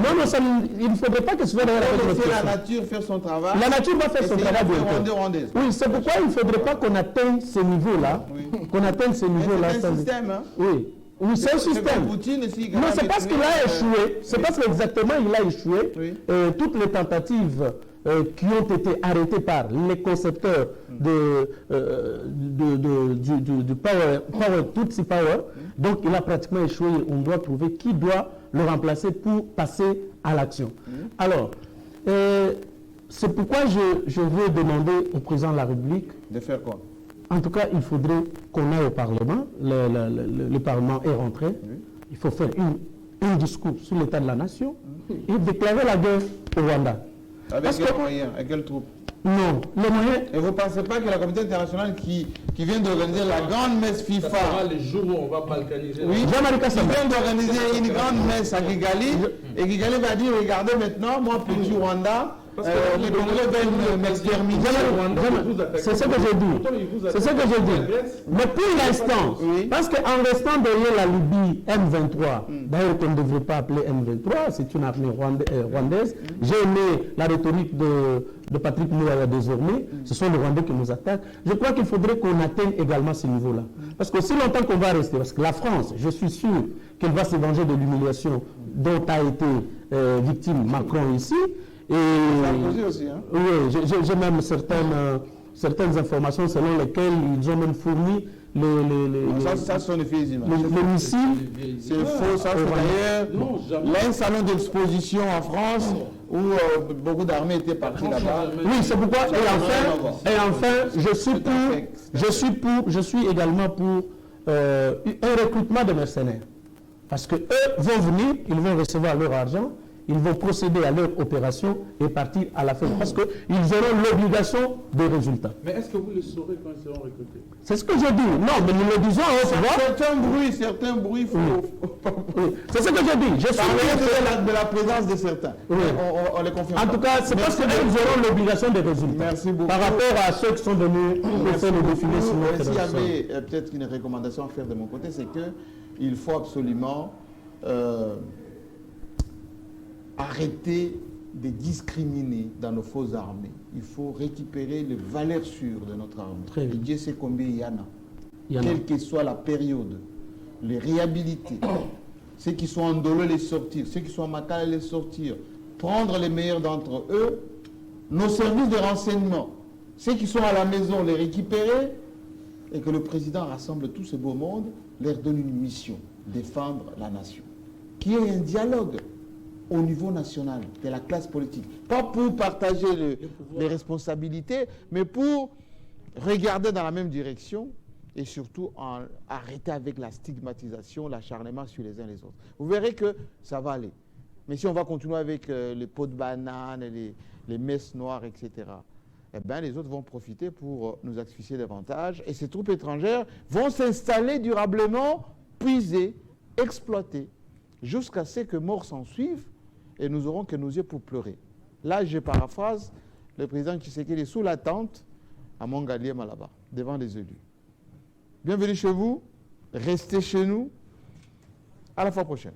il ne faudrait pas que ce soit derrière la laisser la nature faire son travail. La nature va faire son travail bientôt. Oui, c'est pourquoi il ne faudrait pas qu'on atteigne ce niveau-là. Qu'on atteigne ce niveau-là. C'est un système, hein. Oui. Oui, c'est un système. Non, c'est parce qu'il a échoué. C'est parce qu'exactement il a échoué. Toutes les tentatives qui ont été arrêtés par les concepteurs du power, Tutsi Power. Donc, il a pratiquement échoué. On doit trouver qui doit le remplacer pour passer à l'action. Alors, c'est pourquoi je veux demander au président de la République de faire quoi? En tout cas, il faudrait qu'on aille au Parlement. Le Parlement est rentré. Il faut faire un discours sur l'état de la nation et déclarer la guerre au Rwanda. Avec quels moyens? Avec quelles troupes? Non, les moyens... Et vous ne pensez pas que la communauté internationale qui vient d'organiser la grande messe FIFA... Ça sera les jours où on va balkaniser... Oui, qui vient d'organiser une grande messe à Kigali, et Kigali va dire, regardez maintenant, moi, petit Rwanda, les Congolais veulent m'exterminer. C'est ce que je dis. C'est ce que je dis. Mais pour l'instant, parce qu'en restant derrière la Libye M23, d'ailleurs qu'on ne devrait pas appeler M23, c'est une armée rwandaise, j'ai aimé la rhétorique de Patrick Mouyaya désormais, ce sont les Rwandais qui nous attaquent. Je crois qu'il faudrait qu'on atteigne également ce niveau-là. Parce que si longtemps qu'on va rester, parce que la France, je suis sûr qu'elle va se venger de l'humiliation dont a été victime Macron ici. Et aussi, hein? Oui, j'ai même certaines informations selon lesquelles ils ont même fourni ça sont les vieilles images. Le missile. C'est faux, ça c'est d'ailleurs un salon d'exposition en France où beaucoup d'armées étaient parties là-bas. Oui, c'est pourquoi, et enfin, je suis également pour un recrutement de mercenaires. Parce qu'eux vont venir, ils vont recevoir leur argent, ils vont procéder à leur opération et partir à la fin. Parce qu'ils auront l'obligation des résultats. Mais est-ce que vous le saurez quand ils seront recrutés? C'est ce que je dis. Non, mais nous le disons. Certains bruits, c'est ce que je dis. Je suis de la présence de certains. Oui. On les confirme. En tout cas, c'est parce qu'ils auront l'obligation des résultats. Merci beaucoup. Par rapport à ceux qui sont venus pour faire le défilé sur notre S'il y avait peut-être une recommandation à faire de mon côté, c'est qu'il faut absolument arrêter de discriminer dans nos forces armées. Il faut récupérer les valeurs sûres de notre armée. Très bien. Et Dieu sait combien il y en a. Quelle que soit la période, les réhabiliter. Ceux qui sont en Ndolo, les sortir. Ceux qui sont en Makala, les sortir. Prendre les meilleurs d'entre eux. Nos services de renseignement. Ceux qui sont à la maison, les récupérer. Et que le président rassemble tout ce beau monde, leur donne une mission. Défendre la nation. Qu'il y ait un dialogue au niveau national de la classe politique. Pas pour partager les responsabilités, mais pour regarder dans la même direction et surtout arrêter avec la stigmatisation, l'acharnement sur les uns les autres. Vous verrez que ça va aller. Mais si on va continuer avec les pots de banane, les messes noires, etc., eh bien, les autres vont profiter pour nous asphyxier davantage et ces troupes étrangères vont s'installer durablement, puiser, exploiter, jusqu'à ce que mort s'en suive et nous aurons que nos yeux pour pleurer. Là, je paraphrase, le président Tshisekedi est sous la tente à Montgalier Malaba, devant les élus. Bienvenue chez vous, restez chez nous, à la fois prochaine.